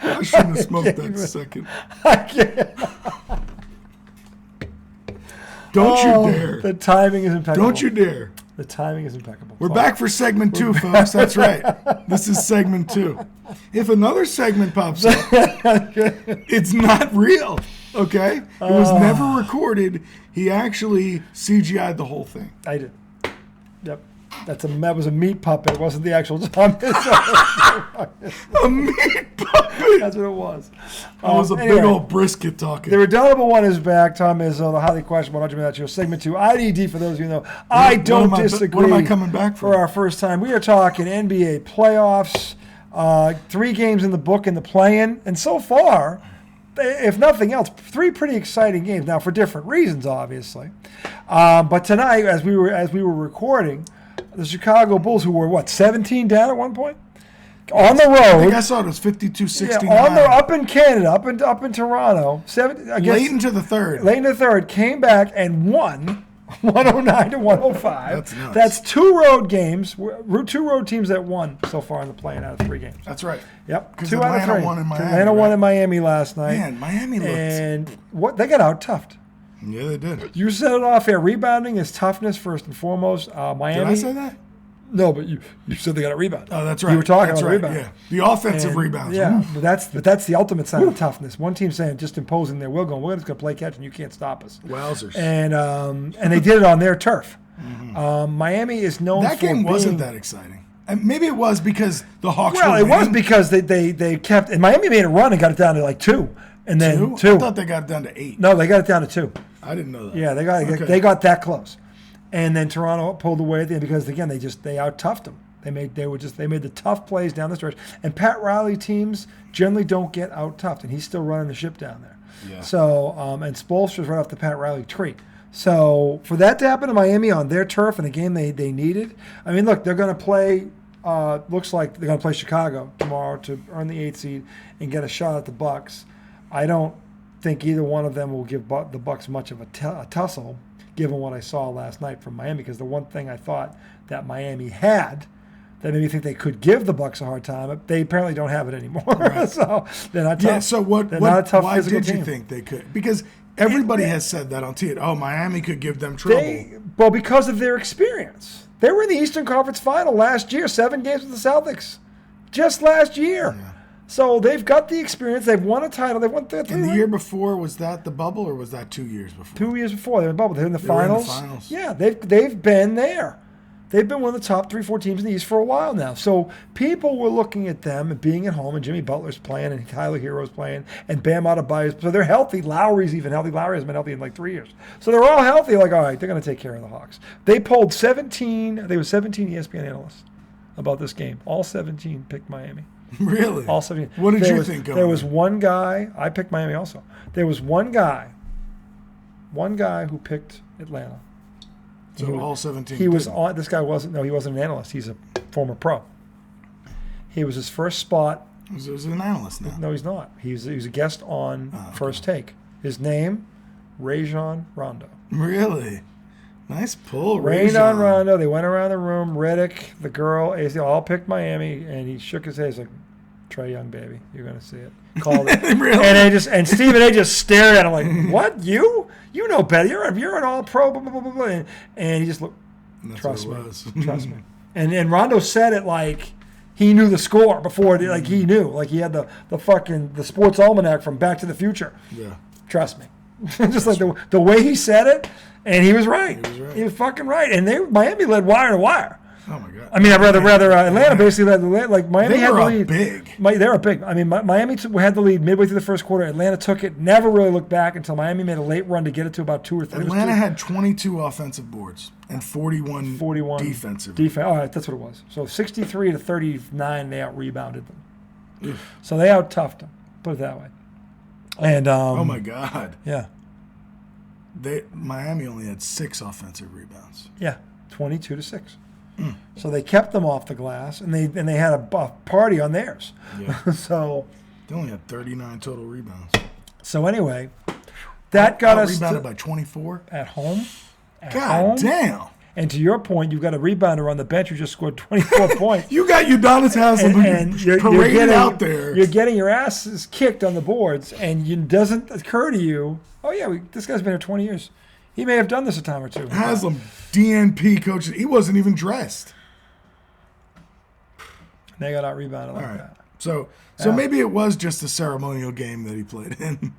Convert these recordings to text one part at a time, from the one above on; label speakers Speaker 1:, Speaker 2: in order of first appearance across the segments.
Speaker 1: I shouldn't have smoked that second.
Speaker 2: I can't.
Speaker 1: Don't you dare.
Speaker 2: The timing is impeccable.
Speaker 1: Don't you dare.
Speaker 2: The timing is impeccable.
Speaker 1: We're back for segment 2, folks. That's right. This is segment 2. If another segment pops up, it's not real, okay? It was never recorded. He actually CGI'd the whole thing.
Speaker 2: I did. Yep. That was a meat puppet. It wasn't the actual Thomas.
Speaker 1: A meat puppet.
Speaker 2: That's what it was.
Speaker 1: It was a big old brisket talking.
Speaker 2: The Redoubtable One is back. Tom Izzo, the highly questionable Arjun Show, segment 2. IDD, for those of you who know. I don't disagree.
Speaker 1: What am I coming back
Speaker 2: for our first time? We are talking NBA playoffs. 3 games in the book in the play-in. And so far, if nothing else, 3 pretty exciting games. Now, for different reasons, obviously. But tonight, as we were recording, the Chicago Bulls, who were, 17 down at one point? On the road.
Speaker 1: I think I saw it was 52-69.
Speaker 2: Yeah, up in Canada, up in Toronto.
Speaker 1: Late into the third.
Speaker 2: Came back and won 109-105.
Speaker 1: That's nuts.
Speaker 2: That's 2 road games, 2 road teams that won so far in the play-in out of 3 games.
Speaker 1: That's right.
Speaker 2: Yep.
Speaker 1: Because
Speaker 2: 2 out of 3.
Speaker 1: Atlanta won in Miami.
Speaker 2: Atlanta won in Miami last night.
Speaker 1: Man, Miami looked.
Speaker 2: And they got out-toughed.
Speaker 1: Yeah, they did.
Speaker 2: You said it off here. Rebounding is toughness first and foremost. Miami.
Speaker 1: Did I say that?
Speaker 2: No, but you said they got a rebound.
Speaker 1: Oh, that's right.
Speaker 2: You were talking about
Speaker 1: right.
Speaker 2: rebound.
Speaker 1: Yeah, the offensive rebounds.
Speaker 2: Yeah, but that's the ultimate sign of toughness. One team saying just imposing their will, going, we're just going to play catch and you can't stop us.
Speaker 1: Wowzers.
Speaker 2: And they did it on their turf. Mm-hmm. Miami is known
Speaker 1: that
Speaker 2: for
Speaker 1: game wasn't that exciting. And maybe it was because the Hawks were winning.
Speaker 2: Well, it was because they kept – and Miami made a run and got it down to 2. And then 2.
Speaker 1: I thought they got it down to 8.
Speaker 2: No, they got it down to 2.
Speaker 1: I didn't know that.
Speaker 2: Yeah, they got that close. And then Toronto pulled away at the end because, again, they out-toughed them. They made the tough plays down the stretch. And Pat Riley teams generally don't get out-toughed, and he's still running the ship down there.
Speaker 1: Yeah.
Speaker 2: So, and Spoelstra's right off the Pat Riley tree. So for that to happen to Miami on their turf in a game they needed, I mean, look, they're going to play, looks like they're going to play Chicago tomorrow to earn the 8th seed and get a shot at the Bucks. I don't think either one of them will give the Bucks much of a tussle, given what I saw last night from Miami, because the one thing I thought that Miami had that made me think they could give the Bucks a hard time, they apparently don't have it anymore. Right. So they're not tough. Yeah,
Speaker 1: so why did you think they could? Because everybody has said that on TV. Oh, Miami could give them trouble.
Speaker 2: Because of their experience. They were in the Eastern Conference Final last year, 7 games with the Celtics. Just last year. Yeah. So they've got the experience. They've won a title. They won 3.
Speaker 1: And the year before, was that the bubble or was that 2 years before?
Speaker 2: 2 years before. They were in the bubble. They're in the finals.
Speaker 1: Were in the finals.
Speaker 2: Yeah, they've been there. They've been one of the top 3-4 teams in the East for a while now. So people were looking at them and being at home, and Jimmy Butler's playing, and Tyler Hero's playing, and Bam Adebayo's. So they're healthy. Lowry's even healthy. Lowry hasn't been healthy in like 3 years. So they're all healthy. Like, all right, they're going to take care of the Hawks. They polled 17 ESPN analysts about this game. All 17 picked Miami.
Speaker 1: Really?
Speaker 2: All 17.
Speaker 1: What did you think?
Speaker 2: There was one guy. I picked Miami also. There was one guy who picked Atlanta.
Speaker 1: So all 17.
Speaker 2: He was on. This guy wasn't. No, he wasn't an analyst. He's a former pro. He was his first spot.
Speaker 1: He's an analyst now.
Speaker 2: No, he's not. He was a guest on First Take. His name, Rajon Rondo.
Speaker 1: Really? Nice pull,
Speaker 2: Rajon Rondo. They went around the room. Riddick, the girl, they all picked Miami, and he shook his head. He's like, Trae Young, baby. You're going to see it. Called it.
Speaker 1: Really?
Speaker 2: And Stephen A. just stared at him like, what? You know better. You're an all-pro, blah, blah, blah, blah, blah. And he just looked, trust me. And Rondo said it like he knew the score before, like he knew. Like he had the sports almanac from Back to the Future.
Speaker 1: Yeah.
Speaker 2: Trust me. Just like the way he said it, and he was right. He was fucking right. And Miami led wire to wire.
Speaker 1: Oh my God!
Speaker 2: I mean, rather Atlanta basically led the lead. Like Miami had the lead.
Speaker 1: Big.
Speaker 2: They were big. I mean, Miami had the lead midway through the first quarter. Atlanta took it. Never really looked back until Miami made a late run to get it to about 2 or 3.
Speaker 1: Atlanta had 22 offensive boards and 41 defensive.
Speaker 2: All right, that's what it was. So 63 to 39, they out rebounded them. So they out toughed them. Put it that way. And
Speaker 1: oh my God!
Speaker 2: Yeah.
Speaker 1: Miami only had 6 offensive rebounds.
Speaker 2: Yeah, 22 to 6. So they kept them off the glass, and they had a party on theirs.
Speaker 1: Yeah.
Speaker 2: So
Speaker 1: they only had 39 total rebounds.
Speaker 2: So anyway, that got us
Speaker 1: rebounded by 24
Speaker 2: at home.
Speaker 1: God damn!
Speaker 2: And to your point, you've got a rebounder on the bench who just scored 24 points.
Speaker 1: You got Udonis Haslem
Speaker 2: And
Speaker 1: who paraded
Speaker 2: getting,
Speaker 1: out there.
Speaker 2: You're getting your asses kicked on the boards, and it doesn't occur to you, oh, yeah, this guy's been here 20 years. He may have done this a time or two.
Speaker 1: Haslem, DNP coach, he wasn't even dressed.
Speaker 2: They got out rebounded like
Speaker 1: All right.
Speaker 2: that.
Speaker 1: So
Speaker 2: Yeah.
Speaker 1: maybe it was just a ceremonial game that he played in.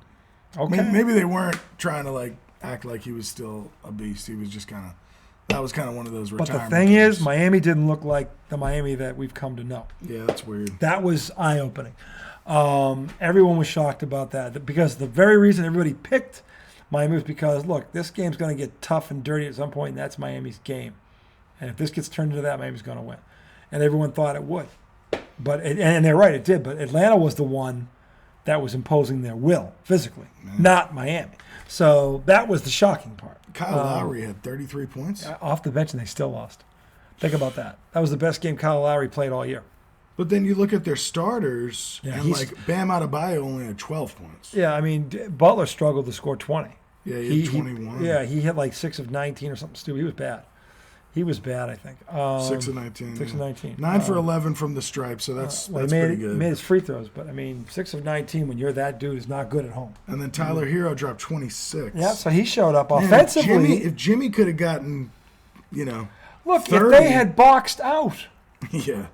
Speaker 2: Okay.
Speaker 1: Maybe they weren't trying to like act like he was still a beast. He was just kind of, that was kind of one of those
Speaker 2: But
Speaker 1: retirement
Speaker 2: the thing
Speaker 1: games.
Speaker 2: is, Miami didn't look like the Miami that we've come to know.
Speaker 1: Yeah, that's weird.
Speaker 2: That was eye-opening. Everyone was shocked about that because the very reason everybody picked Miami was because, look, this game's going to get tough and dirty at some point, and that's Miami's game. And if this gets turned into that, Miami's going to win. And everyone thought it would. And they're right, it did. But Atlanta was the one that was imposing their will physically, not Miami. So that was the shocking part.
Speaker 1: Kyle Lowry had 33 points.
Speaker 2: Off the bench, and they still lost. Think about that. That was the best game Kyle Lowry played all year.
Speaker 1: But then you look at their starters,
Speaker 2: Yeah,
Speaker 1: and
Speaker 2: he's-
Speaker 1: like Bam Adebayo only had 12 points.
Speaker 2: Yeah, I mean, Butler struggled to score 20.
Speaker 1: Yeah, he had 21.
Speaker 2: He hit like 6 of 19 or something stupid. He was bad. He was bad, I think.
Speaker 1: 6 of 19.
Speaker 2: 6 of 19.
Speaker 1: 9 for 11 from the stripe, so that's
Speaker 2: Well,
Speaker 1: pretty
Speaker 2: he
Speaker 1: good.
Speaker 2: made his free throws, but I mean, 6 of 19 when you're that dude is not good at home.
Speaker 1: And then Tyler Hero dropped 26.
Speaker 2: Yeah, so he showed up
Speaker 1: Man,
Speaker 2: offensively.
Speaker 1: if Jimmy could have gotten,
Speaker 2: Look,
Speaker 1: 30.
Speaker 2: if they had boxed out,
Speaker 1: yeah.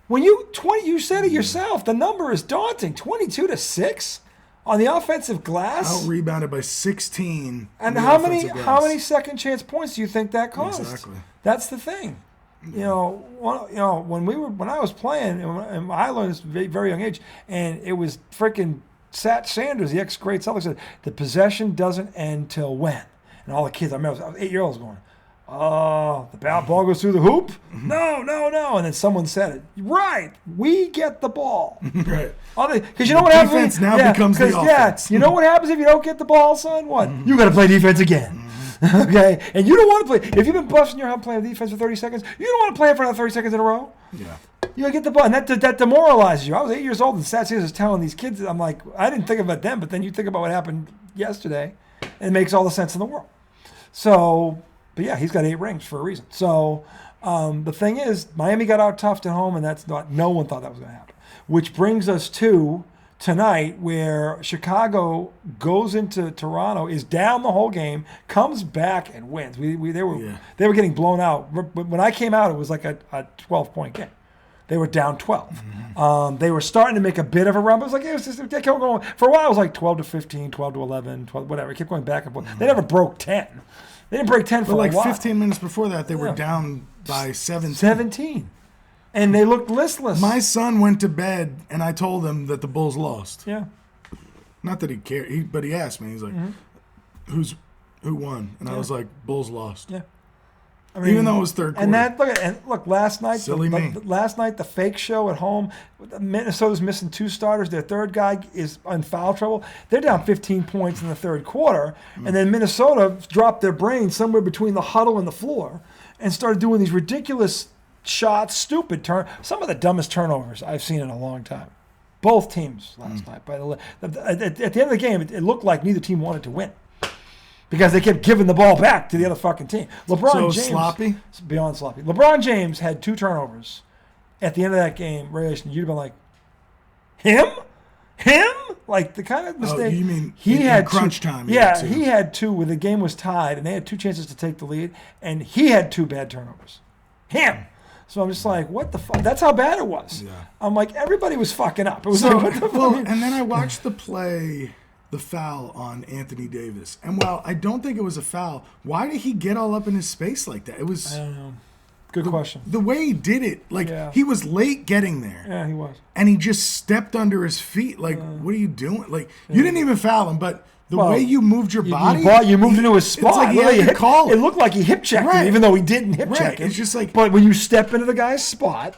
Speaker 2: when you said it yourself, the number is daunting. 22-6 on the offensive glass.
Speaker 1: Out rebounded by 16.
Speaker 2: And
Speaker 1: on the
Speaker 2: how many
Speaker 1: offensive glass.
Speaker 2: second chance points do you think that cost?
Speaker 1: Exactly.
Speaker 2: That's the thing. When I was playing, and I learned this at a very young age, and it was freaking Sat Sanders, the ex-great Celtics, said, the possession doesn't end till when? And all the kids, I remember, I was 8-year-olds going, oh, the ball goes through the hoop? No. And then someone said it. Right, we get the ball.
Speaker 1: Right.
Speaker 2: Because you know what happens?
Speaker 1: defense now becomes the offense.
Speaker 2: You know what happens if you don't get the ball, son? What? You got to play defense again. Okay? And you don't want to play. If you've been busting your hump playing defense for 30 seconds, you don't want to play it for another 30 seconds in a row.
Speaker 1: Yeah.
Speaker 2: You got to get the ball. And that demoralizes you. I was 8 years old, and Sat Sanders is telling these kids, I'm like, I didn't think about them, but then you think about what happened yesterday, and it makes all the sense in the world. So, but yeah, he's got 8 rings for a reason. So the thing is, Miami got out toughed at home, and no one thought that was going to happen. Which brings us to tonight, where Chicago goes into Toronto, is down the whole game, comes back and wins. They were getting blown out. When I came out, it was like a 12-point game. They were down 12. Mm-hmm. They were starting to make a bit of a run. But it was like, they kept going. For a while, it was like 12-15, 12-11, 12, whatever. It kept going back and forth. Mm-hmm. They never broke 10. They didn't break 10 for
Speaker 1: But
Speaker 2: a while.
Speaker 1: 15 minutes before that, they were down by 17.
Speaker 2: 17. And they looked listless.
Speaker 1: My son went to bed, and I told him that the Bulls lost.
Speaker 2: Yeah.
Speaker 1: Not that he cared, but he asked me. He's like, who won? And I was like, Bulls lost.
Speaker 2: Yeah. I
Speaker 1: Even though it was third quarter.
Speaker 2: And look, last night, the fake show at home, Minnesota's missing 2 starters. Their third guy is in foul trouble. They're down 15 points in the third quarter, and then Minnesota dropped their brains somewhere between the huddle and the floor and started doing these ridiculous shots, some of the dumbest turnovers I've seen in a long time. Both teams last night. At the end of the game, it looked like neither team wanted to win, because they kept giving the ball back to the other fucking team. LeBron James,
Speaker 1: sloppy?
Speaker 2: Beyond sloppy. LeBron James had 2 turnovers at the end of that game. Regulation, you'd have been like, him? Like the kind of mistake.
Speaker 1: Oh, you mean
Speaker 2: he
Speaker 1: in
Speaker 2: had
Speaker 1: crunch
Speaker 2: 2,
Speaker 1: time?
Speaker 2: Yeah, he had 2 when the game was tied, and they had 2 chances to take the lead, and he had 2 bad turnovers. Him. So I'm just like, what the fuck? That's how bad it was.
Speaker 1: Yeah.
Speaker 2: I'm like, everybody was fucking up. It was like, what the fuck?
Speaker 1: And then I watched the foul on Anthony Davis. And while I don't think it was a foul, why did he get all up in his space like that? It was
Speaker 2: I don't know. Good question.
Speaker 1: the way he did it. Like, he was late getting there.
Speaker 2: Yeah, he was.
Speaker 1: And he just stepped under his feet. Like, what are you doing? Like, you didn't even foul him, but the way you moved your body.
Speaker 2: You moved into his spot.
Speaker 1: It's like he had to call
Speaker 2: it. It looked like he hip checked
Speaker 1: Right.
Speaker 2: him, even though he didn't hip check
Speaker 1: Right.
Speaker 2: him.
Speaker 1: It's just like.
Speaker 2: But when you step into the guy's spot,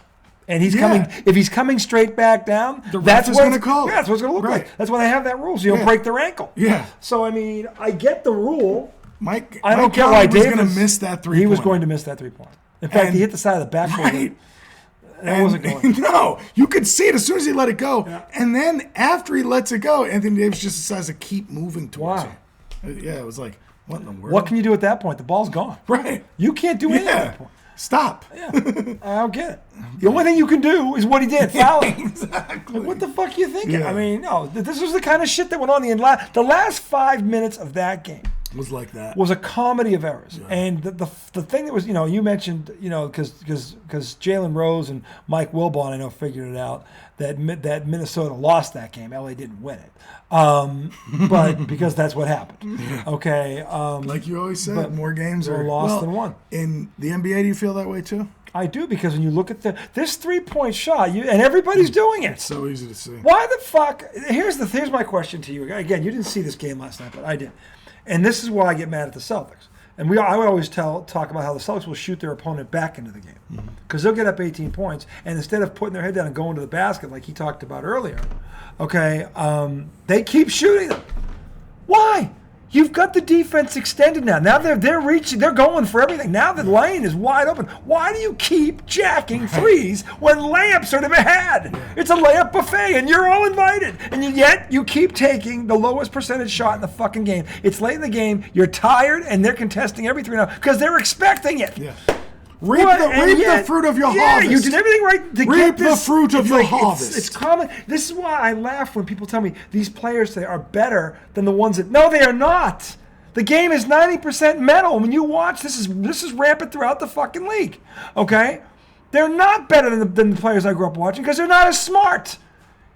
Speaker 2: and he's coming, if he's coming straight back down,
Speaker 1: The ref
Speaker 2: that's
Speaker 1: is
Speaker 2: what
Speaker 1: gonna call it.
Speaker 2: Yeah, that's what it's going to look
Speaker 1: Right.
Speaker 2: like. That's why they have that rule, so you don't break their ankle.
Speaker 1: Yeah.
Speaker 2: So I mean, I get the rule.
Speaker 1: I don't
Speaker 2: get why
Speaker 1: was
Speaker 2: Davis
Speaker 1: going to miss that 3-point.
Speaker 2: He was going to miss that 3-point. In fact, he hit the side of the backboard.
Speaker 1: Right.
Speaker 2: That wasn't going.
Speaker 1: No, you could see it as soon as he let it go. Yeah. And then after he lets it go, Anthony Davis just decides to keep moving towards him. Yeah, it was like, What in the world?
Speaker 2: What can you do at that point? The ball's gone.
Speaker 1: Right.
Speaker 2: You can't do anything at
Speaker 1: Yeah.
Speaker 2: that point.
Speaker 1: Stop.
Speaker 2: Yeah. I don't get it. The only thing you can do is what he did, foul him.
Speaker 1: Exactly.
Speaker 2: Like, what the fuck are you thinking?
Speaker 1: Yeah.
Speaker 2: I mean, no, this was the kind of shit that went on the last 5 minutes of that game.
Speaker 1: Was like that.
Speaker 2: Was a comedy of errors. And the thing that was, you mentioned, because Jalen Rose and Mike Wilbon, I know, figured it out, that Minnesota lost that game. LA didn't win it. But because that's what happened. Okay.
Speaker 1: Like you always said,
Speaker 2: but
Speaker 1: more games
Speaker 2: more
Speaker 1: are
Speaker 2: lost than won.
Speaker 1: In the NBA, do you feel that way too?
Speaker 2: I do, because when you look at this 3-point shot, and everybody's doing it.
Speaker 1: So easy to see.
Speaker 2: Why the fuck? Here's my question to you. Again, you didn't see this game last night, but I did. And this is why I get mad at the Celtics. And I always talk about how the Celtics will shoot their opponent back into the game. Because they'll get up 18 points, and instead of putting their head down and going to the basket like he talked about earlier, okay, they keep shooting them. Why? You've got the defense extended now. Now they're reaching, they're going for everything. Now the lane is wide open. Why do you keep jacking threes when layups are to be had? It's a layup buffet, and you're all invited. And yet you keep taking the lowest percentage shot in the fucking game. It's late in the game. You're tired, and they're contesting every three now because they're expecting it.
Speaker 1: Yeah. Reap the fruit of your harvest.
Speaker 2: You did everything right to
Speaker 1: Reap
Speaker 2: get this.
Speaker 1: the fruit of
Speaker 2: It's
Speaker 1: your
Speaker 2: like,
Speaker 1: harvest.
Speaker 2: It's common. This is why I laugh when people tell me these players today are better than the ones that. No, they are not. The game is 90% mental. When you watch, this is rampant throughout the fucking league. Okay, they're not better than the players I grew up watching because they're not as smart.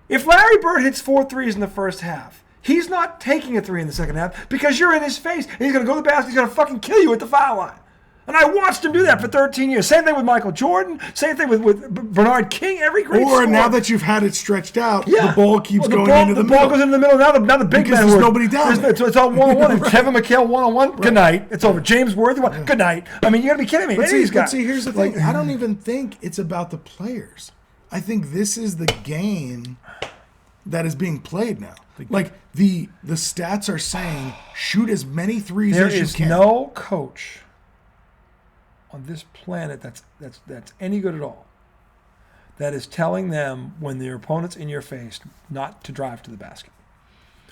Speaker 2: If Larry Bird hits 4 threes in the first half, he's not taking a 3 in the second half because you're in his face and he's gonna go to the basket. He's gonna fucking kill you at the foul line. And I watched him do that for 13 years. Same thing with Michael Jordan. Same thing with Bernard King. Every great
Speaker 1: Or
Speaker 2: scorer.
Speaker 1: now that you've had it stretched out,
Speaker 2: Yeah.
Speaker 1: the ball keeps
Speaker 2: Well,
Speaker 1: going into the middle.
Speaker 2: ball goes into the middle. Now the big
Speaker 1: Because
Speaker 2: man
Speaker 1: there's
Speaker 2: work.
Speaker 1: nobody down there.
Speaker 2: It's all one-on-one. And Kevin McHale one-on-one. Good night. It's over. James Worthy. Good night. I mean, you got to be kidding me.
Speaker 1: But
Speaker 2: Any of these guys.
Speaker 1: see, here's the thing. I don't even think it's about the players. I think this is the game that is being played now. Like the stats are saying, shoot as many threes
Speaker 2: There
Speaker 1: as you
Speaker 2: is
Speaker 1: can.
Speaker 2: no coach on this planet that's any good at all that is telling them when their opponent's in your face not to drive to the basket,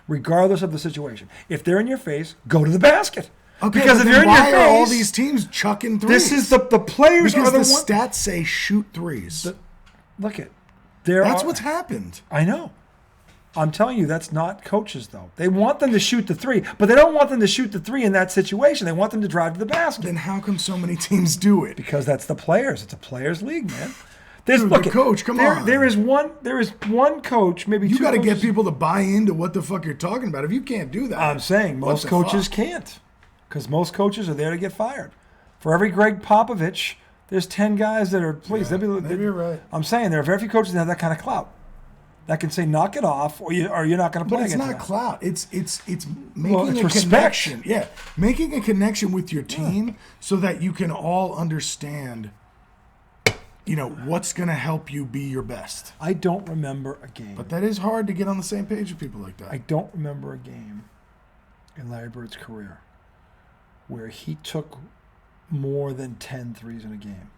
Speaker 2: regardless of the situation. If they're in your face, go to the basket.
Speaker 1: Okay,
Speaker 2: because
Speaker 1: but
Speaker 2: if
Speaker 1: then
Speaker 2: you're in your
Speaker 1: why are all
Speaker 2: face,
Speaker 1: these teams chucking threes?
Speaker 2: this is the players
Speaker 1: because
Speaker 2: are the
Speaker 1: the
Speaker 2: one.
Speaker 1: stats say shoot threes.
Speaker 2: Look at
Speaker 1: That's what's happened.
Speaker 2: I know. I'm telling you, that's not coaches, though. They want them to shoot the 3, but they don't want them to shoot the 3 in that situation. They want them to drive to the basket.
Speaker 1: Then how come so many teams do it?
Speaker 2: Because that's the players. It's a players' league, man.
Speaker 1: Dude, the coach, come on.
Speaker 2: There is one coach, maybe
Speaker 1: You
Speaker 2: two
Speaker 1: got to
Speaker 2: coaches.
Speaker 1: get people to buy into what the fuck you're talking about. If you can't do that,
Speaker 2: I'm saying
Speaker 1: what
Speaker 2: most
Speaker 1: the
Speaker 2: coaches
Speaker 1: fuck?
Speaker 2: can't, because most coaches are there to get fired. For every Greg Popovich, there's 10 guys that are please.
Speaker 1: Yeah, maybe you're right.
Speaker 2: I'm saying there are very few coaches that have that kind of clout. That can say knock it off, or you're not going to play
Speaker 1: But it's
Speaker 2: against
Speaker 1: not
Speaker 2: them.
Speaker 1: clout. It's making
Speaker 2: it's
Speaker 1: a
Speaker 2: respect.
Speaker 1: connection. Yeah, making a connection with your team so that you can all understand, what's going to help you be your best.
Speaker 2: I don't remember a game.
Speaker 1: But that is hard to get on the same page with people like that.
Speaker 2: I don't remember a game in Larry Bird's career where he took more than 10 threes in a game,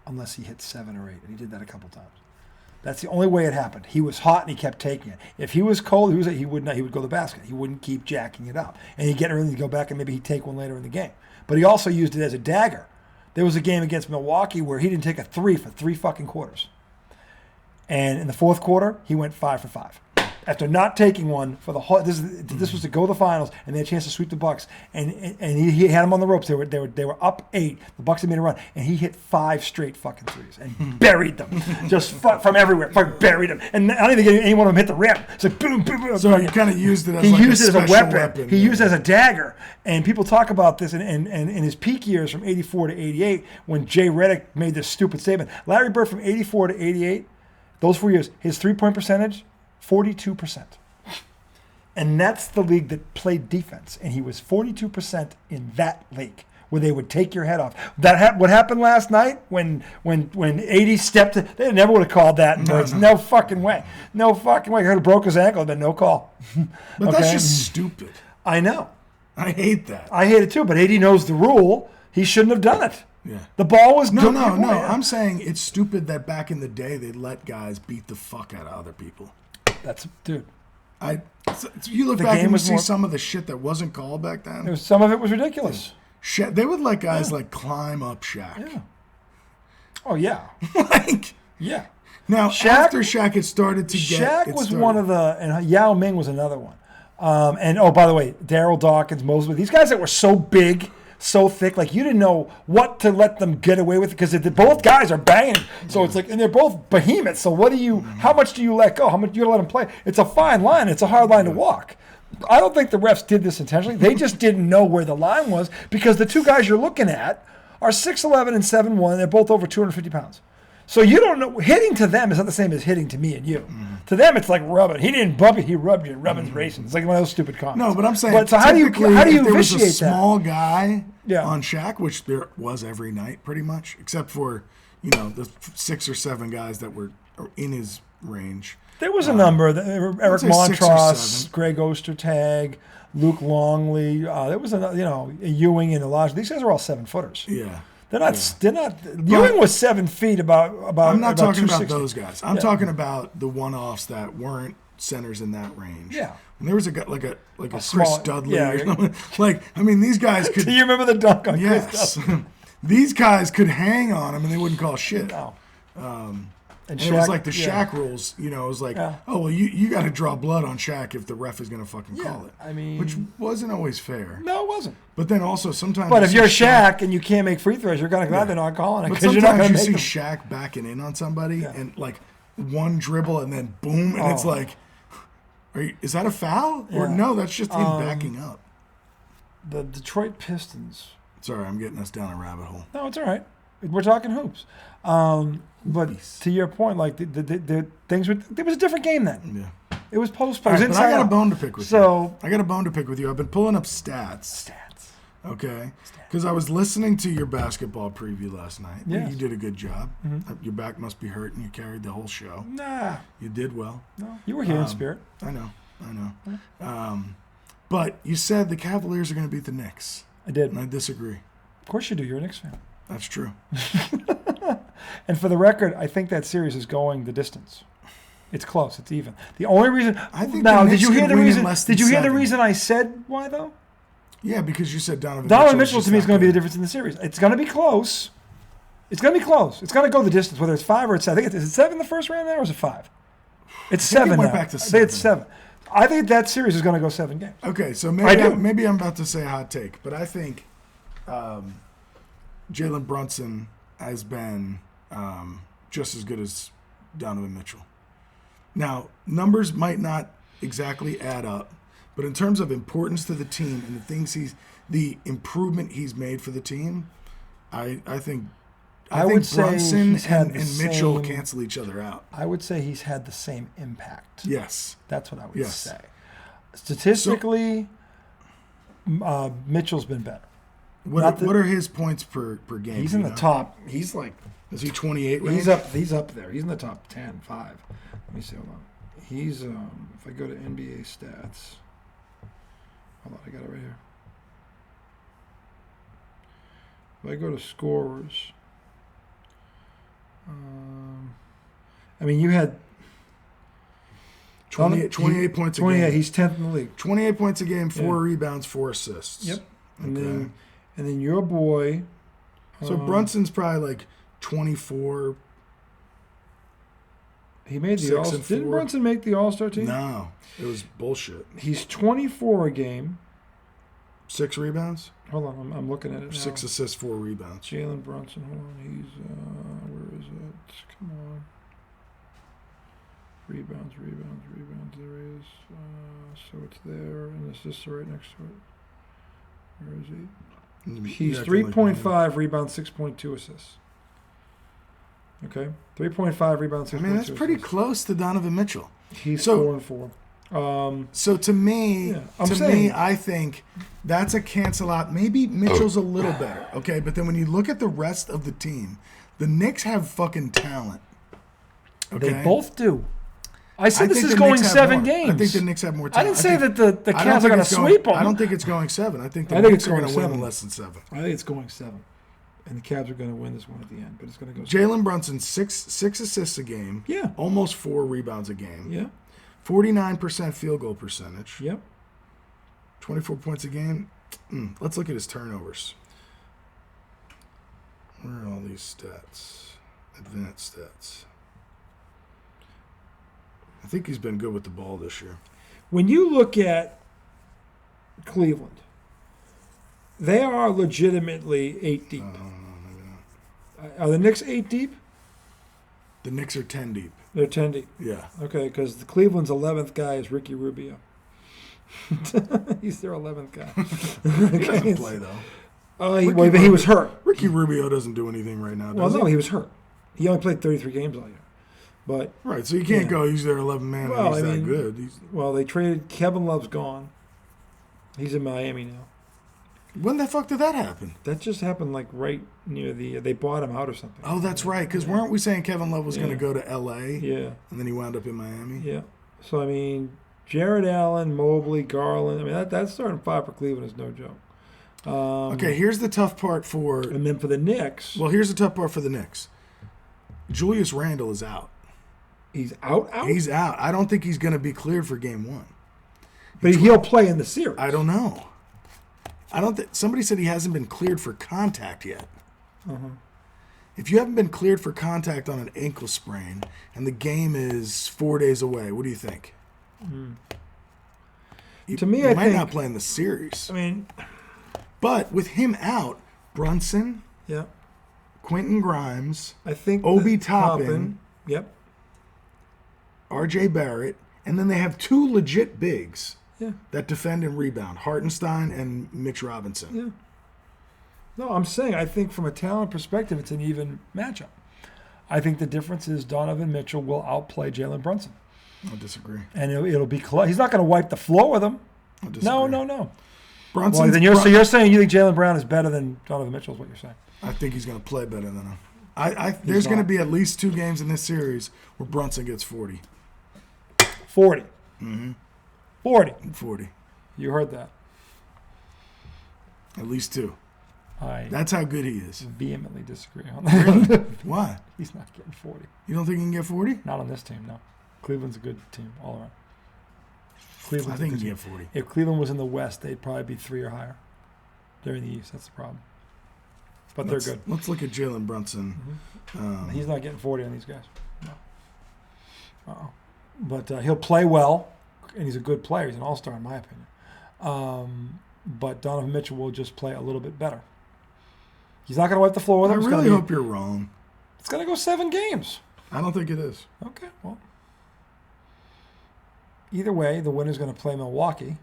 Speaker 2: unless he hit 7 or 8, and he did that a couple times. That's the only way it happened. He was hot and he kept taking it. If he was cold, he would not. He would go to the basket. He wouldn't keep jacking it up, and he'd get ready to go back and maybe he'd take one later in the game. But he also used it as a dagger. There was a game against Milwaukee where he didn't take a 3 for 3 fucking quarters, and in the fourth quarter he went 5 for 5. After not taking one for the whole, this was to go to the finals, and they had a chance to sweep the Bucks, and he had them on the ropes. They were up 8. The Bucks had made a run, and he hit 5 straight fucking threes and buried them, just from everywhere. Fucking buried them, and I don't even think any one of them hit the rim. It's like boom, boom, boom.
Speaker 1: So he kind of used it as
Speaker 2: He
Speaker 1: like
Speaker 2: used
Speaker 1: a
Speaker 2: it as a
Speaker 1: special
Speaker 2: weapon. He used it as a dagger. And people talk about this in his peak years from 84 to 88 when Jay Redick made this stupid statement. Larry Bird from 84 to 88, those 4 years, his 3-point percentage, 42%. And that's the league that played defense. And he was 42% in that league where they would take your head off. What happened last night when AD stepped, they never would have called that. No fucking way. No fucking way. I heard he broke his ankle, but no call.
Speaker 1: But that's just stupid.
Speaker 2: I know.
Speaker 1: I hate that.
Speaker 2: I hate it too, but AD knows the rule. He shouldn't have done it.
Speaker 1: Yeah.
Speaker 2: The ball was
Speaker 1: No.
Speaker 2: good.
Speaker 1: I'm saying it's stupid that back in the day they let guys beat the fuck out of other people.
Speaker 2: That's dude.
Speaker 1: So you look
Speaker 2: The
Speaker 1: back
Speaker 2: game
Speaker 1: and you
Speaker 2: was
Speaker 1: see
Speaker 2: more-
Speaker 1: some of the shit that wasn't called back then.
Speaker 2: Some of it was ridiculous.
Speaker 1: They would let guys like climb up Shaq.
Speaker 2: Yeah. Oh yeah.
Speaker 1: Like
Speaker 2: Yeah.
Speaker 1: now,
Speaker 2: Shaq-
Speaker 1: after Shaq had started to get,
Speaker 2: Shaq
Speaker 1: it
Speaker 2: was
Speaker 1: started-
Speaker 2: one of the, and Yao Ming was another one. And oh, by the way, Daryl Dawkins, Mosley, these guys that were so big, so thick, like you didn't know what to let them get away with because both guys are banging. So it's like, and they're both behemoths. So what do you? How much do you let go? How much do you let them play? It's a fine line. It's a hard line to walk. I don't think the refs did this intentionally. They just didn't know where the line was because the two guys you're looking at are 6'11" and 7'1". They're both over 250 pounds. So you don't know. Hitting to them is not the same as hitting to me and you. To them, it's like rubbing. He didn't bump you. He rubbed you. Rubbing's racing. It's like one of those stupid comments.
Speaker 1: No, but I'm saying.
Speaker 2: But so how do you
Speaker 1: typically, if there was a
Speaker 2: vitiate that?
Speaker 1: small guy
Speaker 2: Yeah.
Speaker 1: on Shaq, which there was every night, pretty much, except for the 6 or 7 guys that were in his range.
Speaker 2: There was a number. Eric
Speaker 1: say 6 or
Speaker 2: Montross,
Speaker 1: 7.
Speaker 2: Greg Ostertag, Luke Longley. There was Ewing and Elijah. These guys are all 7-footers.
Speaker 1: Yeah.
Speaker 2: They're not. They're not. Ewing was 7 feet. About.
Speaker 1: I'm not talking about
Speaker 2: 260.
Speaker 1: those guys. I'm talking about the one-offs that weren't centers in that range.
Speaker 2: Yeah.
Speaker 1: And there was a guy like a Chris
Speaker 2: small-
Speaker 1: Dudley
Speaker 2: yeah,
Speaker 1: or something. Like, I mean, these guys could.
Speaker 2: Do you remember the dunk on Chris
Speaker 1: Yes.
Speaker 2: Dudley?
Speaker 1: These guys could hang on him and they wouldn't call shit.
Speaker 2: No.
Speaker 1: And it was like the
Speaker 2: yeah.
Speaker 1: Shaq rules, it was like,
Speaker 2: Yeah.
Speaker 1: oh, well, you got to draw blood on Shaq if the ref is going to fucking call it.
Speaker 2: I mean-
Speaker 1: which wasn't always fair.
Speaker 2: No, it wasn't.
Speaker 1: But then also sometimes.
Speaker 2: But
Speaker 1: you
Speaker 2: if
Speaker 1: see
Speaker 2: you're Shaq and you can't make free throws, you're kind of glad they're not calling it
Speaker 1: But
Speaker 2: because you're not
Speaker 1: sometimes
Speaker 2: going to
Speaker 1: you
Speaker 2: make
Speaker 1: see
Speaker 2: them.
Speaker 1: Shaq backing in on somebody and like one dribble and then boom, and it's
Speaker 2: Oh.
Speaker 1: like, is that a foul? Or
Speaker 2: Yeah.
Speaker 1: no, that's just him backing up.
Speaker 2: The Detroit Pistons.
Speaker 1: Sorry, I'm getting us down a rabbit hole.
Speaker 2: No, it's all right. We're talking hoops. But to your point, like the things were, there was a different game then.
Speaker 1: Yeah.
Speaker 2: It was post.
Speaker 1: All right, but I got a
Speaker 2: out.
Speaker 1: bone to pick with you.
Speaker 2: So
Speaker 1: I got a bone to pick with you. I've been pulling up stats. Okay. Because I was listening to your basketball preview last night.
Speaker 2: Yes.
Speaker 1: You did a good job. Your back must be hurting. You carried the whole show.
Speaker 2: nah,
Speaker 1: You did well.
Speaker 2: no, you were here in spirit.
Speaker 1: I know. But you said the Cavaliers are going to beat the Knicks.
Speaker 2: I did.
Speaker 1: And I disagree.
Speaker 2: Of course you do. You're a Knicks fan.
Speaker 1: That's true.
Speaker 2: And for the record, I think that series is going the distance. It's close. It's even. The only reason.
Speaker 1: I think
Speaker 2: now,
Speaker 1: the
Speaker 2: did you
Speaker 1: Knicks
Speaker 2: hear
Speaker 1: could
Speaker 2: the
Speaker 1: win in
Speaker 2: reason?
Speaker 1: less than
Speaker 2: Did you hear the
Speaker 1: 7.
Speaker 2: reason I said why though?
Speaker 1: Yeah, because you said Donovan
Speaker 2: Mitchell to me is going to be the difference in the series. It's going to be close. It's going to be close. It's going to go the distance, whether it's 5 or it's 7. I think is it 7 the first round now, or is it 5? It's
Speaker 1: I think
Speaker 2: 7
Speaker 1: it went
Speaker 2: now.
Speaker 1: back to
Speaker 2: I think it's 7. I think that series is going to go 7 games.
Speaker 1: Okay, so
Speaker 2: I do.
Speaker 1: maybe I'm about to say a hot take, but I think Jalen Brunson has been just as good as Donovan Mitchell. Now, numbers might not exactly add up, but in terms of importance to the team and the improvement he's made for the team, I think
Speaker 2: would say
Speaker 1: Brunson
Speaker 2: he's had
Speaker 1: and
Speaker 2: the
Speaker 1: Mitchell
Speaker 2: same-
Speaker 1: cancel each other out.
Speaker 2: I would say he's had the same impact.
Speaker 1: Yes.
Speaker 2: That's what I would
Speaker 1: Yes.
Speaker 2: say. Statistically, Mitchell's been better.
Speaker 1: What are his points per game?
Speaker 2: He's in the top. He's like.
Speaker 1: Is he 28 range?
Speaker 2: He's up there. He's in the top 10, 5. Let me see. Hold on. He's if I go to NBA stats. Hold on, I got it right here. If I go to scorers, I mean, you had
Speaker 1: 28 points a game.
Speaker 2: 28. He's 10th in the league.
Speaker 1: 28 points a game, 4
Speaker 2: Yeah.
Speaker 1: rebounds, 4 assists.
Speaker 2: Yep. And
Speaker 1: Okay.
Speaker 2: then your boy.
Speaker 1: So Brunson's probably like 24.
Speaker 2: He made the
Speaker 1: 6
Speaker 2: All.
Speaker 1: and
Speaker 2: Didn't
Speaker 1: 4.
Speaker 2: Brunson make the All-Star team?
Speaker 1: No, it was bullshit.
Speaker 2: He's 24 a game.
Speaker 1: 6 rebounds,
Speaker 2: Hold on, I'm looking at it now.
Speaker 1: 6 assists, 4 rebounds.
Speaker 2: Jalen Brunson. Hold on, he's where is it? Come on. Rebounds. There he is. So it's there, and assists are right next to it. Where is he? He's 3.5 rebounds, 6.2 assists. Okay, 3.5 rebounds, 6.2
Speaker 1: I mean, that's pretty
Speaker 2: assists.
Speaker 1: close to Donovan Mitchell.
Speaker 2: He's
Speaker 1: So-
Speaker 2: 4 and 4.
Speaker 1: So to me,
Speaker 2: Yeah, I'm saying-
Speaker 1: I think that's a cancel out. Maybe Mitchell's a little better, okay? But then when you look at the rest of the team, the Knicks have fucking talent. Okay?
Speaker 2: They both do. I said this
Speaker 1: think
Speaker 2: is
Speaker 1: the
Speaker 2: going
Speaker 1: Knicks have
Speaker 2: 7
Speaker 1: more.
Speaker 2: games.
Speaker 1: I think the Knicks have more
Speaker 2: I
Speaker 1: talent.
Speaker 2: didn't say
Speaker 1: think-
Speaker 2: that the
Speaker 1: I don't
Speaker 2: Cavs are
Speaker 1: think
Speaker 2: going to
Speaker 1: it's going-
Speaker 2: sweep them.
Speaker 1: I don't think it's going 7. I think the
Speaker 2: I think
Speaker 1: Knicks
Speaker 2: it's
Speaker 1: are going
Speaker 2: going
Speaker 1: to win
Speaker 2: 7.
Speaker 1: in less than 7.
Speaker 2: I think it's going 7. And the Cavs are going to win this one at the end, but it's going to go 7.
Speaker 1: Jalen Brunson, six assists a game.
Speaker 2: Yeah.
Speaker 1: Almost 4 rebounds a game.
Speaker 2: Yeah.
Speaker 1: 49% field goal percentage.
Speaker 2: Yep.
Speaker 1: 24 points a game. Let's look at his turnovers. Where are all these stats? Advanced stats. I think he's been good with the ball this year.
Speaker 2: When you look at Cleveland, they are legitimately 8 deep.
Speaker 1: Maybe not.
Speaker 2: Are the Knicks 8 deep?
Speaker 1: The Knicks are 10 deep.
Speaker 2: They're 10 deep.
Speaker 1: Yeah.
Speaker 2: Okay, because the Cleveland's 11th guy is Ricky Rubio. He's their 11th guy.
Speaker 1: He doesn't play, though.
Speaker 2: He was hurt.
Speaker 1: Ricky Rubio doesn't do anything right now,
Speaker 2: Well,
Speaker 1: does
Speaker 2: no,
Speaker 1: he?
Speaker 2: he was hurt. He only played 33 games all year. But
Speaker 1: Right, so you can't go, he's their 11 man,
Speaker 2: Well,
Speaker 1: and he's
Speaker 2: I
Speaker 1: that
Speaker 2: mean-
Speaker 1: good.
Speaker 2: well, they traded Kevin Love's gone. He's in Miami now.
Speaker 1: When the fuck did that happen?
Speaker 2: That just happened like right near they bought him out or something.
Speaker 1: Oh, that's right, because weren't we saying Kevin Love was going to
Speaker 2: Yeah.
Speaker 1: go to L.A.,
Speaker 2: Yeah,
Speaker 1: and then he wound up in Miami?
Speaker 2: yeah. So I mean, Jared Allen, Mobley, Garland. I mean, that starting five for Cleveland is no joke.
Speaker 1: Okay, here's the tough part for...
Speaker 2: And then for the Knicks,
Speaker 1: Well, here's the tough part for the Knicks. Julius Randle is out.
Speaker 2: he's out.
Speaker 1: He's out. I don't think he's going to be cleared for game one.
Speaker 2: But he'll play in the series.
Speaker 1: I don't know. I don't think somebody said he hasn't been cleared for contact yet. If you haven't been cleared for contact on an ankle sprain and the game is 4 days away, what do you think?
Speaker 2: To me,
Speaker 1: he
Speaker 2: I
Speaker 1: might
Speaker 2: think-
Speaker 1: not play in the series.
Speaker 2: I mean,
Speaker 1: But with him out, Brunson,
Speaker 2: yeah.
Speaker 1: Quentin Grimes,
Speaker 2: I think
Speaker 1: Obi
Speaker 2: that
Speaker 1: Toppin.
Speaker 2: Yep.
Speaker 1: R.J. Barrett, and then they have two legit bigs
Speaker 2: Yeah.
Speaker 1: that defend and rebound, Hartenstein and Mitch Robinson.
Speaker 2: Yeah. No, I'm saying I think from a talent perspective, it's an even matchup. I think the difference is Donovan Mitchell will outplay Jalen Brunson,
Speaker 1: I disagree.
Speaker 2: and it'll be close. He's not going to wipe the floor with him.
Speaker 1: I disagree.
Speaker 2: No.
Speaker 1: Brunson.
Speaker 2: Well, then you're saying you think Jalen Brown is better than Donovan Mitchell is what you're saying.
Speaker 1: I think he's going to play better than him. There's going to
Speaker 2: not.
Speaker 1: be at least 2 games in this series where Brunson gets 40.
Speaker 2: 40. 40.
Speaker 1: 40.
Speaker 2: You heard that.
Speaker 1: At least 2.
Speaker 2: I
Speaker 1: That's how good he is.
Speaker 2: vehemently disagree on that.
Speaker 1: Really? Why?
Speaker 2: He's not getting 40.
Speaker 1: You don't think he can get 40?
Speaker 2: Not on this team, no. Cleveland's a good team all around.
Speaker 1: I
Speaker 2: Cleveland's a
Speaker 1: think
Speaker 2: good
Speaker 1: he can
Speaker 2: team.
Speaker 1: get 40.
Speaker 2: If Cleveland was in the West, they'd probably be 3 or higher. They're in the East. That's the problem. But they're good.
Speaker 1: Let's look at Jalen Brunson.
Speaker 2: He's not getting 40 on these guys. No. But he'll play well, and he's a good player. He's an all-star in my opinion. But Donovan Mitchell will just play a little bit better. He's not going to wipe the floor with
Speaker 1: I
Speaker 2: him.
Speaker 1: really hope you're wrong.
Speaker 2: It's going to go 7 games.
Speaker 1: I don't think it is.
Speaker 2: Okay, well. Either way, the winner's going to play Milwaukee,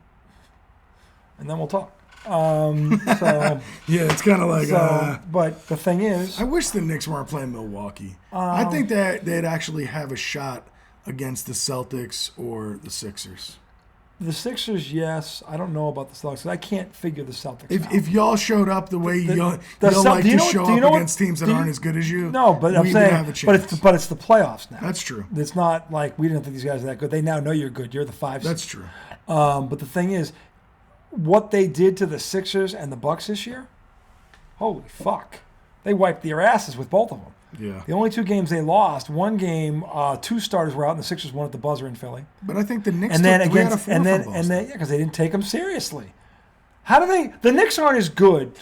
Speaker 2: and then we'll talk.
Speaker 1: Yeah, it's kind of like.
Speaker 2: But the thing is,
Speaker 1: I wish the Knicks weren't playing Milwaukee. I think that they'd actually have a shot against the Celtics or the Sixers.
Speaker 2: the Sixers, yes. I don't know about the Celtics. I can't figure the Celtics out.
Speaker 1: If y'all showed up the way y'all
Speaker 2: Cel-
Speaker 1: like
Speaker 2: do you
Speaker 1: to
Speaker 2: know what-
Speaker 1: show
Speaker 2: do you
Speaker 1: up
Speaker 2: know what-
Speaker 1: against teams that
Speaker 2: do you-
Speaker 1: aren't as good as you,
Speaker 2: No, but I'm
Speaker 1: we would have a
Speaker 2: saying,
Speaker 1: chance.
Speaker 2: but it's the playoffs now.
Speaker 1: That's true.
Speaker 2: It's not like we didn't think these guys are that good. They now know you're good. You're the 5 seed.
Speaker 1: That's true.
Speaker 2: But the thing is, what they did to the Sixers and the Bucks this year, holy fuck. They wiped their asses with both of them.
Speaker 1: Yeah.
Speaker 2: The only 2 games they lost, one game, 2 starters were out, and the Sixers won at the buzzer in Philly.
Speaker 1: But I think the Knicks
Speaker 2: And then
Speaker 1: took 3 out of
Speaker 2: against,
Speaker 1: 4
Speaker 2: and then,
Speaker 1: from
Speaker 2: and
Speaker 1: Boston.
Speaker 2: then, yeah, because they didn't take them seriously. How do they? The Knicks aren't as good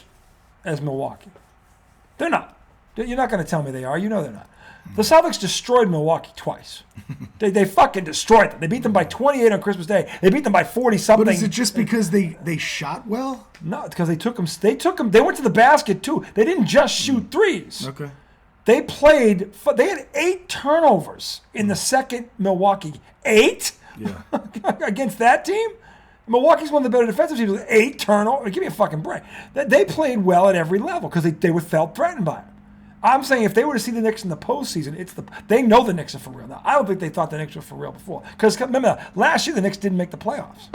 Speaker 2: as Milwaukee. They're not. You're not going to tell me they are. You know they're not. The Celtics destroyed Milwaukee twice. They fucking destroyed them. They beat them by 28 on Christmas Day. They beat them by 40 something.
Speaker 1: But is it just because they shot well?
Speaker 2: No, because they took them. They went to the basket too. They didn't just shoot threes.
Speaker 1: Okay.
Speaker 2: They played. They had 8 turnovers in the second Milwaukee. 8
Speaker 1: Yeah.
Speaker 2: against that team. Milwaukee's one of the better defensive teams with 8 turnovers. Give me a fucking break. They played well at every level because they were felt threatened by them. I'm saying if they were to see the Knicks in the postseason, they know the Knicks are for real now. I don't think they thought the Knicks were for real before. Because remember, last year the Knicks didn't make the playoffs.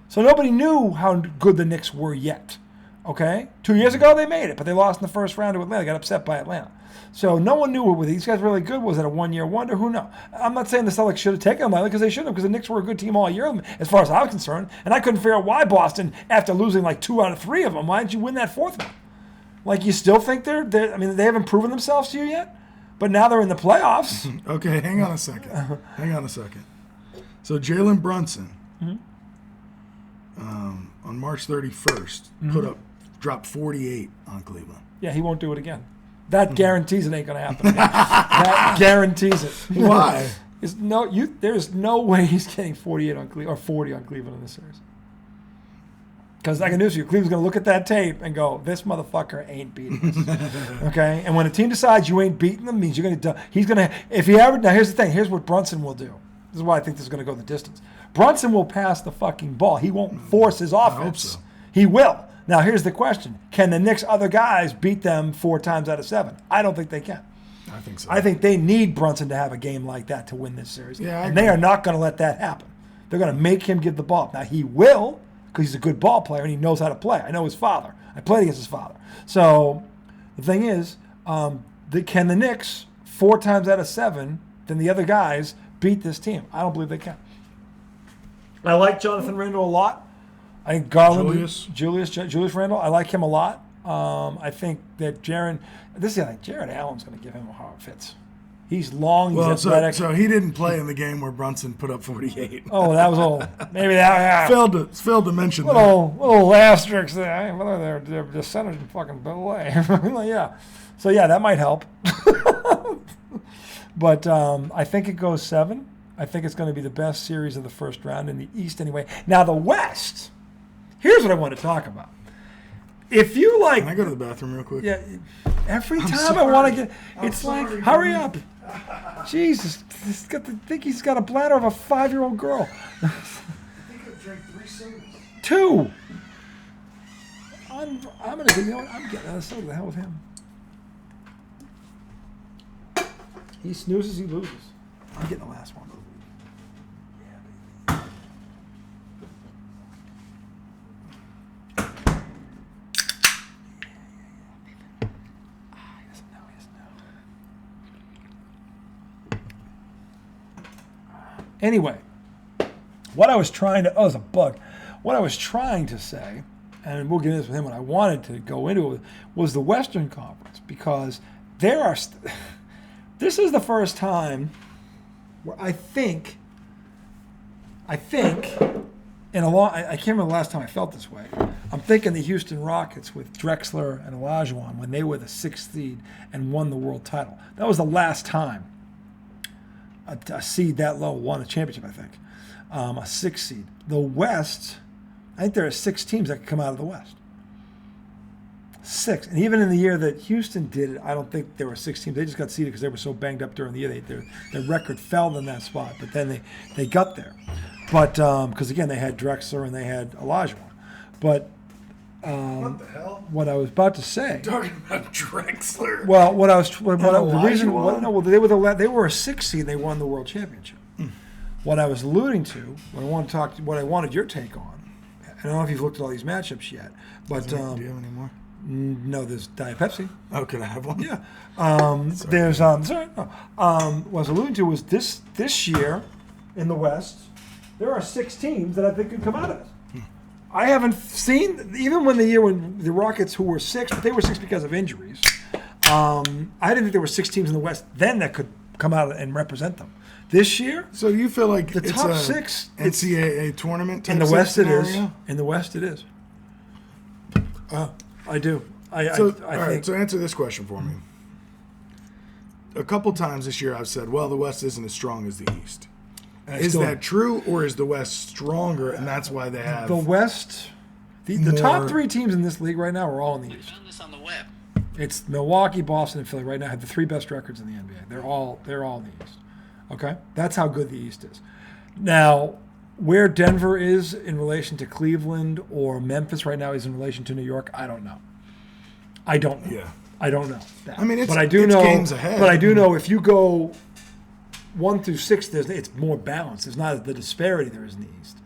Speaker 2: So nobody knew how good the Knicks were yet. Okay? 2 years ago they made it, but they lost in the first round to Atlanta. They got upset by Atlanta. So no one knew were these guys really good. Was it a one-year wonder? Who knows? I'm not saying the Celtics should have taken them lightly because they shouldn't have, because the Knicks were a good team all year as far as I was concerned. And I couldn't figure out why Boston, after losing like 2 out of 3 of them, why didn't you win that 4th one? Like, you still think they're I mean, they haven't proven themselves to you yet? But now they're in the playoffs.
Speaker 1: Okay, hang on a second. So Jalen Brunson,
Speaker 2: Mm-hmm.
Speaker 1: On March 31st, dropped 48 on Cleveland.
Speaker 2: Yeah, he won't do it again. That guarantees it ain't going to happen again. That guarantees it.
Speaker 1: Why?
Speaker 2: There's no way he's getting 48 on Cleveland or 40 on Cleveland in this series. Because I can news you, Cleveland's going to look at that tape and go, "This motherfucker ain't beating us." Okay, and when a team decides you ain't beating them, means you're going to. He's going to. If he ever now, here's the thing. Here's what Brunson will do. This is why I think this is going to go the distance. Brunson will pass the fucking ball. He won't force his offense.
Speaker 1: so.
Speaker 2: He will. Now here's the question: can the Knicks other guys beat them 4 times out of 7? I don't think they can.
Speaker 1: I think so.
Speaker 2: I think they need Brunson to have a game like that to win this series.
Speaker 1: Yeah, I
Speaker 2: and they
Speaker 1: agree.
Speaker 2: are not going to let that happen. They're going to make him give the ball up. Now, he will, because he's a good ball player and he knows how to play. I know his father. I played against his father. So the thing is, can the Knicks 4 times out of 7, then the other guys beat this team? I don't believe they can. I like Jonathan Randall a lot. I think Garland, Julius Randall, I like him a lot. I think that Jared Allen's going to give him a hard fits. He's long, he's athletic.
Speaker 1: So he didn't play in the game where Brunson put up 48.
Speaker 2: Oh, that was old. Maybe that. Yeah.
Speaker 1: Failed to mention that.
Speaker 2: Little asterisks there. Well, they're descended in fucking Belay. Yeah. So yeah, that might help. But I think it goes 7. I think it's going to be the best series of the first round in the East anyway. Now the West. Here's what I want to talk about. If you like,
Speaker 1: Can I go to the bathroom real quick?
Speaker 2: yeah, every time I
Speaker 1: sorry.
Speaker 2: want to get,
Speaker 1: I'm
Speaker 2: it's like,
Speaker 1: sorry,
Speaker 2: hurry
Speaker 1: dude.
Speaker 2: up. Jesus, think he's got a bladder of a 5-year-old girl.
Speaker 1: I think I've drank 3 sodas.
Speaker 2: 2. I'm going to, I'm getting another soda. The hell with him. He snoozes, he loses. I'm getting the last one. Anyway, what I was trying to, there's a bug. What I was trying to say, and we'll get into this with him, what I wanted to go into it was the Western Conference, because this is the first time where I think, in a long, I can't remember the last time I felt this way. I'm thinking the Houston Rockets with Drexler and Olajuwon when they were the 6th seed and won the world title. That was the last time a seed that low won a championship, I think. A 6th seed. The West, I think there are 6 teams that could come out of the West. 6. And even in the year that Houston did it, I don't think there were 6 teams. They just got seeded because they were so banged up during the year. Their record fell in that spot, but then they got there. But because, again, they had Drexler and they had Olajuwon. But
Speaker 1: What the hell?
Speaker 2: what I was about to say.
Speaker 1: Talking about Drexler.
Speaker 2: Well, the reason,
Speaker 1: Olajuwon?
Speaker 2: they were a 6th seed. They won the world championship. What I was alluding to, what I wanted your take on. I don't know if you've looked at all these matchups yet, but
Speaker 1: Do you have any more?
Speaker 2: no, there's Diet Pepsi.
Speaker 1: Oh, can I have one?
Speaker 2: Yeah. There's sorry, no. What I was alluding to was this year in the West, there are 6 teams that I think could come out of it. I haven't seen, even when the Rockets, who were 6, but they were 6 because of injuries. I didn't think there were 6 teams in the West then that could come out and represent them. This year,
Speaker 1: So you feel like
Speaker 2: the
Speaker 1: it's
Speaker 2: top
Speaker 1: a
Speaker 2: 6
Speaker 1: NCAA tournament type
Speaker 2: in the West it is.
Speaker 1: scenario?
Speaker 2: In the West it is. I do. I
Speaker 1: All
Speaker 2: think.
Speaker 1: right, so answer this question for me. A couple times this year I've said, well, the West isn't as strong as the East. Is that true, or is the West stronger, and that's why they have
Speaker 2: the West, the top 3 teams in this league right now are all in the East.
Speaker 3: Found this on the web.
Speaker 2: It's Milwaukee, Boston, and Philly right now have the 3 best records in the NBA. They're all in the East. Okay? That's how good the East is. Now, where Denver is in relation to Cleveland or Memphis right now is in relation to New York, I don't know. I don't know.
Speaker 1: Yeah.
Speaker 2: I don't know that.
Speaker 1: I mean, it's-
Speaker 2: but I do
Speaker 1: it's
Speaker 2: know
Speaker 1: games ahead.
Speaker 2: But I do know if you go 1 through 6, it's more balanced. There's not the disparity there is in the East.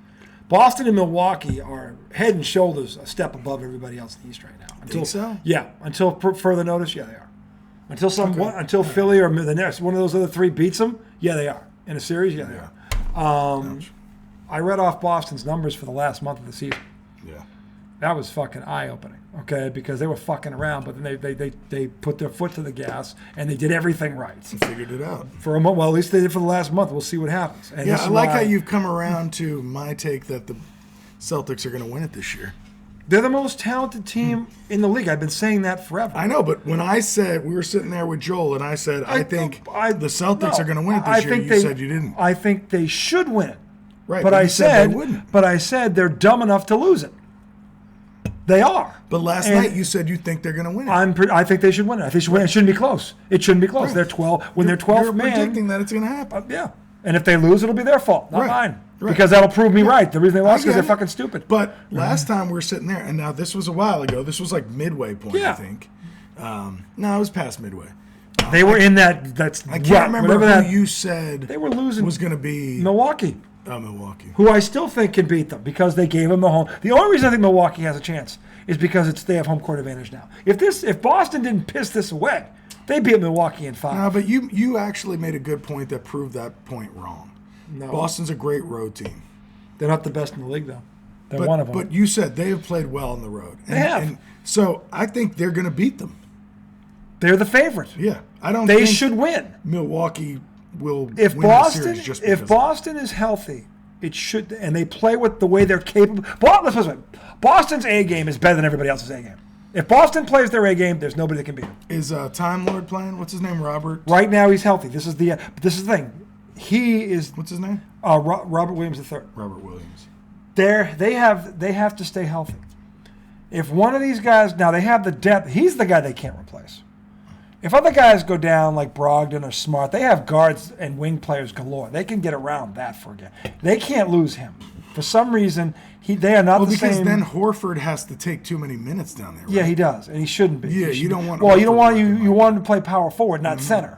Speaker 2: Boston and Milwaukee are head and shoulders a step above everybody else in the East right now.
Speaker 1: Think so?
Speaker 2: Yeah. Until further notice, yeah, they are. Until Philly or the next one of those other 3 beats them, yeah, they are. In a series, yeah, they are. I read off Boston's numbers for the last month of the season.
Speaker 1: Yeah.
Speaker 2: That was fucking eye-opening, okay? Because they were fucking around, but then they put their foot to the gas and they did everything right.
Speaker 1: Figured it out.
Speaker 2: For a month, well, at least they did for the last month. We'll see what happens. And
Speaker 1: Yeah,
Speaker 2: this
Speaker 1: I
Speaker 2: is
Speaker 1: like
Speaker 2: why
Speaker 1: how you've come around to my take that the Celtics are going to win it this year.
Speaker 2: they're the most talented team in the league. I've been saying that forever.
Speaker 1: I know, but when I said, we were sitting there with Joel, and I said, I think the Celtics
Speaker 2: no,
Speaker 1: are going to win it
Speaker 2: I
Speaker 1: this year.
Speaker 2: think
Speaker 1: You said you didn't.
Speaker 2: I think they should win it.
Speaker 1: Right,
Speaker 2: But I
Speaker 1: you
Speaker 2: said,
Speaker 1: they wouldn't.
Speaker 2: but I said they're dumb enough to lose it. They are.
Speaker 1: But last
Speaker 2: And
Speaker 1: night you said you think they're going to win it.
Speaker 2: I think they should win it. I think they should win it. It shouldn't be close. It shouldn't be close.
Speaker 1: Right.
Speaker 2: They're 12. When they're 12th
Speaker 1: You're
Speaker 2: man,
Speaker 1: predicting that it's going to happen.
Speaker 2: yeah. And if they lose, it'll be their fault, not
Speaker 1: Right.
Speaker 2: mine.
Speaker 1: Right.
Speaker 2: Because that'll prove me right. The reason they lost is
Speaker 1: I
Speaker 2: because they're
Speaker 1: get it.
Speaker 2: fucking stupid.
Speaker 1: But last time we were sitting there, and now this was a while ago. This was like midway point,
Speaker 2: Yeah.
Speaker 1: I think. No, it was past midway.
Speaker 2: They were in that. That's
Speaker 1: I can't remember who
Speaker 2: that,
Speaker 1: you said
Speaker 2: they were losing
Speaker 1: was going to be
Speaker 2: Milwaukee,
Speaker 1: Milwaukee.
Speaker 2: who I still think can beat them because they gave them the home. The only reason I think Milwaukee has a chance is because they have home court advantage now. If Boston didn't piss this away, they beat Milwaukee in 5.
Speaker 1: No, but you actually made a good point that proved that point wrong.
Speaker 2: No.
Speaker 1: Boston's a great road team.
Speaker 2: They're not the best in the league, though. They're one of them.
Speaker 1: But you said they have played well on the road.
Speaker 2: They have.
Speaker 1: And so I think they're going to beat them.
Speaker 2: They're the favorite.
Speaker 1: Yeah. I don't
Speaker 2: They
Speaker 1: think
Speaker 2: should win.
Speaker 1: Milwaukee will
Speaker 2: If
Speaker 1: win the
Speaker 2: Boston,
Speaker 1: series just because
Speaker 2: if Boston is healthy, it should, and they play with the way they're capable. Let's put it this way: Boston's A game is better than everybody else's A game. If Boston plays their A game, there's nobody that can beat them.
Speaker 1: Is Time Lord playing? What's his name? Robert?
Speaker 2: Right now, he's healthy. This is the thing. He is
Speaker 1: What's his name?
Speaker 2: Robert Williams III.
Speaker 1: Robert Williams.
Speaker 2: They have to stay healthy. If one of these guys now they have the depth, he's the guy they can't replace. If other guys go down like Brogdon or Smart, they have guards and wing players galore. They can get around that for a game. They can't lose him. For some reason, they are not the
Speaker 1: Because
Speaker 2: same.
Speaker 1: then Horford has to take too many minutes down there. Right?
Speaker 2: Yeah, he does, and he shouldn't be.
Speaker 1: Yeah,
Speaker 2: He
Speaker 1: you
Speaker 2: shouldn't
Speaker 1: don't
Speaker 2: be.
Speaker 1: want
Speaker 2: Well, you don't
Speaker 1: Horford
Speaker 2: want
Speaker 1: working
Speaker 2: you
Speaker 1: like
Speaker 2: want him to play power forward, not center.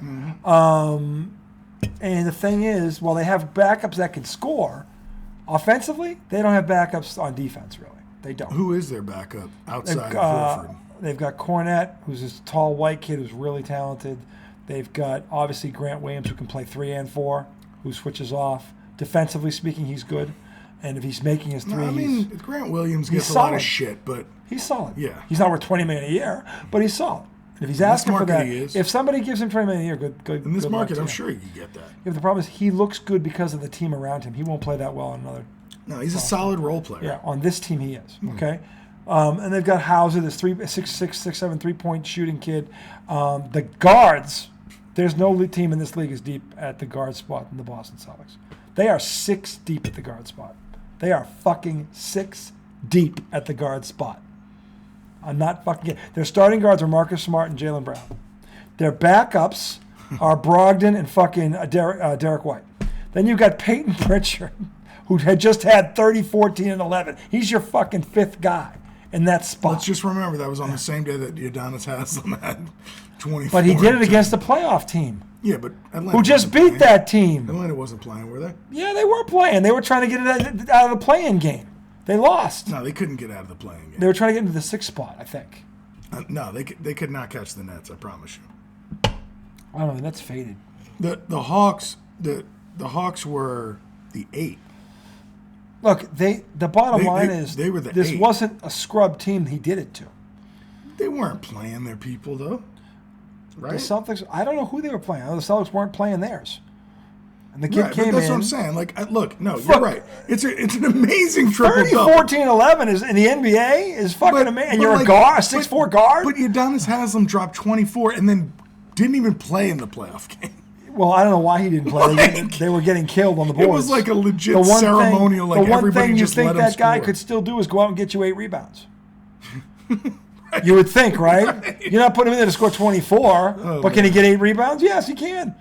Speaker 2: And the thing is, while they have backups that can score, offensively, they don't have backups on defense. Really, they don't.
Speaker 1: Who is their backup outside
Speaker 2: They've,
Speaker 1: of Horford?
Speaker 2: they've got Cornette, who's this tall white kid who's really talented. They've got obviously Grant Williams, who can play 3 and 4, who switches off. Defensively speaking, he's good, and if he's making his 3,
Speaker 1: No, I mean, Grant Williams gets
Speaker 2: he's
Speaker 1: a lot
Speaker 2: solid.
Speaker 1: of shit, but
Speaker 2: he's solid.
Speaker 1: Yeah.
Speaker 2: He's not worth $20 million a year, but he's solid. And if he's asking for
Speaker 1: market
Speaker 2: that,
Speaker 1: he is.
Speaker 2: if somebody gives him $20 million a year, good.
Speaker 1: in this
Speaker 2: good
Speaker 1: market,
Speaker 2: luck
Speaker 1: I'm
Speaker 2: to him.
Speaker 1: sure you can get that.
Speaker 2: Yeah, the problem is he looks good because of the team around him. He won't play that well on another.
Speaker 1: No, he's a solid role player.
Speaker 2: Yeah, on this team he is. Okay, and they've got Hauser, this 6'7" 3-point shooting kid. The guards, there's no team in this league as deep at the guard spot than the Boston Celtics. They are 6 deep at the guard spot. They are fucking 6 deep at the guard spot. I'm not fucking kidding. Their starting guards are Marcus Smart and Jaylen Brown. Their backups are Brogdon and fucking Derek White. Then you've got Peyton Pritchard, who had just had 30, 14, and 11. He's your fucking 5th guy in that spot.
Speaker 1: Let's just remember that was on the same day that Udonis Haslem had 24.
Speaker 2: But he did it against the playoff team,
Speaker 1: Yeah, but Atlanta
Speaker 2: who just
Speaker 1: wasn't
Speaker 2: beat
Speaker 1: playing.
Speaker 2: that team.
Speaker 1: Atlanta wasn't playing, were they?
Speaker 2: Yeah, they were playing. They were trying to get it out of the play-in game. They lost.
Speaker 1: No, they couldn't get out of the playing game.
Speaker 2: They were trying to get into the 6th spot, I think.
Speaker 1: No, they could not catch the Nets. I promise you.
Speaker 2: I don't know. That's faded.
Speaker 1: The Hawks were the 8.
Speaker 2: Look, the bottom line
Speaker 1: they-
Speaker 2: is
Speaker 1: they were the
Speaker 2: this
Speaker 1: 8.
Speaker 2: wasn't a scrub team he did it to.
Speaker 1: They weren't playing their people though, right?
Speaker 2: The Celtics, I don't know who they were playing. I know the Celtics weren't playing theirs. And the kid
Speaker 1: Right, but
Speaker 2: came
Speaker 1: that's
Speaker 2: in.
Speaker 1: what I'm saying. Like, look, no,
Speaker 2: Look,
Speaker 1: you're right. It's an amazing triple
Speaker 2: 30,
Speaker 1: double.
Speaker 2: 14, 11 is in the NBA is fucking amazing. And you're a
Speaker 1: like,
Speaker 2: guard, a 6'4" guard?
Speaker 1: But Udonis Haslem dropped 24 and then didn't even play in the playoff game.
Speaker 2: Well, I don't know why he didn't play.
Speaker 1: Like,
Speaker 2: They were getting killed on the boards.
Speaker 1: It was like a legit
Speaker 2: The one
Speaker 1: ceremonial.
Speaker 2: thing,
Speaker 1: Like
Speaker 2: the one
Speaker 1: everybody
Speaker 2: thing you
Speaker 1: just
Speaker 2: think
Speaker 1: let him
Speaker 2: that guy
Speaker 1: score.
Speaker 2: could still do is go out and get you 8 rebounds. You would think, right? You're not putting him in there to score 24, but can he get 8 rebounds? Yes, he can.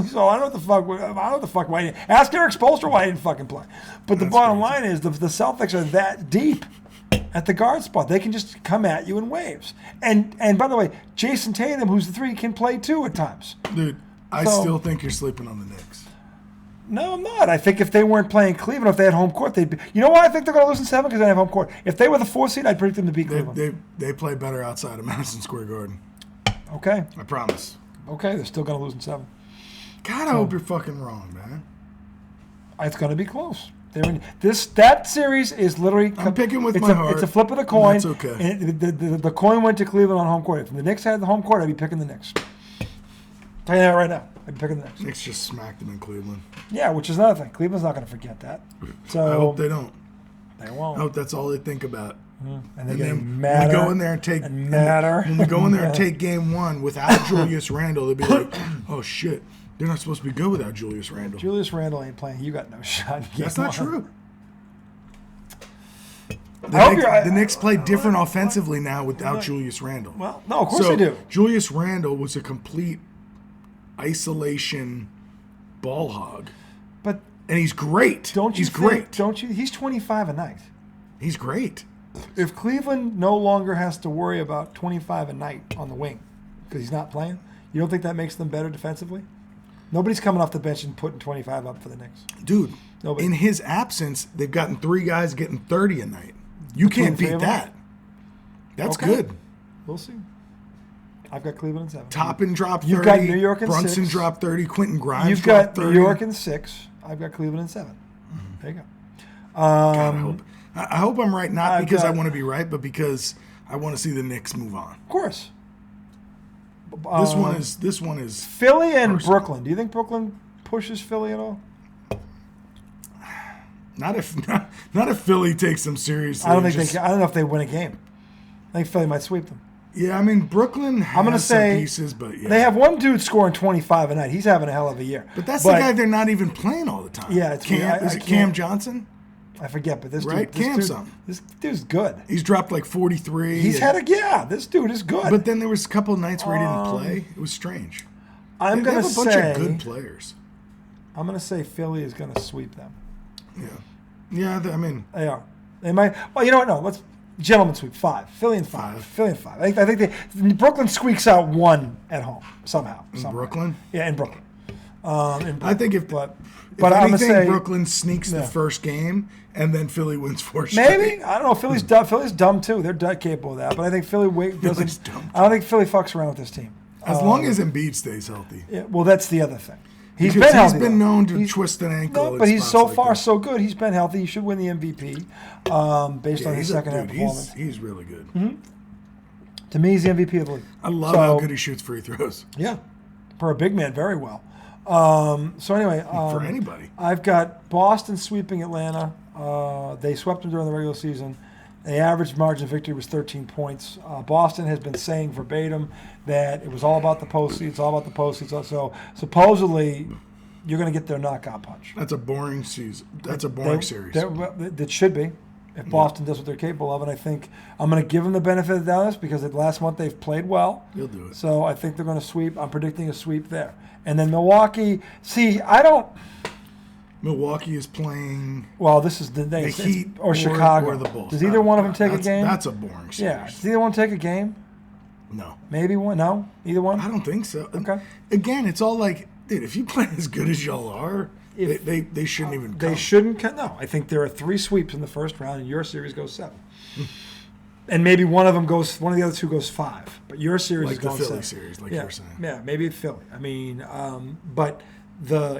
Speaker 2: So I don't know what the fuck. I don't know what the fuck why he didn't. Ask Eric Spoelstra why he didn't fucking play. But the bottom line is the Celtics are that deep at the guard spot. They can just come at you in waves. And by the way, Jason Tatum, who's the 3, can play too at times.
Speaker 1: Dude, I
Speaker 2: So-
Speaker 1: still think you're sleeping on the Knicks.
Speaker 2: No, I'm not. I think if they weren't playing Cleveland, if they had home court, they'd be. You know why I think they're going to lose in 7? Because they have home court. If they were the 4th seed, I'd predict them to beat Cleveland.
Speaker 1: They play better outside of Madison Square Garden.
Speaker 2: Okay.
Speaker 1: I promise.
Speaker 2: Okay, they're still going to lose in 7.
Speaker 1: God, I hope you're fucking wrong, man.
Speaker 2: It's going to be close. That series is literally.
Speaker 1: I'm picking with
Speaker 2: it's
Speaker 1: my
Speaker 2: a,
Speaker 1: heart.
Speaker 2: It's a flip of the coin.
Speaker 1: That's okay.
Speaker 2: And the coin went to Cleveland on home court. If the Knicks had the home court, I'd be picking the Knicks. Tell you that right now. I'd be picking the Knicks.
Speaker 1: Knicks just smacked them in Cleveland.
Speaker 2: Yeah, which is another thing. Cleveland's not going to forget that. So
Speaker 1: I hope they don't.
Speaker 2: They won't.
Speaker 1: I hope that's all they think about.
Speaker 2: And they're
Speaker 1: And
Speaker 2: getting
Speaker 1: then
Speaker 2: madder.
Speaker 1: when we go in there and take when we go in there and take game one without Julius Randle, they'll be like, "Oh shit, they're not supposed to be good without Julius Randle."
Speaker 2: Julius Randle ain't playing. You got no shot.
Speaker 1: That's not true. The Knicks play different offensively now without Julius Randle.
Speaker 2: Well, no, of course they do.
Speaker 1: Julius Randle was a complete isolation ball hog,
Speaker 2: But
Speaker 1: and he's great. He's great.
Speaker 2: Don't you? He's 25 a night.
Speaker 1: He's great.
Speaker 2: If Cleveland no longer has to worry about 25 a night on the wing because he's not playing, you don't think that makes them better defensively? Nobody's coming off the bench and putting 25 up for the Knicks.
Speaker 1: Dude,
Speaker 2: Nobody.
Speaker 1: in his absence, they've gotten 3 guys getting 30 a night. You
Speaker 2: Between
Speaker 1: can't
Speaker 2: three
Speaker 1: beat
Speaker 2: of them?
Speaker 1: that. That's
Speaker 2: Okay.
Speaker 1: good.
Speaker 2: We'll see. I've got Cleveland in 7.
Speaker 1: Toppin dropped 30.
Speaker 2: You've got New York in
Speaker 1: Brunson
Speaker 2: 6.
Speaker 1: dropped 30. Quentin Grimes
Speaker 2: You've
Speaker 1: dropped
Speaker 2: got
Speaker 1: 30.
Speaker 2: New York in 6. I've got Cleveland in 7. There you go.
Speaker 1: God, I hope I'm right, not
Speaker 2: I've
Speaker 1: because I
Speaker 2: got-
Speaker 1: want to be right, but because I want to see the Knicks move on.
Speaker 2: Of course.
Speaker 1: This one is
Speaker 2: Philly and
Speaker 1: personal.
Speaker 2: Brooklyn. Do you think Brooklyn pushes Philly at all?
Speaker 1: not if Philly takes them seriously.
Speaker 2: I don't think
Speaker 1: Just-
Speaker 2: I don't know if they win a game. I think Philly might sweep them.
Speaker 1: Yeah, I mean Brooklyn has
Speaker 2: I'm going to
Speaker 1: some
Speaker 2: say
Speaker 1: pieces, but yeah.
Speaker 2: they have one dude scoring 25 a night. He's having a hell of a year.
Speaker 1: But that's the guy they're not even playing all the time.
Speaker 2: Yeah, it's
Speaker 1: Cam,
Speaker 2: weird. I
Speaker 1: is it
Speaker 2: can't-
Speaker 1: Cam Johnson?
Speaker 2: I forget, but this
Speaker 1: Right?
Speaker 2: dude,
Speaker 1: Cam's something.
Speaker 2: this dude's good.
Speaker 1: He's dropped like 43.
Speaker 2: He's had this dude is good.
Speaker 1: But then there was a couple of nights where he didn't play. It was strange.
Speaker 2: I'm
Speaker 1: They
Speaker 2: going to
Speaker 1: have a bunch
Speaker 2: say
Speaker 1: of good players.
Speaker 2: I'm going to say Philly is going to sweep them.
Speaker 1: Yeah. I mean,
Speaker 2: They are. They might. Well, you know what? No, let's gentlemen sweep 5. Philly and 5.
Speaker 1: 5.
Speaker 2: Philly and 5. I think Brooklyn squeaks out 1 at home somehow.
Speaker 1: in Brooklyn.
Speaker 2: Yeah, in Brooklyn.
Speaker 1: I think if
Speaker 2: But
Speaker 1: if
Speaker 2: I'm gonna
Speaker 1: anything,
Speaker 2: say
Speaker 1: Brooklyn sneaks the first game, and then Philly wins 4 straight.
Speaker 2: maybe I don't know. Philly's dumb. Philly's dumb too. They're capable of that. But I think Philly doesn't.
Speaker 1: dumb.
Speaker 2: I don't think Philly fucks around with this team.
Speaker 1: As long as Embiid stays healthy.
Speaker 2: Yeah, well, that's the other thing. He's
Speaker 1: Because
Speaker 2: been healthy.
Speaker 1: He's been
Speaker 2: though.
Speaker 1: known to
Speaker 2: He's-
Speaker 1: twist an ankle.
Speaker 2: No,
Speaker 1: at
Speaker 2: but he's
Speaker 1: spots
Speaker 2: so
Speaker 1: like
Speaker 2: far
Speaker 1: that.
Speaker 2: so good. He's been healthy. He should win the MVP based on his
Speaker 1: He's a
Speaker 2: second half
Speaker 1: dude.
Speaker 2: performance.
Speaker 1: He's really good.
Speaker 2: To me, he's the MVP of the league.
Speaker 1: I love how good he shoots free throws.
Speaker 2: Yeah, for a big man, very well. So anyway,
Speaker 1: For anybody.
Speaker 2: I've got Boston sweeping Atlanta. They swept them during the regular season. The average margin of victory was 13 points. Boston has been saying verbatim that it was all about the postseeds. It's all about the postseeds. So supposedly, you're going to get their knockout punch.
Speaker 1: That's a boring season. That's a boring series.
Speaker 2: That should be, if Boston does what they're capable of. And I think I'm going to give them the benefit of the doubt because last month they've played well.
Speaker 1: He'll do it.
Speaker 2: So I think they're going to sweep. I'm predicting a sweep there. And then Milwaukee.
Speaker 1: Milwaukee is playing
Speaker 2: Well, this is the
Speaker 1: the
Speaker 2: thing.
Speaker 1: Heat
Speaker 2: Or Chicago.
Speaker 1: or the Bulls.
Speaker 2: Does either one of them take a game?
Speaker 1: That's a boring series.
Speaker 2: Yeah. Does either one take a game?
Speaker 1: No.
Speaker 2: Maybe one. No. Either one.
Speaker 1: I don't think so.
Speaker 2: Okay.
Speaker 1: Again, it's all like, dude, if you play as good as y'all are, they shouldn't even come.
Speaker 2: They shouldn't. No. I think there are 3 sweeps in the first round, and your series goes 7. And maybe one of the other 2 goes 5. But your series
Speaker 1: Like
Speaker 2: is
Speaker 1: the
Speaker 2: going
Speaker 1: Philly
Speaker 2: 7.
Speaker 1: series, like
Speaker 2: yeah.
Speaker 1: you were saying.
Speaker 2: Yeah. Maybe it's Philly. I mean, but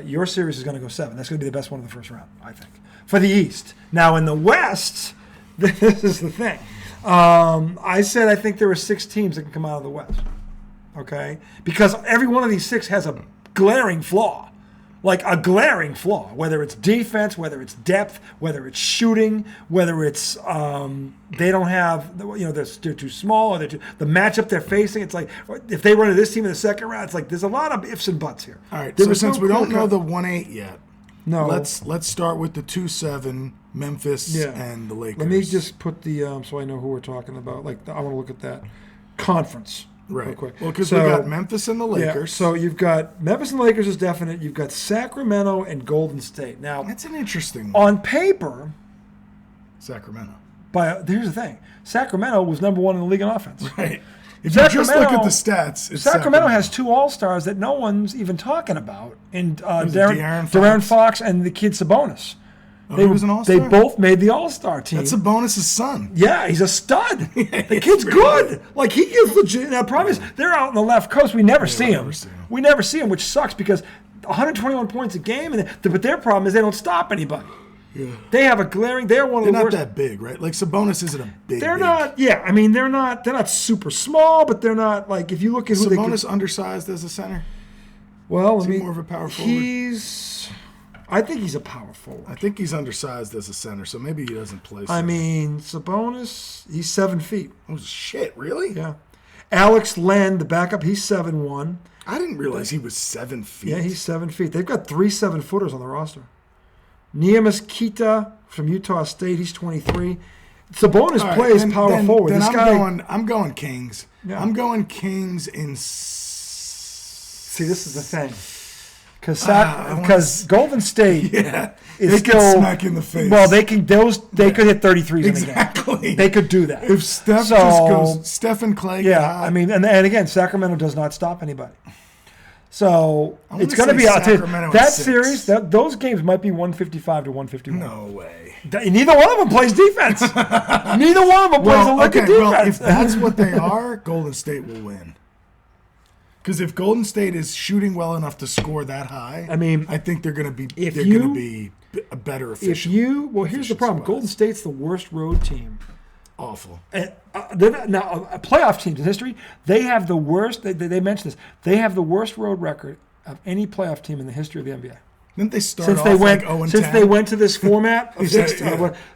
Speaker 2: your series is going to go 7. That's going to be the best one in the first round, I think, for the East. Now in the West, this is the thing. I said I think there are 6 teams that can come out of the West. Okay, because every one of these 6 has a glaring flaw, like a glaring flaw. Whether it's defense, whether it's depth, whether it's shooting, whether it's they don't have, they're too small, or the matchup they're facing. It's like if they run to this team in the second round, it's like there's a lot of ifs and buts here.
Speaker 1: All right,
Speaker 2: There
Speaker 1: so
Speaker 2: was
Speaker 1: since
Speaker 2: no
Speaker 1: we don't
Speaker 2: clear
Speaker 1: know
Speaker 2: cut-
Speaker 1: the 1-8 yet,
Speaker 2: no,
Speaker 1: let's start with the 2-7 Memphis and the Lakers.
Speaker 2: Let me just put the so I know who we're talking about. I want to look at that conference real
Speaker 1: right.
Speaker 2: quick.
Speaker 1: Well, because we got Memphis and the Lakers.
Speaker 2: Yeah, so you've got Memphis and Lakers is definite. You've got Sacramento and Golden State. Now,
Speaker 1: That's an interesting one.
Speaker 2: on paper,
Speaker 1: Sacramento.
Speaker 2: here's the thing: Sacramento was number 1 in the league in offense.
Speaker 1: Right. If you just look
Speaker 2: Sacramento-
Speaker 1: at the stats, it's
Speaker 2: Sacramento has 2 All-Stars that no one's even talking about, in
Speaker 1: De'Aaron
Speaker 2: De'Aaron
Speaker 1: Fox?
Speaker 2: Fox and the kid Sabonis.
Speaker 1: He was an All-Star?
Speaker 2: They both made the All-Star team.
Speaker 1: That's Sabonis' son.
Speaker 2: Yeah, he's a stud. The kid's
Speaker 1: really
Speaker 2: good. Like, he is legit. Now, the problem is, they're out on the left coast. We never see him. We never see him, which sucks because 121 points a game. But their problem is they don't stop anybody.
Speaker 1: Yeah.
Speaker 2: They have a glaring. They're one of
Speaker 1: They're
Speaker 2: the
Speaker 1: not
Speaker 2: worst.
Speaker 1: that big, right? Like Sabonis isn't a big.
Speaker 2: They're
Speaker 1: big.
Speaker 2: not. Yeah, I mean, they're not. They're not super small, but they're not like if you look at who
Speaker 1: Sabonis undersized as a center.
Speaker 2: Well,
Speaker 1: Is
Speaker 2: I
Speaker 1: he
Speaker 2: mean,
Speaker 1: more of a power forward?
Speaker 2: I think he's a power
Speaker 1: I
Speaker 2: forward.
Speaker 1: think he's undersized as a center, so maybe he doesn't play.
Speaker 2: I
Speaker 1: center.
Speaker 2: mean, Sabonis, he's 7 feet.
Speaker 1: Oh shit! Really?
Speaker 2: Yeah. Alex Len, the backup, he's 7'1".
Speaker 1: I didn't realize he was 7 feet.
Speaker 2: Yeah, he's 7 feet. They've got 3 7-footers on the roster. Niemus Kita from Utah State, he's 23. Sabonis
Speaker 1: All right,
Speaker 2: plays
Speaker 1: then-
Speaker 2: power
Speaker 1: then-
Speaker 2: forward.
Speaker 1: Then
Speaker 2: This
Speaker 1: I'm
Speaker 2: guy.
Speaker 1: going. I'm going Kings.
Speaker 2: Yeah.
Speaker 1: I'm going Kings in.
Speaker 2: See, this is the thing.
Speaker 1: I wanna
Speaker 2: Because Golden State
Speaker 1: Yeah,
Speaker 2: is
Speaker 1: they
Speaker 2: still
Speaker 1: get smack in the face.
Speaker 2: Well, they could hit 33s in a game.
Speaker 1: exactly.
Speaker 2: They could do that.
Speaker 1: If Steph
Speaker 2: So-
Speaker 1: just goes, Steph and Clay. get
Speaker 2: Yeah,
Speaker 1: hot,
Speaker 2: I mean, and again, Sacramento does not stop anybody. So
Speaker 1: I'm
Speaker 2: it's
Speaker 1: gonna
Speaker 2: going to
Speaker 1: say
Speaker 2: be I'll tell you,
Speaker 1: Sacramento in
Speaker 2: that
Speaker 1: 6.
Speaker 2: series. Those games might be 155 to 151.
Speaker 1: no way.
Speaker 2: Neither one of them plays defense. Neither one of them plays a lick of defense.
Speaker 1: Well, if that's what they are, Golden State will win. Because if Golden State is shooting well enough to score that high,
Speaker 2: I mean,
Speaker 1: I think they're going to be.
Speaker 2: if
Speaker 1: They're
Speaker 2: you-
Speaker 1: going to be a better
Speaker 2: if
Speaker 1: efficient.
Speaker 2: here's the problem:
Speaker 1: efficiency-wise.
Speaker 2: Golden State's the worst road team.
Speaker 1: Awful.
Speaker 2: And, now, playoff teams in history, they have the worst. They mentioned this. They have the worst road record of any playoff team in the history of the NBA.
Speaker 1: Didn't they start
Speaker 2: Since
Speaker 1: off
Speaker 2: they went,
Speaker 1: like 0 and
Speaker 2: since
Speaker 1: 10?
Speaker 2: they went to this format of
Speaker 1: Yeah.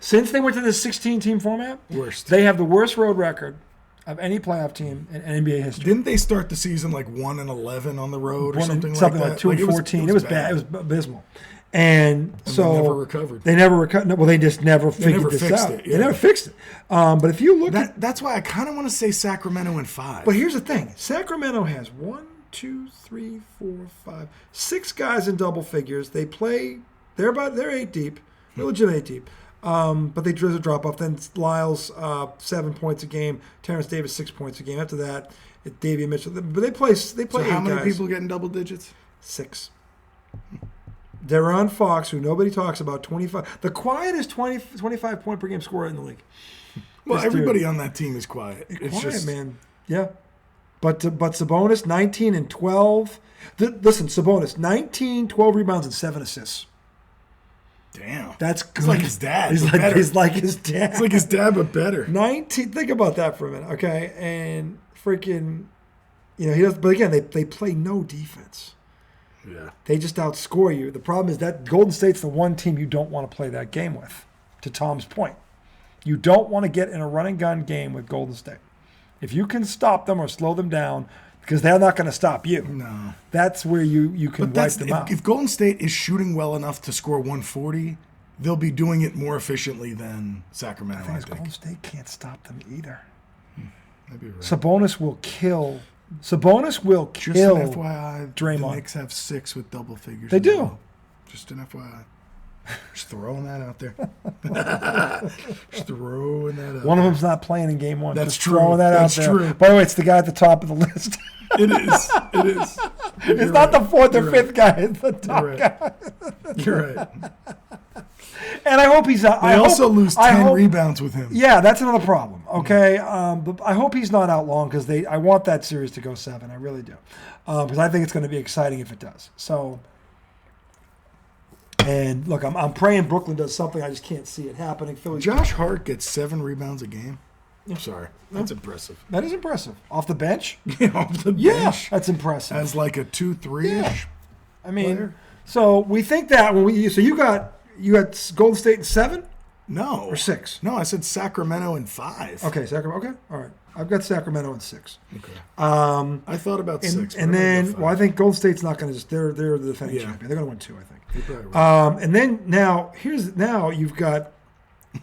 Speaker 2: since they went to this 16-team format,
Speaker 1: Worst.
Speaker 2: they have the worst road record of any playoff team in NBA history.
Speaker 1: Didn't they start the season like 1-11 on the road or something
Speaker 2: Something
Speaker 1: like
Speaker 2: like
Speaker 1: that?
Speaker 2: 2-14. It was bad. It was abysmal. And so
Speaker 1: they never recovered.
Speaker 2: They never recovered. Well, they just never figured
Speaker 1: never
Speaker 2: this
Speaker 1: fixed
Speaker 2: out.
Speaker 1: it,
Speaker 2: They
Speaker 1: yeah.
Speaker 2: never fixed it. But if you look at,
Speaker 1: That's why I kind of want to say Sacramento in 5.
Speaker 2: but here's the thing: Sacramento has 6 guys in double figures. They play. They're 8 deep. They're legit 8 deep. But they drizzle drop off. Then Lyles 7 points a game. Terrence Davis 6 points a game. After that, it's Davion Mitchell. But they play. They play
Speaker 1: so how
Speaker 2: 8
Speaker 1: many
Speaker 2: guys.
Speaker 1: people get in double digits?
Speaker 2: 6. De'Aaron Fox, who nobody talks about, 25. The quietest 25 point per game scorer in the league.
Speaker 1: Well,
Speaker 2: This dude.
Speaker 1: everybody on that team is quiet. It's
Speaker 2: Quiet,
Speaker 1: just
Speaker 2: man. Yeah. But Sabonis, 19 and 12. Listen, Sabonis, 19, 12 rebounds, and 7 assists.
Speaker 1: damn.
Speaker 2: That's good.
Speaker 1: It's like his dad.
Speaker 2: He's
Speaker 1: but
Speaker 2: like,
Speaker 1: better.
Speaker 2: he's like his dad.
Speaker 1: It's like his dad, but better.
Speaker 2: 19. Think about that for a minute, okay? And freaking, he does. But again, they play no defense.
Speaker 1: Yeah.
Speaker 2: They just outscore you. The problem is that Golden State's the one team you don't want to play that game with, to Tom's point. You don't want to get in a run and gun game with Golden State. If you can stop them or slow them down, because they're not going to stop you,
Speaker 1: No.
Speaker 2: that's where you can
Speaker 1: But
Speaker 2: wipe
Speaker 1: that's
Speaker 2: them out.
Speaker 1: if Golden State is shooting well enough to score 140, they'll be doing it more efficiently than Sacramento, I
Speaker 2: Golden
Speaker 1: think.
Speaker 2: State can't stop them either.
Speaker 1: Maybe you're right.
Speaker 2: Sabonis will kill. Sabonis will
Speaker 1: Just
Speaker 2: kill.
Speaker 1: an FYI, the
Speaker 2: Draymond.
Speaker 1: Knicks have 6 with double figures.
Speaker 2: They
Speaker 1: as
Speaker 2: do.
Speaker 1: well. Just an FYI. Just throwing that out there. Just throwing that out.
Speaker 2: One of them's not playing in game one.
Speaker 1: That's
Speaker 2: Just
Speaker 1: true.
Speaker 2: Throwing that
Speaker 1: That's
Speaker 2: out there.
Speaker 1: true.
Speaker 2: By the way, it's the guy at the top of the list.
Speaker 1: It is. It is.
Speaker 2: It's not the 4th or 5th guy. It's the top
Speaker 1: You're
Speaker 2: guy.
Speaker 1: right. You're right.
Speaker 2: And I hope he's.
Speaker 1: They also lose 10
Speaker 2: rebounds.
Speaker 1: rebounds with him.
Speaker 2: Yeah, that's another problem. Okay, but I hope he's not out long because I want that series to go 7. I really do, because I think it's going to be exciting if it does. So, and look, I'm praying Brooklyn does something. I just can't see it happening. Philly.
Speaker 1: Josh Hart gets 7 rebounds a game. I'm sorry. That's impressive.
Speaker 2: That is impressive. Off the bench.
Speaker 1: Off the
Speaker 2: Yeah,
Speaker 1: bench
Speaker 2: that's impressive.
Speaker 1: as like a 2-3-ish.
Speaker 2: I mean,
Speaker 1: player.
Speaker 2: so we think that when so you got Golden State in 7
Speaker 1: No.
Speaker 2: or 6.
Speaker 1: No, I said Sacramento in 5.
Speaker 2: Okay, Sacramento. Okay, all right. I've got Sacramento in 6.
Speaker 1: Okay.
Speaker 2: Um,
Speaker 1: I thought about
Speaker 2: and
Speaker 1: 6. but
Speaker 2: and
Speaker 1: I'm gonna
Speaker 2: then,
Speaker 1: go 5.
Speaker 2: well, I think Golden State's not going to just. They're the defending
Speaker 1: Yeah.
Speaker 2: champion. They're going to win 2, I think.
Speaker 1: You're probably right.
Speaker 2: And then now you've got.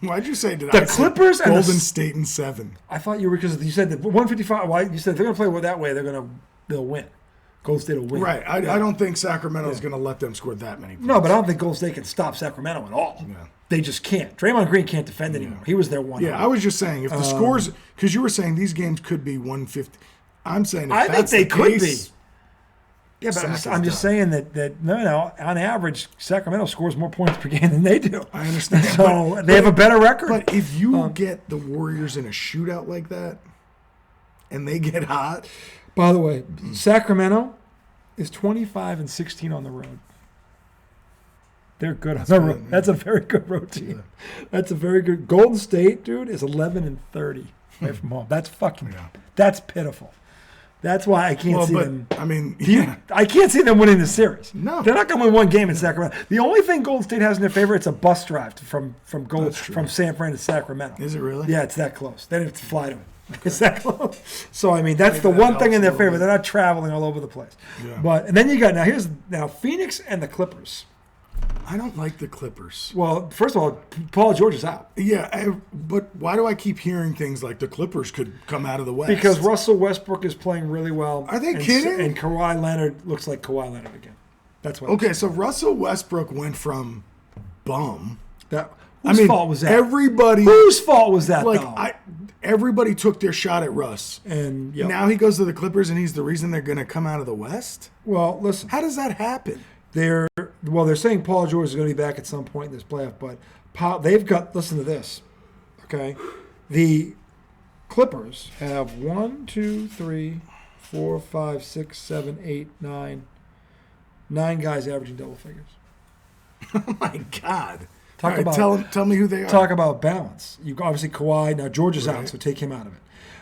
Speaker 1: Why'd you say
Speaker 2: The Clippers and the
Speaker 1: Golden
Speaker 2: S-
Speaker 1: State in 7?
Speaker 2: I thought you were because you said that 155. Why you said if they're going to play that way? They'll win. Golden State will win.
Speaker 1: Right. I don't think Sacramento's going to let them score that many points.
Speaker 2: No, but I don't think Golden State can stop Sacramento at all.
Speaker 1: Yeah.
Speaker 2: They just can't. Draymond Green can't defend anymore. He was their one.
Speaker 1: Yeah, I was just saying if the scores, because you were saying these games could be 150. I'm saying if
Speaker 2: I think
Speaker 1: that's
Speaker 2: they
Speaker 1: the
Speaker 2: could
Speaker 1: case,
Speaker 2: be. Yeah, but
Speaker 1: Sac
Speaker 2: I'm
Speaker 1: is
Speaker 2: just
Speaker 1: done.
Speaker 2: saying that no, on average, Sacramento scores more points per game than they do.
Speaker 1: I understand.
Speaker 2: So they have a better record.
Speaker 1: But if you get the Warriors in a shootout like that, and they get hot,
Speaker 2: By the way, Sacramento is 25 and 16 on the road. They're good. On the
Speaker 1: good,
Speaker 2: road.
Speaker 1: yeah.
Speaker 2: That's a very good road team. That's a very good. Golden State, dude, is 11-30 away from home. That's fucking.
Speaker 1: Yeah.
Speaker 2: That's pitiful. That's why I can't see them.
Speaker 1: I mean, yeah.
Speaker 2: I can't see them winning the series.
Speaker 1: No.
Speaker 2: They're not going to win one game in Sacramento. The only thing Golden State has in their favor, it's a bus drive from
Speaker 1: That's true.
Speaker 2: San Fran to Sacramento.
Speaker 1: Is it really?
Speaker 2: Yeah, it's that close. They didn't have to fly to it. It's that close. So I mean, that's
Speaker 1: Maybe
Speaker 2: the
Speaker 1: that
Speaker 2: one thing
Speaker 1: helps
Speaker 2: in
Speaker 1: a
Speaker 2: their
Speaker 1: little
Speaker 2: favor.
Speaker 1: bit.
Speaker 2: They're not traveling all over the place.
Speaker 1: Yeah.
Speaker 2: But and then you got now Phoenix and the Clippers.
Speaker 1: I don't like the Clippers.
Speaker 2: Well, first of all, Paul George is out
Speaker 1: Yeah, but why do I keep hearing things like the Clippers could come out of the West?
Speaker 2: because Russell Westbrook is playing really well.
Speaker 1: Are they
Speaker 2: and,
Speaker 1: kidding?
Speaker 2: And Kawhi Leonard looks like Kawhi Leonard again. That's what.
Speaker 1: Okay, so Russell Westbrook went from bum.
Speaker 2: Whose fault was that?
Speaker 1: Everybody,
Speaker 2: Whose fault was that?
Speaker 1: like
Speaker 2: though?
Speaker 1: everybody took their shot at Russ.
Speaker 2: And yep.
Speaker 1: Now he goes to the Clippers, and he's the reason they're going to come out of the West.
Speaker 2: Well, listen.
Speaker 1: How does that happen?
Speaker 2: They're saying Paul George is going to be back at some point in this playoff, but they've got. Listen to this, okay? The Clippers have 1, 2, 3, 4, 5, 6, 7, 8, 9 guys averaging double figures.
Speaker 1: Oh my God!
Speaker 2: Talk
Speaker 1: All right,
Speaker 2: about
Speaker 1: tell me who they are.
Speaker 2: talk about balance. You obviously Kawhi. Now George is out,
Speaker 1: Right.
Speaker 2: so take him out of it.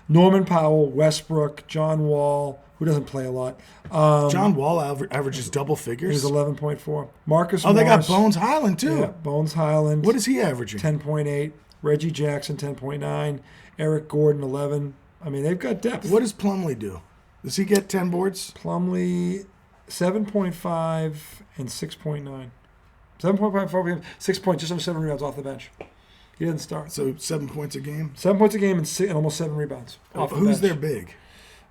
Speaker 2: Norman Powell, Westbrook, John Wall, who doesn't play a lot.
Speaker 1: John Wall averages double figures.
Speaker 2: He's 11.4. Marcus.
Speaker 1: Oh, they got
Speaker 2: Morris,
Speaker 1: Bones Highland too.
Speaker 2: Yeah, Bones Highland.
Speaker 1: What is he averaging?
Speaker 2: 10.8. Reggie Jackson, 10.9. Eric Gordon, 11. I mean, they've got depth.
Speaker 1: What does Plumlee do? Does he get 10 boards?
Speaker 2: Plumlee, 7.5 and 6.9. 7.5, 6 points, just over 7 rebounds off the bench. He didn't start.
Speaker 1: So 7 points a game.
Speaker 2: 7 points a game and almost 7 rebounds. Off
Speaker 1: Who's
Speaker 2: the
Speaker 1: their
Speaker 2: bench.
Speaker 1: big?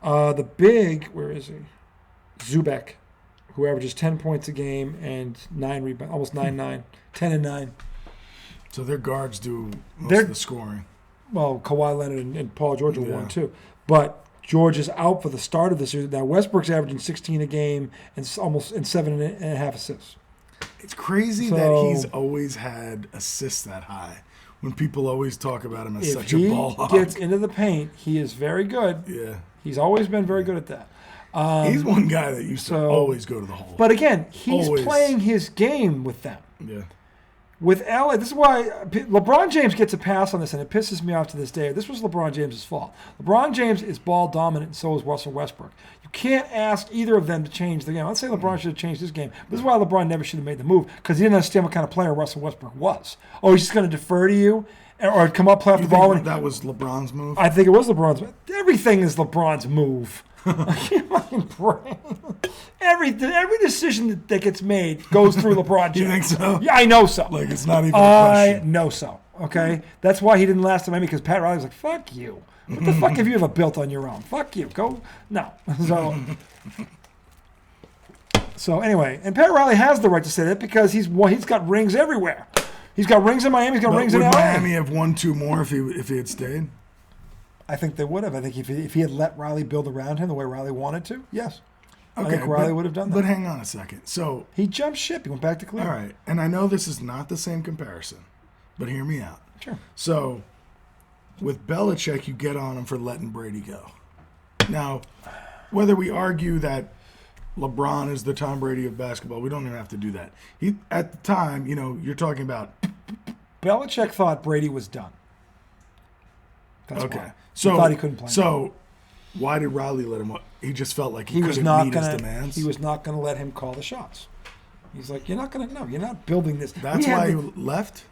Speaker 2: The big, where is he? Zubek, who averages 10 points a game and 9 rebounds, almost 9-9, 10 and 9.
Speaker 1: So their guards do most
Speaker 2: They're-
Speaker 1: of the scoring.
Speaker 2: Well, Kawhi Leonard and Paul George are
Speaker 1: Yeah.
Speaker 2: 1-2. But George is out for the start of the season. Now Westbrook's averaging 16 a game and almost 7.5 assists.
Speaker 1: It's crazy
Speaker 2: So-
Speaker 1: that he's always had assists that high. When people always talk about him as
Speaker 2: If
Speaker 1: such a
Speaker 2: he
Speaker 1: ball hog.
Speaker 2: gets into the paint, he is very good.
Speaker 1: Yeah.
Speaker 2: He's always been very good at that.
Speaker 1: He's one guy that used to
Speaker 2: so-
Speaker 1: always go to the hole.
Speaker 2: But again, he's
Speaker 1: Always.
Speaker 2: playing his game with them.
Speaker 1: yeah.
Speaker 2: With LA, this is why LeBron James gets a pass on this, and it pisses me off to this day. This was LeBron James' fault. LeBron James is ball dominant, and so is Russell Westbrook. You can't ask either of them to change the game. I'm not saying LeBron should have changed his game. This is why LeBron never should have made the move, because he didn't understand what kind of player Russell Westbrook was. Oh, he's just going to defer to you, or come up, play off
Speaker 1: You
Speaker 2: the ball.
Speaker 1: think that was LeBron's move?
Speaker 2: I think it was LeBron's. Everything is LeBron's move. every decision that gets made goes through LeBron James.
Speaker 1: You think so?
Speaker 2: Yeah, I know so.
Speaker 1: Like, it's not even a
Speaker 2: I
Speaker 1: question.
Speaker 2: know so. Okay, that's why he didn't last in Miami, because Pat Riley was like, "Fuck you. What the fuck have you ever built on your own? Fuck you. Go no." So anyway, and Pat Riley has the right to say that because he's got rings everywhere. He's got rings in Miami. He's got
Speaker 1: But
Speaker 2: rings in
Speaker 1: would
Speaker 2: LA.
Speaker 1: Miami have won 2 more if he had stayed?
Speaker 2: I think they would have. I think if he had let Riley build around him the way Riley wanted to, yes.
Speaker 1: Okay,
Speaker 2: I think Riley would have done that.
Speaker 1: But hang on a second. So,
Speaker 2: He jumped ship. He went back to
Speaker 1: all
Speaker 2: Cleveland.
Speaker 1: right, and I know this is not the same comparison, but hear me out.
Speaker 2: Sure.
Speaker 1: So, with Belichick, you get on him for letting Brady go. Now, whether we argue that LeBron is the Tom Brady of basketball, we don't even have to do that. At the time, you're talking about.
Speaker 2: Belichick thought Brady was done. That's
Speaker 1: Okay,
Speaker 2: why.
Speaker 1: so
Speaker 2: he thought he couldn't play.
Speaker 1: So, why did Riley let him? He just felt like he
Speaker 2: he was
Speaker 1: couldn't
Speaker 2: not
Speaker 1: meet his
Speaker 2: gonna.
Speaker 1: demands.
Speaker 2: He was not going to let him call the shots. He's like, you're not going to. No, you're not building this.
Speaker 1: That's
Speaker 2: We had
Speaker 1: why he
Speaker 2: the-
Speaker 1: left.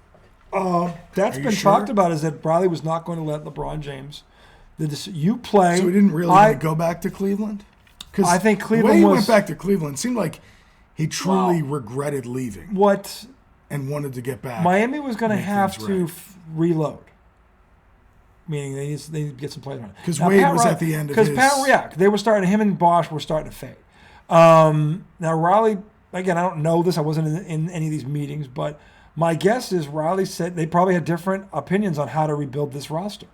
Speaker 2: That's
Speaker 1: Are you
Speaker 2: been
Speaker 1: sure?
Speaker 2: talked about. Is that Riley was not going to let LeBron James. You play.
Speaker 1: So he didn't really want to go back to Cleveland? Because
Speaker 2: I think
Speaker 1: the
Speaker 2: Cleveland
Speaker 1: way he
Speaker 2: was-
Speaker 1: went back to Cleveland seemed like he truly regretted leaving
Speaker 2: What
Speaker 1: and wanted to get back.
Speaker 2: Miami was going to
Speaker 1: Make
Speaker 2: have
Speaker 1: things
Speaker 2: to
Speaker 1: right.
Speaker 2: Reload. Meaning they need to get some players on it.
Speaker 1: 'Cause
Speaker 2: Now,
Speaker 1: Wade
Speaker 2: Pat
Speaker 1: was
Speaker 2: Riley-
Speaker 1: at the end of
Speaker 2: Because
Speaker 1: his-
Speaker 2: Pat, yeah, they were starting. Him and Bosch were starting to fade. Now Riley, again, I don't know this. I wasn't in any of these meetings, but my guess is Riley said they probably had different opinions on how to rebuild this roster.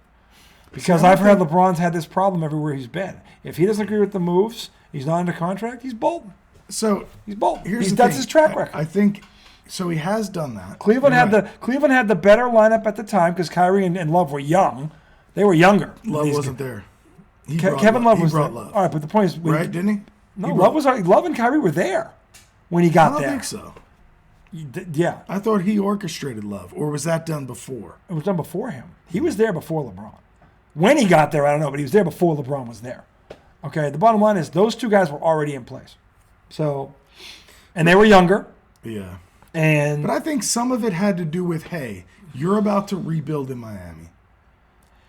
Speaker 2: Because I've heard LeBron's had this problem everywhere he's been. If he doesn't agree with the moves, he's not under contract. He's bolting.
Speaker 1: So
Speaker 2: He's bolting.
Speaker 1: here's the
Speaker 2: That's
Speaker 1: thing.
Speaker 2: his track record.
Speaker 1: I think so. He has done that.
Speaker 2: Cleveland
Speaker 1: You're
Speaker 2: had
Speaker 1: right.
Speaker 2: Cleveland had the better lineup at the time because Kyrie and Love were young. They were younger.
Speaker 1: Love
Speaker 2: These
Speaker 1: wasn't there. He
Speaker 2: guys.
Speaker 1: brought
Speaker 2: Kevin Love
Speaker 1: he
Speaker 2: was there.
Speaker 1: brought Love,
Speaker 2: All right, but the point is,
Speaker 1: right? Didn't he?
Speaker 2: No,
Speaker 1: He
Speaker 2: Love
Speaker 1: brought-
Speaker 2: was Love and Kyrie were there when he
Speaker 1: I
Speaker 2: got
Speaker 1: don't
Speaker 2: there.
Speaker 1: think so.
Speaker 2: Yeah,
Speaker 1: I thought he orchestrated Love, or was that done before?
Speaker 2: it was done before him. He was there before LeBron. When he got there, I don't know, but he was there before LeBron was there. Okay, the bottom line is those two guys were already in place. So, and they were younger.
Speaker 1: Yeah.
Speaker 2: And
Speaker 1: But I think some of it had to do with, hey, you're about to rebuild in Miami.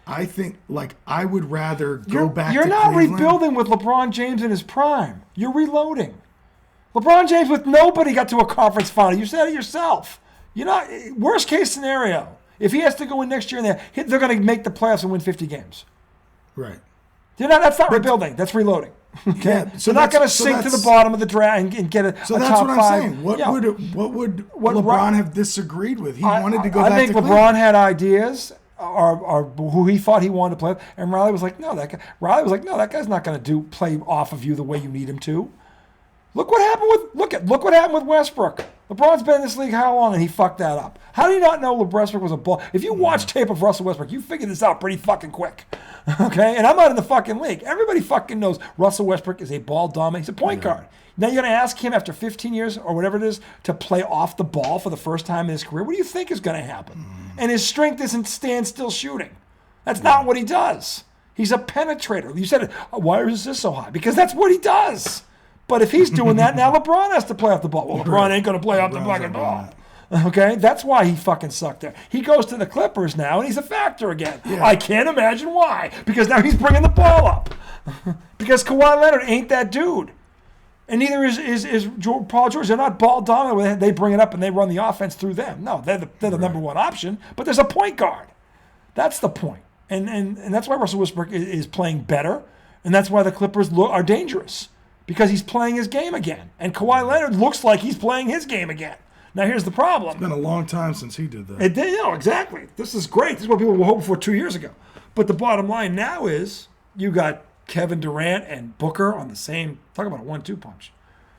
Speaker 1: I think, like, I would rather go back
Speaker 2: you're
Speaker 1: to
Speaker 2: not
Speaker 1: Cleveland.
Speaker 2: rebuilding with LeBron James in his prime. You're reloading. LeBron James with nobody got to a conference final. You said it yourself. You're not, worst case scenario, if he has to go in next year and they're going to make the playoffs and win 50 games.
Speaker 1: Right.
Speaker 2: That's not rebuilding. That's reloading. Okay,
Speaker 1: Yeah, so
Speaker 2: they're not
Speaker 1: that's-
Speaker 2: going to
Speaker 1: so
Speaker 2: sink to the
Speaker 1: that's-
Speaker 2: bottom of the draft and get a
Speaker 1: So
Speaker 2: a
Speaker 1: that's
Speaker 2: top
Speaker 1: what I'm
Speaker 2: five.
Speaker 1: saying. What
Speaker 2: Yeah.
Speaker 1: would
Speaker 2: What
Speaker 1: LeBron
Speaker 2: Ron-
Speaker 1: have disagreed with? He wanted to go
Speaker 2: I
Speaker 1: back
Speaker 2: think
Speaker 1: to
Speaker 2: LeBron
Speaker 1: Cleveland.
Speaker 2: had ideas, or who he thought he wanted to play with, and Riley was like, no, that guy. Riley was like, no, that guy's not going to play off of you the way you need him to. Look what happened look what happened with Westbrook. LeBron's been in this league how long, and he fucked that up. How do you not know Westbrook was a ball? If you watch tape of Russell Westbrook, you figure this out pretty fucking quick. Okay, and I'm not in the fucking league. Everybody fucking knows Russell Westbrook is a ball dominant. He's a point guard. Now you're going to ask him after 15 years or whatever it is to play off the ball for the first time in his career. What do you think is going to happen? And his strength isn't stand still shooting. That's not what he does. He's a penetrator. You said, why is this so high? Because that's what he does. But if he's doing that, now LeBron has to play off the ball. Well, LeBron ain't going to play off the
Speaker 1: LeBron's
Speaker 2: fucking
Speaker 1: not doing
Speaker 2: ball. Okay, that's why he fucking sucked there. He goes to the Clippers now, and he's a factor again.
Speaker 1: Yeah.
Speaker 2: I can't imagine why. Because now he's bringing the ball up. Because Kawhi Leonard ain't that dude. And neither is Paul George. They're not ball dominant. They bring it up and they run the offense through them. No, they're the number one option. But there's a point guard. That's the point. And that's why Russell Westbrook is playing better. And that's why the Clippers are dangerous. Because he's playing his game again. And Kawhi Leonard looks like he's playing his game again. Now, here's the problem.
Speaker 1: It's been a long time since he did that.
Speaker 2: Exactly. This is great. This is what people were hoping for 2 years ago. But the bottom line now is you got Kevin Durant and Booker on the same, talk about a 1-2 punch.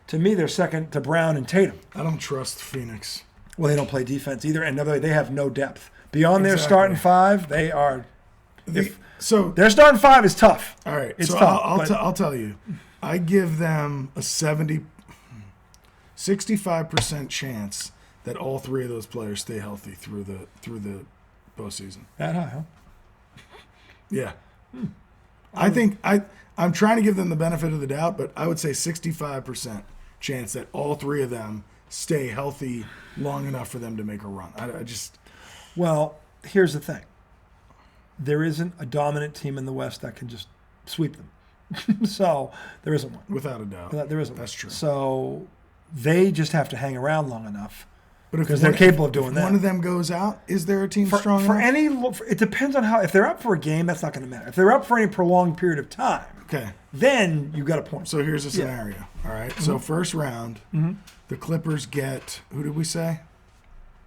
Speaker 2: To me, they're second to Brown and Tatum.
Speaker 1: I don't trust Phoenix.
Speaker 2: Well, they don't play defense either. And another way, they have no depth. Beyond their
Speaker 1: Exactly.
Speaker 2: starting five, they are.
Speaker 1: So,
Speaker 2: Their starting five is tough.
Speaker 1: all right.
Speaker 2: It's
Speaker 1: So
Speaker 2: tough.
Speaker 1: I'll tell you. I give them a 65% chance that all three of those players stay healthy through the postseason.
Speaker 2: That high, huh?
Speaker 1: Yeah. I think I'm trying to give them the benefit of the doubt, but I would say 65% chance that all three of them stay healthy long enough for them to make a run. I just
Speaker 2: Well, here's the thing. There isn't a dominant team in the West that can just sweep them. So there isn't one.
Speaker 1: without a doubt.
Speaker 2: There isn't.
Speaker 1: That's true.
Speaker 2: So they just have to hang around long enough
Speaker 1: But if
Speaker 2: because they're
Speaker 1: one-
Speaker 2: capable of
Speaker 1: if
Speaker 2: doing that.
Speaker 1: one of them goes out, is there a team
Speaker 2: for
Speaker 1: strong enough?
Speaker 2: it depends on how. If they're up for a game, that's not going to matter. If they're up for any prolonged period of time,
Speaker 1: Okay.
Speaker 2: then you got a point.
Speaker 1: So here's a scenario. All right. So first round, the Clippers get, who did we say?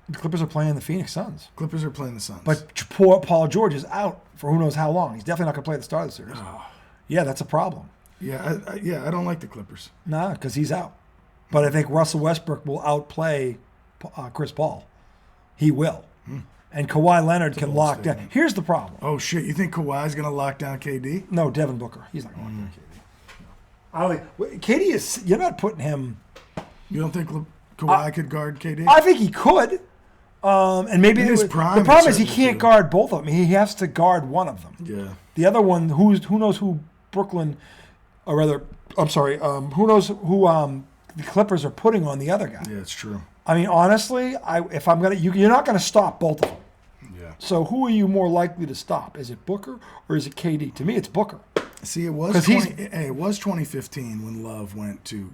Speaker 2: The Clippers are playing the Phoenix Suns,
Speaker 1: Clippers are playing the Suns.
Speaker 2: but poor Paul George is out for who knows how long. He's definitely not going to play at the start of the series.
Speaker 1: Oh.
Speaker 2: Yeah, that's a problem.
Speaker 1: yeah, I don't like the Clippers.
Speaker 2: Nah, because he's out. But I think Russell Westbrook will outplay Chris Paul. He will. And Kawhi Leonard can
Speaker 1: bold
Speaker 2: lock down.
Speaker 1: statement.
Speaker 2: Here's the problem.
Speaker 1: Oh shit! You think Kawhi's gonna lock down KD?
Speaker 2: No, Devin Booker. He's not going to lock down KD. I don't think KD is. You're not putting him.
Speaker 1: You don't think Kawhi could guard KD?
Speaker 2: I think he could. And maybe
Speaker 1: In his
Speaker 2: the
Speaker 1: prime,
Speaker 2: problem
Speaker 1: he
Speaker 2: is he
Speaker 1: certainly
Speaker 2: can't
Speaker 1: could.
Speaker 2: guard both of them. He has to guard one of them.
Speaker 1: Yeah.
Speaker 2: The other one, who knows who Brooklyn, or rather, I'm sorry, who knows who the Clippers are putting on the other guy.
Speaker 1: Yeah, it's true.
Speaker 2: I mean, honestly, if I'm gonna, you're not gonna stop both of them.
Speaker 1: Yeah.
Speaker 2: So who are you more likely to stop? Is it Booker or is it KD? To me, it's Booker.
Speaker 1: See, it was
Speaker 2: 'Cause he's-
Speaker 1: it was 2015 when Love went to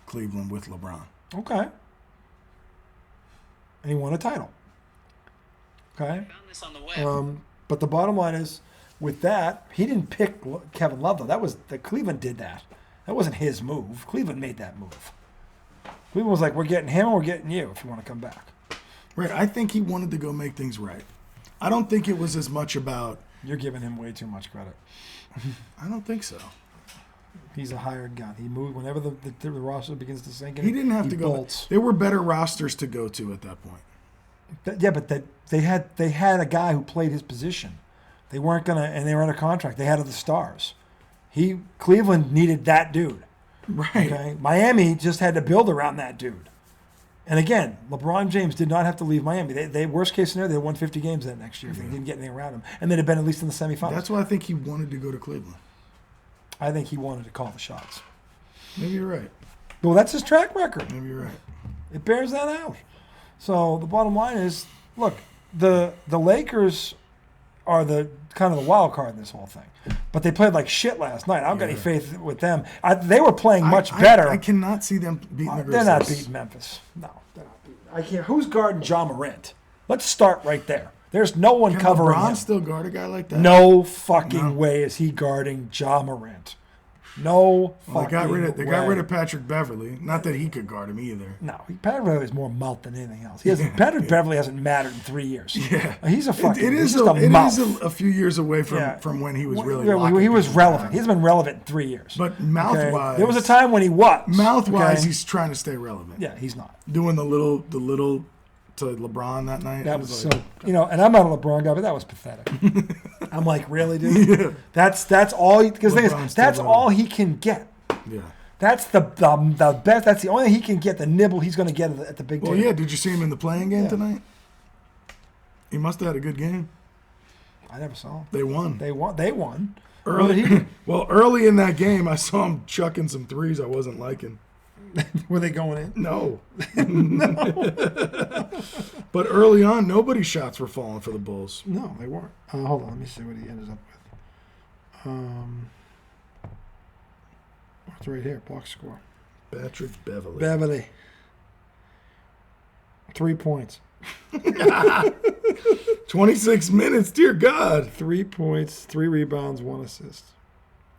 Speaker 1: Cleveland with LeBron.
Speaker 2: Okay. And he won a title. Okay.
Speaker 3: Found this on the web.
Speaker 2: But the bottom line is, with that, he didn't pick Kevin Love though. That was Cleveland did that. That wasn't his move. Cleveland made that move. Cleveland was like, "We're getting him, or we're getting you if you want to come back."
Speaker 1: Right. I think he wanted to go make things right. I don't think it was as much about.
Speaker 2: You're giving him way too much credit.
Speaker 1: I don't think so.
Speaker 2: He's a hired gun. He moved whenever the roster begins to sink in.
Speaker 1: He didn't have to go.
Speaker 2: bolts.
Speaker 1: There were better rosters to go to at that point.
Speaker 2: Yeah, but they had a guy who played his position. They weren't gonna, and they were under contract. They had other stars. Cleveland needed that dude.
Speaker 1: Right.
Speaker 2: Okay, Miami just had to build around that dude. And again, LeBron James did not have to leave Miami. They worst case scenario, they won 50 games that next year if they didn't get anything around him, and they'd have been at least in the semifinals.
Speaker 1: That's why I think he wanted to go to Cleveland.
Speaker 2: I think he wanted to call the shots.
Speaker 1: Maybe you're right.
Speaker 2: Well, that's his track record.
Speaker 1: Maybe you're right.
Speaker 2: It bears that out. So the bottom line is, look, the Lakers are the kind of the wild card in this whole thing, but they played like shit last night. I don't got any faith with them. They were playing much better.
Speaker 1: I cannot see them beating the Grizzlies.
Speaker 2: They're not beating Memphis. No, they're not beating. I can't. Who's guarding Ja Morant? Let's start right there. There's no one
Speaker 1: Can
Speaker 2: covering
Speaker 1: LeBron
Speaker 2: him.
Speaker 1: still guard a guy like that?
Speaker 2: No fucking way is he guarding Ja Morant. No
Speaker 1: Well,
Speaker 2: fucking
Speaker 1: they got
Speaker 2: way.
Speaker 1: rid of Patrick Beverly. Not that he could guard him either.
Speaker 2: No, Patrick Beverly is more mouth than anything else. Patrick Beverly hasn't mattered in 3 years.
Speaker 1: Yeah.
Speaker 2: He's a fucking.
Speaker 1: It is
Speaker 2: he's just a mouth.
Speaker 1: a few years away from,
Speaker 2: Yeah.
Speaker 1: from when he was really.
Speaker 2: He
Speaker 1: locking
Speaker 2: was
Speaker 1: people
Speaker 2: relevant.
Speaker 1: down.
Speaker 2: He's been relevant in 3 years.
Speaker 1: But mouth-wise,
Speaker 2: there was a time when he was.
Speaker 1: Mouth-wise,
Speaker 2: okay?
Speaker 1: he's trying to stay relevant.
Speaker 2: Yeah, he's not.
Speaker 1: Doing the little to LeBron that night.
Speaker 2: That
Speaker 1: it
Speaker 2: was so,
Speaker 1: like,
Speaker 2: and I'm not a LeBron guy, but that was pathetic. I'm like, really, dude?
Speaker 1: Yeah.
Speaker 2: That's all. Because
Speaker 1: LeBron's
Speaker 2: that's
Speaker 1: still
Speaker 2: all he can get.
Speaker 1: Yeah.
Speaker 2: That's the best. That's the only thing he can get. The nibble he's going to get at the big
Speaker 1: Well,
Speaker 2: table.
Speaker 1: yeah. Did you see him in the playing game
Speaker 2: Yeah.
Speaker 1: tonight? He must have had a good game.
Speaker 2: I never saw him.
Speaker 1: They won.
Speaker 2: They won.
Speaker 1: Early, well, early in that game, I saw him chucking some threes I wasn't liking.
Speaker 2: Were they going in?
Speaker 1: No. But early on, nobody's shots were falling for the Bulls.
Speaker 2: No, they weren't. Hold on, let me see what he ended up with. It's right here, box score.
Speaker 1: Patrick Beverly.
Speaker 2: Beverly. 3 points.
Speaker 1: 26 minutes, dear God.
Speaker 2: 3 points, 3 rebounds, 1 assist.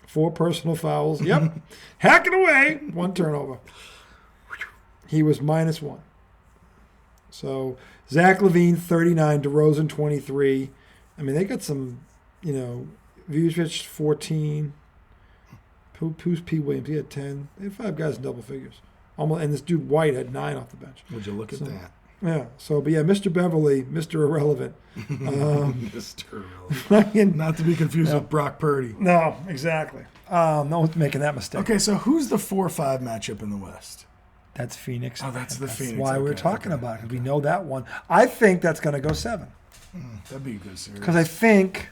Speaker 2: 4 personal fouls. Yep. Hack it away. 1 turnover. He was -1. So Zach LaVine, 39, DeRozan, 23. I mean, they got some, Vucevic, 14. Who's P. Williams? He had 10. They had 5 guys in double figures. Almost, and this dude White had 9 off the bench.
Speaker 1: Would you look at that?
Speaker 2: Yeah. So, but yeah, Mr. Beverly, Mr. Irrelevant.
Speaker 1: Mr. Irrelevant. Not to be confused with Brock Purdy.
Speaker 2: No, exactly. No one's making that mistake.
Speaker 1: Okay, so who's the 4-5 matchup in the West?
Speaker 2: That's Phoenix.
Speaker 1: Oh, that's the Phoenix.
Speaker 2: Why we're
Speaker 1: Okay,
Speaker 2: talking
Speaker 1: okay,
Speaker 2: about it. We know that one. I think that's going to go 7.
Speaker 1: That'd be a good series.
Speaker 2: Because I think,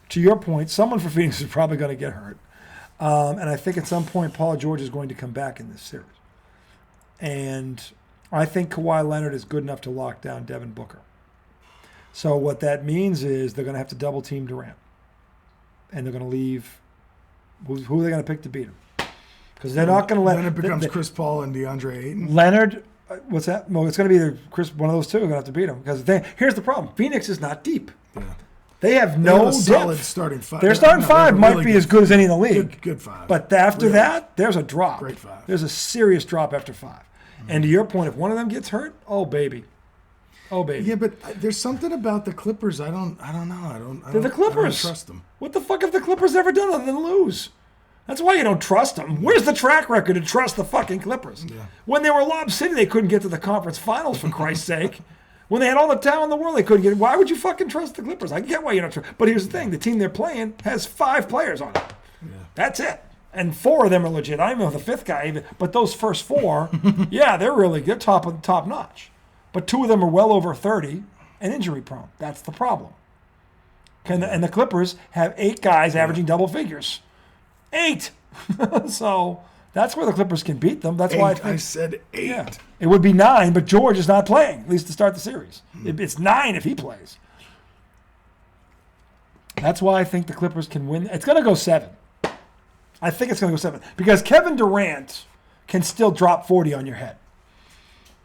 Speaker 2: to your point, someone for Phoenix is probably going to get hurt. And I think at some point Paul George is going to come back in this series. And I think Kawhi Leonard is good enough to lock down Devin Booker. So what that means is they're going to have to double team Durant. And they're going to leave. Who are they going to pick to beat him? Because they're not going to let.
Speaker 1: Then it becomes Chris Paul and DeAndre Ayton.
Speaker 2: Leonard, what's that? No, it's going to be either one of those two are going to have to beat him. Because here's the problem: Phoenix is not deep.
Speaker 1: Yeah.
Speaker 2: They have
Speaker 1: They
Speaker 2: no
Speaker 1: have a solid
Speaker 2: depth.
Speaker 1: starting 5.
Speaker 2: Their starting 5 might be as good as any in the league.
Speaker 1: Good 5.
Speaker 2: But after
Speaker 1: Really.
Speaker 2: that, there's a drop.
Speaker 1: Great 5.
Speaker 2: There's a serious drop after 5. And to your point, if one of them gets hurt, oh baby.
Speaker 1: Yeah, but there's something about the Clippers. I don't know.
Speaker 2: They're the Clippers.
Speaker 1: I don't trust them.
Speaker 2: What the fuck have the Clippers ever done other than lose? That's why you don't trust them. Where's the track record to trust the fucking Clippers?
Speaker 1: Yeah.
Speaker 2: When they were Lob City, they couldn't get to the conference finals, for Christ's sake. When they had all the talent in the world, they couldn't get it. Why would you fucking trust the Clippers? I get why you don't trust. But here's the thing. The team they're playing has 5 players on it.
Speaker 1: Yeah.
Speaker 2: That's it. And 4 of them are legit. I don't know the 5th guy even. But those first 4, yeah, they're really good, top notch. But 2 of them are well over 30 and injury prone. That's the problem. And the Clippers have 8 guys averaging double figures. 8. So that's where the Clippers can beat them. That's why
Speaker 1: I said 8.
Speaker 2: yeah, it would be 9, but George is not playing, at least to start the series. It's 9 if he plays. That's why I think the Clippers can win. It's going to go 7. I think it's going to go 7 because Kevin Durant can still drop 40 on your head.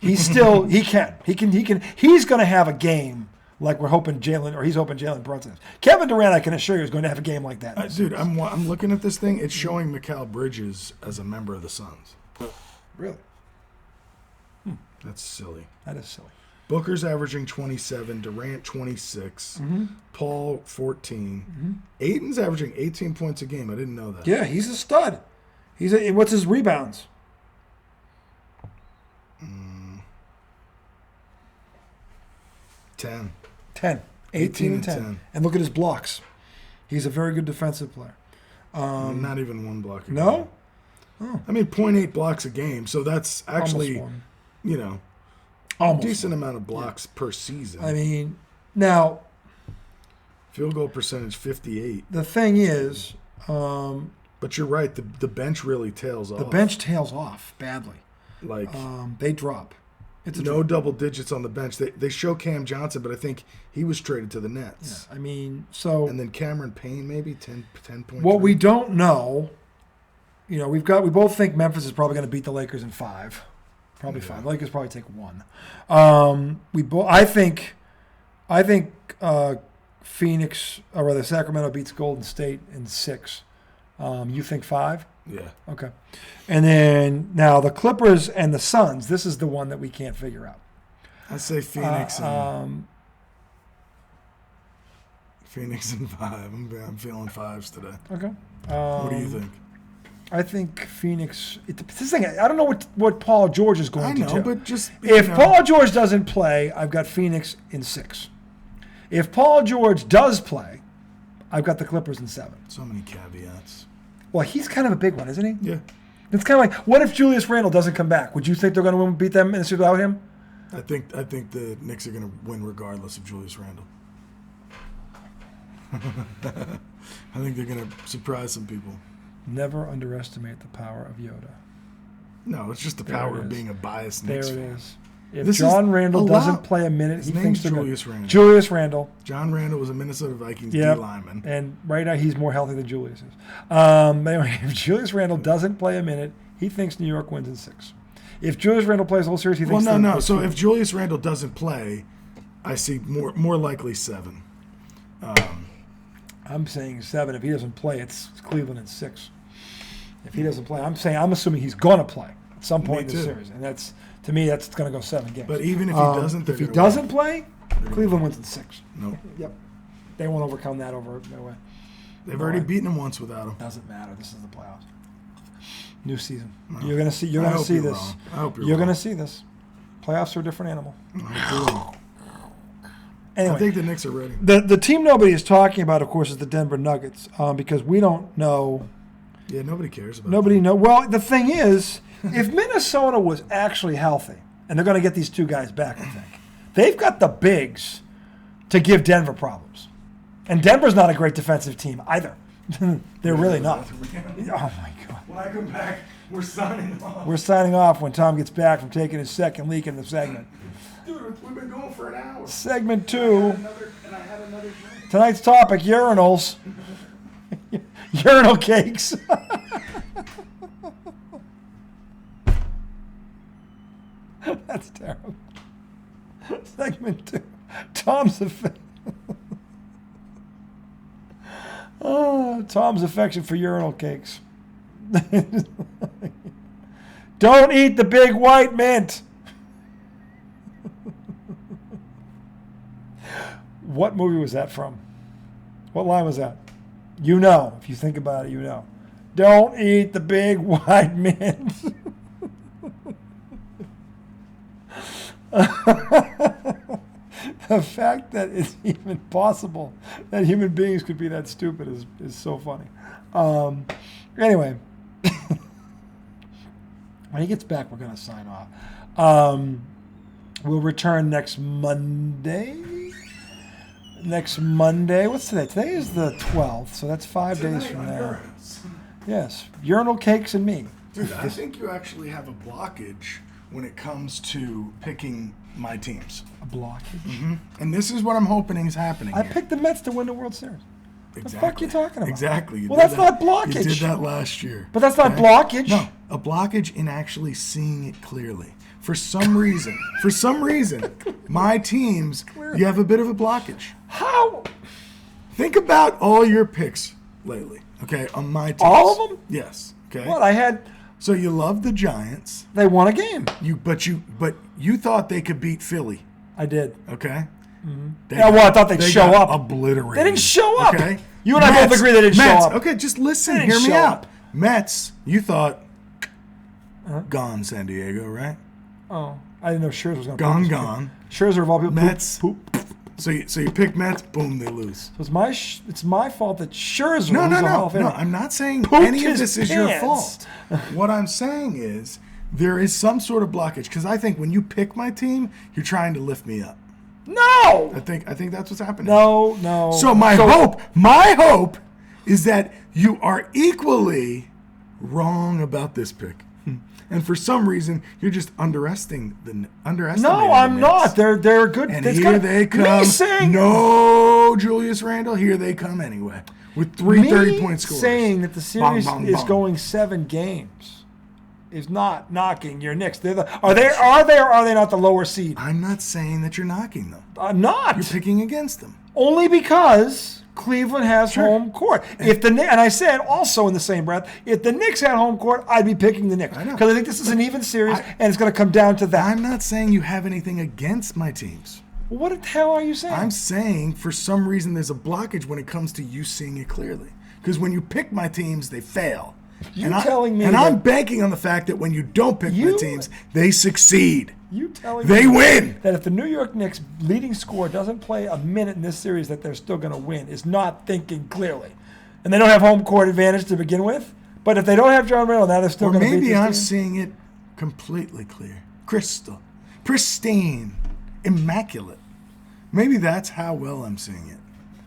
Speaker 2: He's can. He's going to have a game like we're hoping he's hoping Jalen Brunson is. Kevin Durant, I can assure you, is going to have a game like that.
Speaker 1: Dude, I'm looking at this thing. It's showing Mikal Bridges as a member of the Suns.
Speaker 2: Really?
Speaker 1: That's silly.
Speaker 2: That is silly.
Speaker 1: Booker's averaging 27, Durant 26, Paul 14. Ayton's averaging 18 points a game. I didn't know that.
Speaker 2: Yeah, he's a stud. What's his rebounds?
Speaker 1: 10.
Speaker 2: 10. 18 and 10. And look at his blocks. He's a very good defensive player.
Speaker 1: Not even 1 block a game.
Speaker 2: No? Oh.
Speaker 1: I mean, 0.8 blocks a game. So that's actually,
Speaker 2: Almost 1.
Speaker 1: you know,
Speaker 2: Almost.
Speaker 1: decent amount of blocks per season.
Speaker 2: I mean, now
Speaker 1: Field goal percentage 58.
Speaker 2: the thing is,
Speaker 1: But you're right. The bench really tails off.
Speaker 2: the bench tails off badly.
Speaker 1: Like
Speaker 2: They drop. It's a
Speaker 1: no
Speaker 2: drop.
Speaker 1: double digits on the bench. They show Cam Johnson, but I think he was traded to the Nets.
Speaker 2: I mean, so
Speaker 1: And then Cameron Payne maybe 10 points.
Speaker 2: what we don't know, we both think Memphis is probably going to beat the Lakers in 5. Probably 5. The Lakers probably take 1. I think Phoenix, or rather Sacramento beats Golden State in 6. You think 5?
Speaker 1: Yeah.
Speaker 2: Okay. And then now the Clippers and the Suns, this is the one that we can't figure out.
Speaker 1: I say Phoenix and Phoenix and 5. I'm feeling 5s today.
Speaker 2: Okay.
Speaker 1: What do you think?
Speaker 2: I think Phoenix. This thing, I don't know what Paul George is going
Speaker 1: I
Speaker 2: to
Speaker 1: know,
Speaker 2: do.
Speaker 1: but just
Speaker 2: If Paul George doesn't play, I've got Phoenix in 6. If Paul George does play, I've got the Clippers in 7.
Speaker 1: so many caveats.
Speaker 2: Well, he's kind of a big one, isn't he?
Speaker 1: Yeah.
Speaker 2: It's kind of like, what if Julius Randle doesn't come back? Would you think they're going to beat them in the series without him?
Speaker 1: I think the Knicks are going to win regardless of Julius Randle. I think they're going to surprise some people.
Speaker 2: Never underestimate the power of Yoda.
Speaker 1: No, it's just the
Speaker 2: There
Speaker 1: power
Speaker 2: it
Speaker 1: of
Speaker 2: is.
Speaker 1: being a biased
Speaker 2: There
Speaker 1: Knicks
Speaker 2: it
Speaker 1: fan.
Speaker 2: is. If
Speaker 1: This is
Speaker 2: John Randall
Speaker 1: a
Speaker 2: doesn't
Speaker 1: lot.
Speaker 2: play a minute,
Speaker 1: His
Speaker 2: he
Speaker 1: name's
Speaker 2: thinks they're
Speaker 1: Julius
Speaker 2: good.
Speaker 1: Randle.
Speaker 2: Julius Randle.
Speaker 1: John Randall was a Minnesota Vikings
Speaker 2: Yep.
Speaker 1: D lineman.
Speaker 2: And right now he's more healthy than Julius is. Anyway, if Julius Randle doesn't play a minute, he thinks New York wins in 6. If Julius Randle plays the whole series, he
Speaker 1: Well,
Speaker 2: thinks
Speaker 1: no. So if Julius Randle doesn't play, I see more likely 7.
Speaker 2: I'm saying 7. If he doesn't play, it's Cleveland in 6. If he doesn't play, I'm assuming he's going to play at some point in the
Speaker 1: too.
Speaker 2: series, and to me that's going to go 7 games.
Speaker 1: But even if he doesn't, they're
Speaker 2: if he
Speaker 1: gonna
Speaker 2: doesn't play, Cleveland wins in 6.
Speaker 1: No,
Speaker 2: Yep, they won't overcome that no way.
Speaker 1: they've already beaten him once without him.
Speaker 2: Doesn't matter. This is the playoffs. New season.
Speaker 1: No.
Speaker 2: You're gonna see. You're
Speaker 1: I
Speaker 2: gonna
Speaker 1: hope
Speaker 2: see
Speaker 1: you're
Speaker 2: this.
Speaker 1: wrong. I hope you're
Speaker 2: You're
Speaker 1: wrong.
Speaker 2: gonna see this. Playoffs are a different animal.
Speaker 1: I
Speaker 2: Anyway,
Speaker 1: think the Knicks are ready.
Speaker 2: the team nobody is talking about, of course, is the Denver Nuggets, because we don't know.
Speaker 1: Yeah, nobody cares about
Speaker 2: Nobody
Speaker 1: them.
Speaker 2: know. Well, the thing is, if Minnesota was actually healthy, and they're going to get these 2 guys back, I think they've got the bigs to give Denver problems. And Denver's not a great defensive team either. They're really not. Oh my God.
Speaker 1: When I come back, we're signing off.
Speaker 2: We're signing off when Tom gets back from taking his second leak in the segment.
Speaker 1: Dude, we've been going for an hour.
Speaker 2: Segment 2.
Speaker 1: And I had another drink.
Speaker 2: Tonight's topic: urinals. Urinal cakes. That's terrible. Segment 2. Tom's affection. Tom's affection for urinal cakes. Don't eat the big white mint. What movie was that from? What line was that? You know, if you think about it, you know. Don't eat the big white mint. The fact that it's even possible that human beings could be that stupid is so funny. Anyway, when he gets back, we're going to sign off. We'll return next Monday. What's today? Today is the 12th, so that's 5 days from there. Yes, urinal cakes and me.
Speaker 1: Dude, I think you actually have a blockage when it comes to picking my teams.
Speaker 2: A blockage.
Speaker 1: And this is what I'm hoping is happening
Speaker 2: I
Speaker 1: here.
Speaker 2: picked the Mets to win the World Series.
Speaker 1: Exactly.
Speaker 2: The fuck you talking about?
Speaker 1: Exactly. You
Speaker 2: Well,
Speaker 1: did
Speaker 2: that's not blockage.
Speaker 1: You did that last year.
Speaker 2: But that's not
Speaker 1: Okay?
Speaker 2: blockage.
Speaker 1: No, a blockage in actually seeing it clearly. For some reason, my teams, you have a bit of a blockage.
Speaker 2: How?
Speaker 1: Think about all your picks lately, okay, on my teams.
Speaker 2: All of them?
Speaker 1: Yes, okay.
Speaker 2: What?
Speaker 1: So you love the Giants.
Speaker 2: They won a game.
Speaker 1: But you thought they could beat Philly,
Speaker 2: I did.
Speaker 1: okay?
Speaker 2: Yeah, well, I thought they'd show
Speaker 1: got
Speaker 2: up.
Speaker 1: Obliterated.
Speaker 2: They didn't show up.
Speaker 1: Okay.
Speaker 2: You and I both agree they didn't show
Speaker 1: Mets,
Speaker 2: up.
Speaker 1: Okay, just listen.
Speaker 2: They didn't
Speaker 1: Hear me
Speaker 2: show
Speaker 1: out.
Speaker 2: up.
Speaker 1: Mets, you thought gone San Diego, right?
Speaker 2: Oh, I didn't know Scherzer was going to
Speaker 1: Gone.
Speaker 2: Scherzer of all people.
Speaker 1: Mets.
Speaker 2: Poop.
Speaker 1: So you pick Mets, boom, they lose.
Speaker 2: So it's my fault that Scherzer
Speaker 1: No,
Speaker 2: who's
Speaker 1: no,
Speaker 2: a Hall
Speaker 1: no,
Speaker 2: of
Speaker 1: no.
Speaker 2: Famer,
Speaker 1: I'm not saying
Speaker 2: pooped
Speaker 1: any of
Speaker 2: his
Speaker 1: this is your
Speaker 2: pants.
Speaker 1: fault. What I'm saying is there is some sort of blockage because I think when you pick my team, you're trying to lift me up.
Speaker 2: No.
Speaker 1: I think that's what's happening.
Speaker 2: No.
Speaker 1: So my hope is that you are equally wrong about this pick. And for some reason, you're just underestimating
Speaker 2: No,
Speaker 1: the
Speaker 2: I'm
Speaker 1: Knicks.
Speaker 2: not. They're good.
Speaker 1: And
Speaker 2: It's
Speaker 1: here
Speaker 2: got-
Speaker 1: they come.
Speaker 2: Me saying,
Speaker 1: No, Julius Randle. Here they come anyway with three
Speaker 2: me
Speaker 1: 30-point scores.
Speaker 2: saying that the series
Speaker 1: Bong, bong,
Speaker 2: is
Speaker 1: bong.
Speaker 2: going 7 games is not knocking your Knicks. Are they or are they not the lower seed?
Speaker 1: I'm not saying that you're knocking them.
Speaker 2: I'm not.
Speaker 1: You're picking against them.
Speaker 2: Only because Cleveland has
Speaker 1: Sure.
Speaker 2: home court. And I said also in the same breath, if the Knicks had home court, I'd be picking the Knicks
Speaker 1: I know.
Speaker 2: because I think this is an even series and it's going to come down to that.
Speaker 1: I'm not saying you have anything against my teams.
Speaker 2: What the hell are you saying?
Speaker 1: I'm saying for some reason there's a blockage when it comes to you seeing it clearly. Because when you pick my teams, they fail.
Speaker 2: telling me
Speaker 1: and
Speaker 2: that-
Speaker 1: I'm banking on the fact that when you don't pick my
Speaker 2: You-
Speaker 1: teams, they succeed.
Speaker 2: You telling
Speaker 1: They
Speaker 2: me
Speaker 1: win.
Speaker 2: that if the New York Knicks leading scorer doesn't play a minute in this series, that they're still going to win is not thinking clearly, and they don't have home court advantage to begin with. But if they don't have John Randle, now they're still
Speaker 1: Or
Speaker 2: going to beat
Speaker 1: maybe
Speaker 2: this
Speaker 1: I'm
Speaker 2: team.
Speaker 1: seeing it completely clear, crystal, pristine, immaculate. Maybe that's how well I'm seeing it.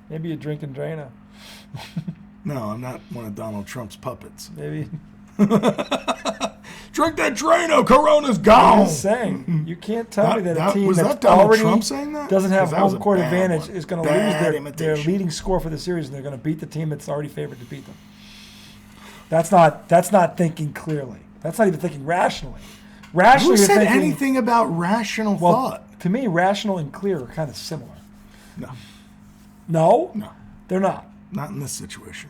Speaker 2: Maybe you're drinking Drano.
Speaker 1: No, I'm not one of Donald Trump's puppets.
Speaker 2: Maybe.
Speaker 1: Drink that Drano, Corona's
Speaker 2: I'm
Speaker 1: gone.
Speaker 2: just saying, you can't tell me that a team
Speaker 1: was
Speaker 2: that's
Speaker 1: that Donald
Speaker 2: already
Speaker 1: Trump saying that?
Speaker 2: doesn't have
Speaker 1: 'Cause that was
Speaker 2: home
Speaker 1: a
Speaker 2: court
Speaker 1: bad
Speaker 2: advantage
Speaker 1: one.
Speaker 2: is going to
Speaker 1: Bad
Speaker 2: lose their
Speaker 1: imitation.
Speaker 2: leading score for the series, and they're going to beat the team that's already favored to beat them. That's not thinking clearly. That's not even thinking rationally. Rationally,
Speaker 1: Who
Speaker 2: you're
Speaker 1: said
Speaker 2: thinking,
Speaker 1: anything about rational
Speaker 2: well,
Speaker 1: thought?
Speaker 2: to me, rational and clear are kind of similar.
Speaker 1: No,
Speaker 2: No,
Speaker 1: no,
Speaker 2: they're not.
Speaker 1: not in this situation.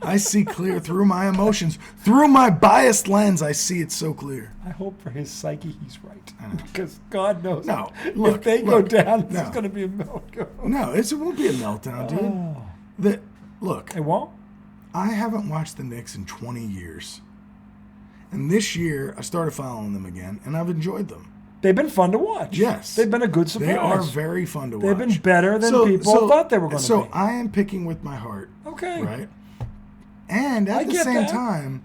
Speaker 1: I see clear through my emotions, through my biased lens. I see it so clear.
Speaker 2: I hope for his psyche he's right, because God knows
Speaker 1: No,
Speaker 2: if
Speaker 1: look,
Speaker 2: they go
Speaker 1: look,
Speaker 2: down, this
Speaker 1: no.
Speaker 2: is going to be a meltdown.
Speaker 1: No, it won't be a meltdown, dude.
Speaker 2: Oh.
Speaker 1: Look,
Speaker 2: It won't.
Speaker 1: I haven't watched the Knicks in 20 years. And this year, I started following them again, and I've enjoyed them.
Speaker 2: They've been fun to watch.
Speaker 1: Yes.
Speaker 2: They've been a good surprise.
Speaker 1: They are very fun to watch.
Speaker 2: They've been better than people thought they were going to
Speaker 1: So
Speaker 2: be.
Speaker 1: I am picking with my heart,
Speaker 2: Okay.
Speaker 1: right? And
Speaker 2: I
Speaker 1: at the
Speaker 2: get
Speaker 1: same
Speaker 2: that.
Speaker 1: time,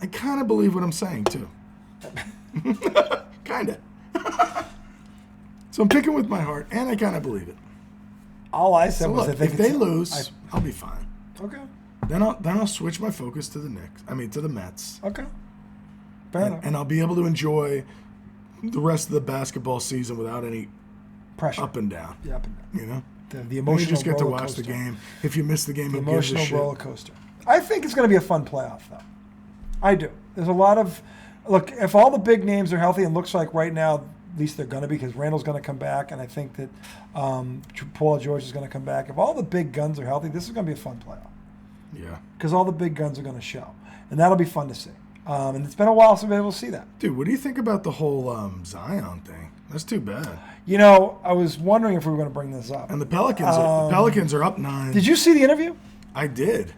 Speaker 1: I kind of believe what I'm saying, too. Kind of. So I'm picking with my heart, and I kind of believe it.
Speaker 2: All I said
Speaker 1: So
Speaker 2: was
Speaker 1: look,
Speaker 2: I think
Speaker 1: if they lose, I'll be fine.
Speaker 2: Okay.
Speaker 1: Then I'll switch my focus to the Knicks. To the Mets.
Speaker 2: Okay. Fair enough.
Speaker 1: And I'll be able to enjoy the rest of the basketball season without any
Speaker 2: Pressure.
Speaker 1: up and down.
Speaker 2: Yeah, up and down.
Speaker 1: You know?
Speaker 2: The
Speaker 1: And you
Speaker 2: emotional
Speaker 1: just get to
Speaker 2: roller
Speaker 1: watch the
Speaker 2: coaster.
Speaker 1: game. If you miss the game,
Speaker 2: The
Speaker 1: who gives a
Speaker 2: emotional
Speaker 1: shit?
Speaker 2: roller coaster. I think it's going to be a fun playoff, though. I do. There's a lot of look. If all the big names are healthy, and looks like right now, at least they're going to be, because Randall's going to come back, and I think that Paul George is going to come back. If all the big guns are healthy, this is going to be a fun playoff
Speaker 1: Yeah.
Speaker 2: because all the big guns are going to show, and that'll be fun to see. And it's been a while since we've been able to see that.
Speaker 1: Dude, what do you think about the whole Zion thing? That's too bad.
Speaker 2: You know, I was wondering if we were going to bring this up.
Speaker 1: And the Pelicans are up 9.
Speaker 2: Did you see the interview?
Speaker 1: I did.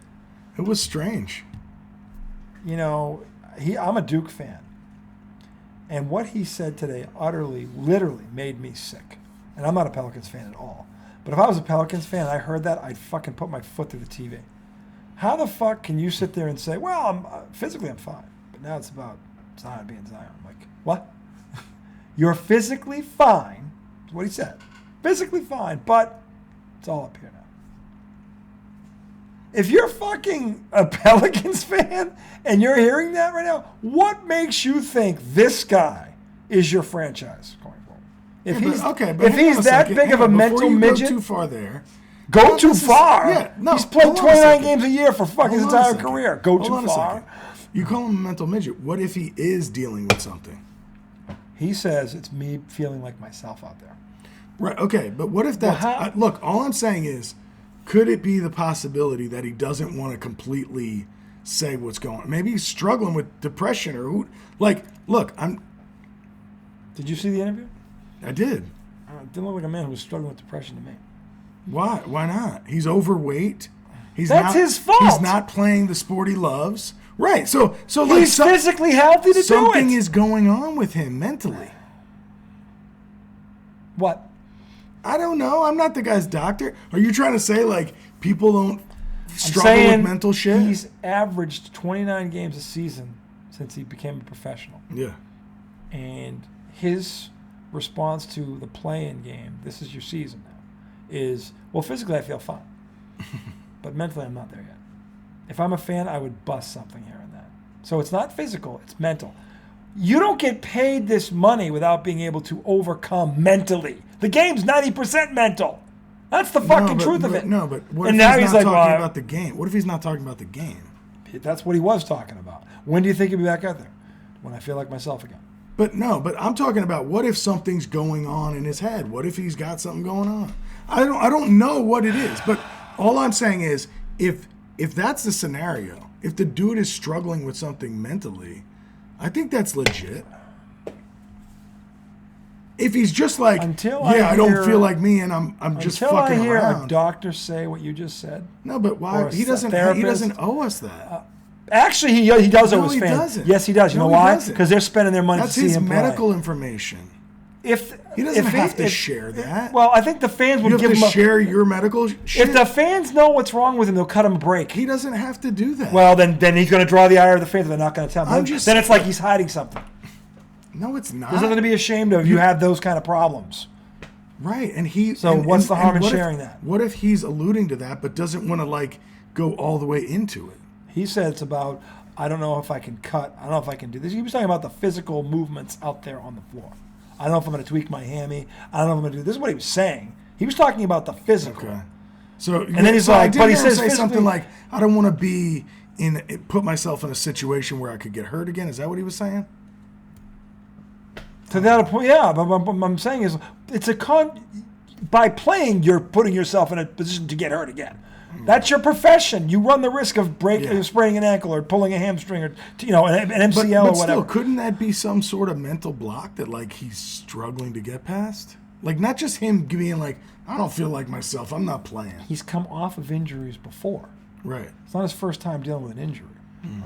Speaker 1: It was strange.
Speaker 2: You know, I'm a Duke fan. And what he said today literally made me sick. And I'm not a Pelicans fan at all. But if I was a Pelicans fan and I heard that, I'd fucking put my foot through the TV. How the fuck can you sit there and say, well, physically I'm fine, but now it's about Zion being Zion? I'm like, what? You're physically fine, is what he said. Physically fine, but it's all up here now. If you're fucking a Pelicans fan and you're hearing that right now, what makes you think this guy is your franchise going forward? If he's
Speaker 1: but
Speaker 2: if
Speaker 1: hang on
Speaker 2: he's
Speaker 1: a
Speaker 2: that
Speaker 1: second.
Speaker 2: big of
Speaker 1: Hang
Speaker 2: a
Speaker 1: on, before
Speaker 2: mental
Speaker 1: you
Speaker 2: midget,
Speaker 1: Go too far there.
Speaker 2: go
Speaker 1: Well,
Speaker 2: too
Speaker 1: this is-
Speaker 2: far.
Speaker 1: yeah, no,
Speaker 2: He's played
Speaker 1: hold on a
Speaker 2: 29
Speaker 1: second.
Speaker 2: games a year for fucking his
Speaker 1: Hold on a
Speaker 2: entire
Speaker 1: second.
Speaker 2: career. Go
Speaker 1: Hold
Speaker 2: too
Speaker 1: on a
Speaker 2: far.
Speaker 1: second. You call him a mental midget. What if he is dealing with something?
Speaker 2: He says it's me feeling like myself out there.
Speaker 1: Right. Okay. But what if that's
Speaker 2: how-
Speaker 1: look? All I'm saying is, could it be the possibility that he doesn't want to completely say what's going on? Maybe he's struggling with depression or who? Like, look,
Speaker 2: Did you see the interview?
Speaker 1: I did.
Speaker 2: It didn't look like a man who was struggling with depression to me.
Speaker 1: Why? Why not? He's overweight.
Speaker 2: That's his fault.
Speaker 1: He's not playing the sport he loves. Right. So like
Speaker 2: He's physically healthy to do it.
Speaker 1: something is going on with him mentally.
Speaker 2: What?
Speaker 1: I don't know. I'm not the guy's doctor. Are you trying to say like people don't struggle
Speaker 2: Saying
Speaker 1: with mental shit?
Speaker 2: He's averaged 29 games a season since he became a professional.
Speaker 1: Yeah.
Speaker 2: And his response to the play-in game, this is your season now, is, well, physically I feel fine, but mentally I'm not there yet. If I'm a fan, I would bust something here and that. So it's not physical, it's mental. You don't get paid this money without being able to overcome mentally. The game's 90% mental. That's the fucking truth of it.
Speaker 1: No, but what
Speaker 2: And
Speaker 1: if
Speaker 2: now
Speaker 1: he's
Speaker 2: he's
Speaker 1: not
Speaker 2: like,
Speaker 1: talking
Speaker 2: well,
Speaker 1: about the game? What if he's not talking about the game?
Speaker 2: That's what he was talking about. When do you think he'll be back out there? When I feel like myself again.
Speaker 1: But I'm talking about what if something's going on in his head? What if he's got something going on? I don't know what it is, but all I'm saying is if that's the scenario, if the dude is struggling with something mentally, I think that's legit. If he's just like, I don't feel like me and I'm just fucking around.
Speaker 2: Until I hear a doctor say what you just said.
Speaker 1: No, but why? He doesn't owe us that.
Speaker 2: Actually, he does owe his
Speaker 1: he
Speaker 2: fans.
Speaker 1: doesn't.
Speaker 2: Yes, he does. You know why? Because they're spending their money
Speaker 1: That's
Speaker 2: to see him play.
Speaker 1: That's his medical information. He doesn't have to share that.
Speaker 2: Well, I think the fans would give him
Speaker 1: share your medical shit.
Speaker 2: If the fans know what's wrong with him, they'll cut him a break.
Speaker 1: He doesn't have to do that.
Speaker 2: Well, then he's going to draw the ire of the fans. They're not going to tell him. Then it's like he's hiding something.
Speaker 1: No, it's not.
Speaker 2: There's nothing to be ashamed of. You have those kind of problems.
Speaker 1: Right, and he.
Speaker 2: So what's the harm in sharing that?
Speaker 1: What if he's alluding to that, but doesn't want to go all the way into it?
Speaker 2: He said it's about, I don't know if I can cut. I don't know if I can do this. He was talking about the physical movements out there on the floor. I don't know if I'm going to tweak my hammy. I don't know if I'm going to do this. Is what he was saying. He was talking about the physical.
Speaker 1: Okay. So
Speaker 2: and then he's like, but he says
Speaker 1: say something like, I don't want to put myself in a situation where I could get hurt again. Is that what he was saying?
Speaker 2: To that point, yeah. But what I'm saying is, by playing, you're putting yourself in a position to get hurt again. That's your profession. You run the risk of spraining an ankle or pulling a hamstring or an MCL
Speaker 1: but
Speaker 2: or whatever.
Speaker 1: Still, couldn't that be some sort of mental block that he's struggling to get past? Not just him being like, I don't feel like myself. I'm not playing.
Speaker 2: He's come off of injuries before.
Speaker 1: Right.
Speaker 2: It's not his first time dealing with an injury.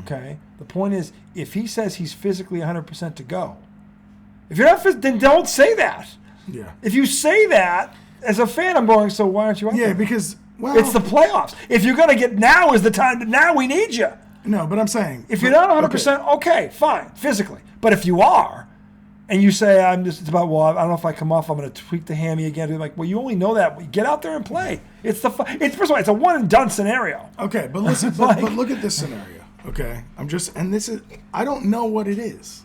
Speaker 2: Okay. The point is, if he says he's physically 100% to go, if you're not, then don't say that.
Speaker 1: Yeah.
Speaker 2: If you say that as a fan, I'm going, so why aren't you out there?
Speaker 1: Yeah, because
Speaker 2: it's the playoffs. If you're going to now is the time. Now we need you.
Speaker 1: No, but I'm saying
Speaker 2: if you're not 100%, okay, fine, physically. But if you are, and you say it's about I don't know if I come off, I'm going to tweak the hammy again. You're like, well, you only know that. Get out there and play. First of all, it's a one and done scenario.
Speaker 1: Okay, but listen, but look at this scenario. Okay, I don't know what it is.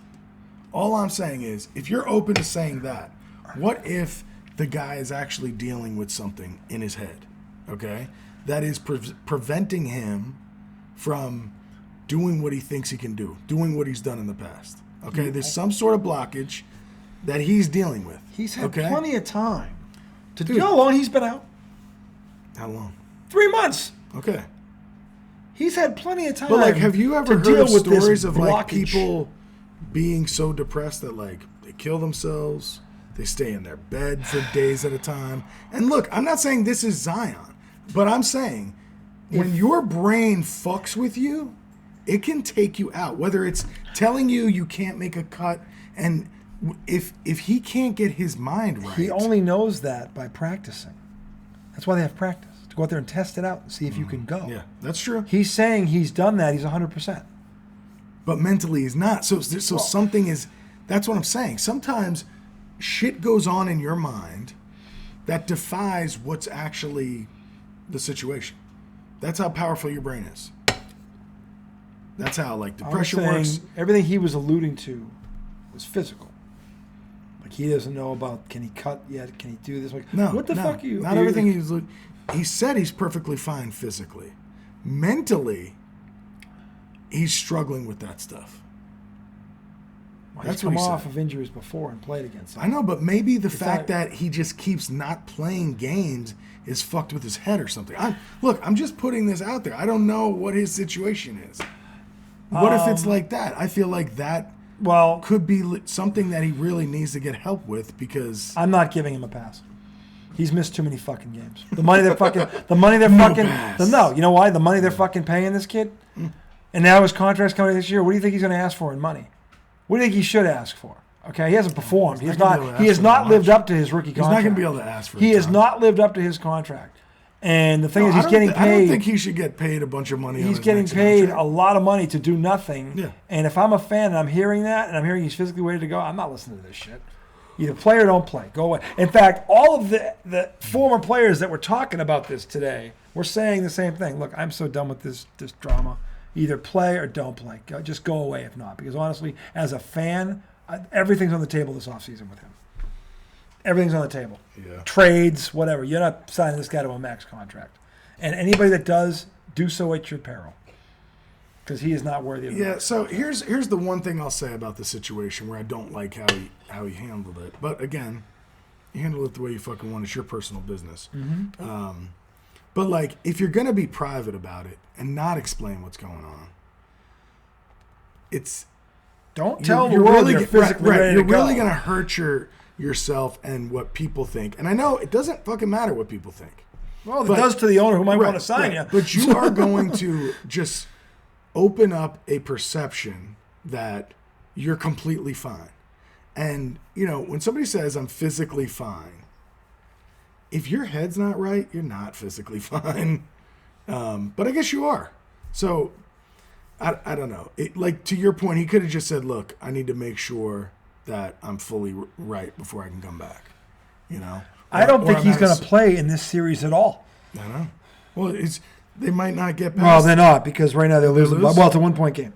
Speaker 1: All I'm saying is, if you're open to saying that, what if the guy is actually dealing with something in his head, okay, that is preventing him from doing what he thinks he can do, doing what he's done in the past, okay? There's some sort of blockage that he's dealing with.
Speaker 2: He's had plenty of time to do.
Speaker 1: Dude.
Speaker 2: How long he's been out?
Speaker 1: How long?
Speaker 2: 3 months.
Speaker 1: Okay.
Speaker 2: He's had plenty of time.
Speaker 1: But have you ever heard of stories of people being so depressed that they kill themselves, they stay in their bed for days at a time? And look, I'm not saying this is Zion, but I'm saying when your brain fucks with you, it can take you out. Whether it's telling you can't make a cut, and if he can't get his mind right,
Speaker 2: he only knows that by practicing. That's why they have practice, to go out there and test it out and see if you can go.
Speaker 1: Yeah, that's true.
Speaker 2: He's saying he's done that. He's 100%.
Speaker 1: But mentally he's not. So something is, that's what I'm saying. Sometimes shit goes on in your mind that defies what's actually the situation. That's how powerful your brain is. That's how depression works.
Speaker 2: Everything he was alluding to was physical. He doesn't know about, can he cut yet? Can he do this?
Speaker 1: No.
Speaker 2: What the fuck are you?
Speaker 1: Not everything he said he's perfectly fine physically. Mentally, he's struggling with that stuff.
Speaker 2: That's come off of injuries before and played against him.
Speaker 1: I know, but maybe the fact that he just keeps not playing games is fucked with his head or something. I'm just putting this out there. I don't know what his situation is. What if it's like that? I feel like that could be something that he really needs to get help with, because
Speaker 2: I'm not giving him a pass. He's missed too many fucking games. The money they're you know why? The money they're fucking paying this kid, and now his contract's coming this year. What do you think he's going to ask for in money? What do you think he should ask for? Okay, he hasn't performed. He has not lived up to his rookie contract.
Speaker 1: He's not going to be able to ask for.
Speaker 2: He has not lived up to his contract, And the thing
Speaker 1: No,
Speaker 2: is, he's getting paid.
Speaker 1: I don't think he should get paid a bunch of money.
Speaker 2: He's
Speaker 1: on his
Speaker 2: getting
Speaker 1: next
Speaker 2: paid
Speaker 1: contract.
Speaker 2: a lot of money to do nothing.
Speaker 1: Yeah.
Speaker 2: And if I'm a fan and I'm hearing that and I'm hearing he's physically ready to go, I'm not listening to this shit. Either play or don't play. Go away. In fact, all of the former players that were talking about this today were saying the same thing. Look, I'm so done with this drama. Either play or don't play. Just go away if not. Because honestly, as a fan, everything's on the table this offseason with him. Everything's on the table.
Speaker 1: Yeah.
Speaker 2: Trades, whatever. You're not signing this guy to a max contract. And anybody that does, do so at your peril. Because he is not worthy of it.
Speaker 1: Yeah, so here's the one thing I'll say about the situation where I don't like how he handled it. But again, you handle it the way you fucking want. It's your personal business.
Speaker 2: Mm-hmm.
Speaker 1: But like, if you're gonna be private about it and not explain what's going on,
Speaker 2: Don't tell the world you're physically ready
Speaker 1: You're
Speaker 2: to go.
Speaker 1: really gonna hurt yourself and what people think. And I know it doesn't fucking matter what people think.
Speaker 2: Well, it does to the owner who might want to sign
Speaker 1: right.
Speaker 2: you.
Speaker 1: But you are going to just open up a perception that you're completely fine. And, when somebody says, I'm physically fine, if your head's not right, you're not physically fine. But I guess you are. So, I don't know. To your point, he could have just said, look, I need to make sure that I'm fully right before I can come back.
Speaker 2: I don't think he's going to play in this series at all.
Speaker 1: I know. Well, they might not get past.
Speaker 2: Well, they're not, because right now they're losing.
Speaker 1: lose?
Speaker 2: Well, it's a 1-point game.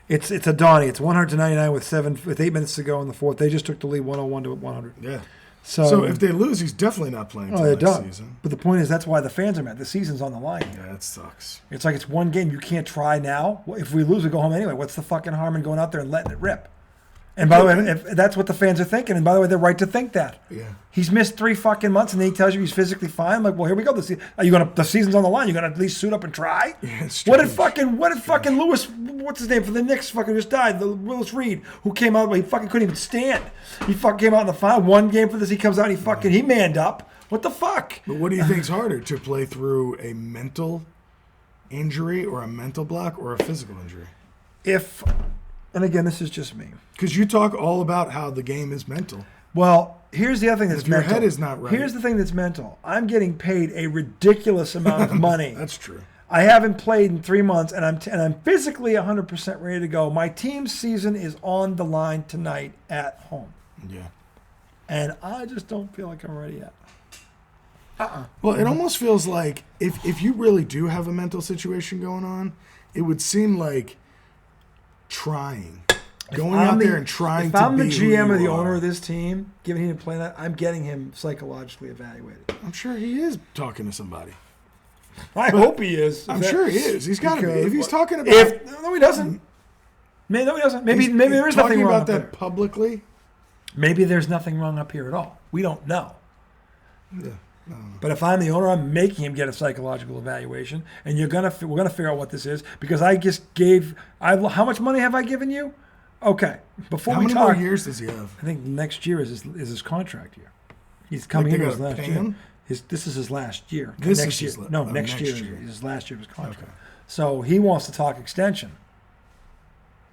Speaker 2: It's a Donnie. It's 100-99 with 8 minutes to go in the fourth. They just took the lead 101 to 100.
Speaker 1: Yeah.
Speaker 2: So
Speaker 1: if they lose, he's definitely not playing
Speaker 2: they're
Speaker 1: until next
Speaker 2: done.
Speaker 1: season.
Speaker 2: But the point is, that's why the fans are mad. The season's on the line.
Speaker 1: Yeah, that sucks.
Speaker 2: It's like it's one game. You can't try now. If we lose, we go home anyway. What's the fucking harm in going out there and letting it rip? And by the way, if that's what the fans are thinking, and by the way, they're right to think that.
Speaker 1: Yeah.
Speaker 2: He's missed 3 fucking months, and then he tells you he's physically fine. I'm like, well, here we go. The season's on the line. You're gonna at least suit up and try.
Speaker 1: Yeah, it's
Speaker 2: What did
Speaker 1: strange.
Speaker 2: fucking Lewis? What's his name for the Knicks? Fucking just died. Willis Reed, who came out, he fucking couldn't even stand. He fucking came out in the final 1 game for this. He comes out, and he manned up. What the fuck?
Speaker 1: But what do you think's harder, to play through a mental injury or a mental block or a physical injury?
Speaker 2: And again, this is just me.
Speaker 1: Because you talk all about how the game is mental.
Speaker 2: Well, here's the other thing that's
Speaker 1: If your
Speaker 2: mental.
Speaker 1: head is not right.
Speaker 2: Here's the thing that's mental. I'm getting paid a ridiculous amount of money.
Speaker 1: That's true.
Speaker 2: I haven't played in 3 months, and I'm physically 100% ready to go. My team's season is on the line tonight at home,
Speaker 1: Yeah.
Speaker 2: and I just don't feel like I'm ready yet.
Speaker 1: Well, it almost feels like if you really do have a mental situation going on, it would seem like going out there and trying
Speaker 2: If
Speaker 1: to
Speaker 2: I'm
Speaker 1: be
Speaker 2: the
Speaker 1: who
Speaker 2: GM or
Speaker 1: you
Speaker 2: the
Speaker 1: are.
Speaker 2: owner of this team, giving him to play that, I'm getting him psychologically evaluated.
Speaker 1: I'm sure he is talking to somebody.
Speaker 2: I hope he is.
Speaker 1: I'm sure he is. He's got to be.
Speaker 2: because-
Speaker 1: If he's talking about
Speaker 2: No, he doesn't. Maybe no, he doesn't. Maybe
Speaker 1: he's
Speaker 2: there is
Speaker 1: talking
Speaker 2: nothing wrong
Speaker 1: about
Speaker 2: up
Speaker 1: that
Speaker 2: there.
Speaker 1: publicly.
Speaker 2: Maybe there's nothing wrong up here at all. We don't know.
Speaker 1: Yeah.
Speaker 2: But if I'm the owner, I'm making him get a psychological evaluation, and we're gonna figure out what this is, because I just gave. How much money have I given you? Okay, before
Speaker 1: How
Speaker 2: we
Speaker 1: many
Speaker 2: talk,
Speaker 1: more years does he have?
Speaker 2: I think next year is his contract year. He's coming
Speaker 1: Like they
Speaker 2: into his
Speaker 1: gotta
Speaker 2: last
Speaker 1: pay
Speaker 2: year.
Speaker 1: him?
Speaker 2: This is his last year.
Speaker 1: This
Speaker 2: next
Speaker 1: is
Speaker 2: year.
Speaker 1: his
Speaker 2: No,
Speaker 1: la-
Speaker 2: next
Speaker 1: next
Speaker 2: year
Speaker 1: year.
Speaker 2: is his last year of his contract.
Speaker 1: Okay.
Speaker 2: So he wants to talk extension.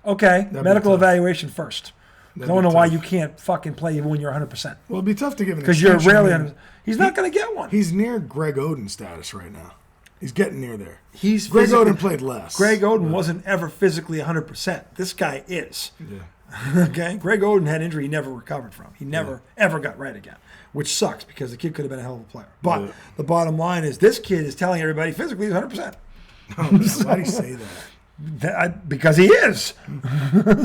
Speaker 2: Okay,
Speaker 1: be
Speaker 2: medical
Speaker 1: tough.
Speaker 2: evaluation first. I
Speaker 1: That'd
Speaker 2: don't
Speaker 1: be
Speaker 2: know why
Speaker 1: tough.
Speaker 2: you can't fucking play even when you're 100%.
Speaker 1: Well, it'd be tough to give an
Speaker 2: Because you're
Speaker 1: extension
Speaker 2: rarely.
Speaker 1: when
Speaker 2: He's not going to get one.
Speaker 1: He's near Greg Oden status right now. He's getting near there.
Speaker 2: He's
Speaker 1: Greg
Speaker 2: physically-
Speaker 1: Oden played less.
Speaker 2: Greg Oden wasn't ever physically 100%. This guy is.
Speaker 1: Yeah.
Speaker 2: Okay? Greg Oden had injury he never recovered from. He never, ever got right again, which sucks because the kid could have been a hell of a player. But
Speaker 1: Yeah.
Speaker 2: the bottom line is this kid is telling everybody physically he's 100%.
Speaker 1: Oh, man, why do you say that?
Speaker 2: Because he is.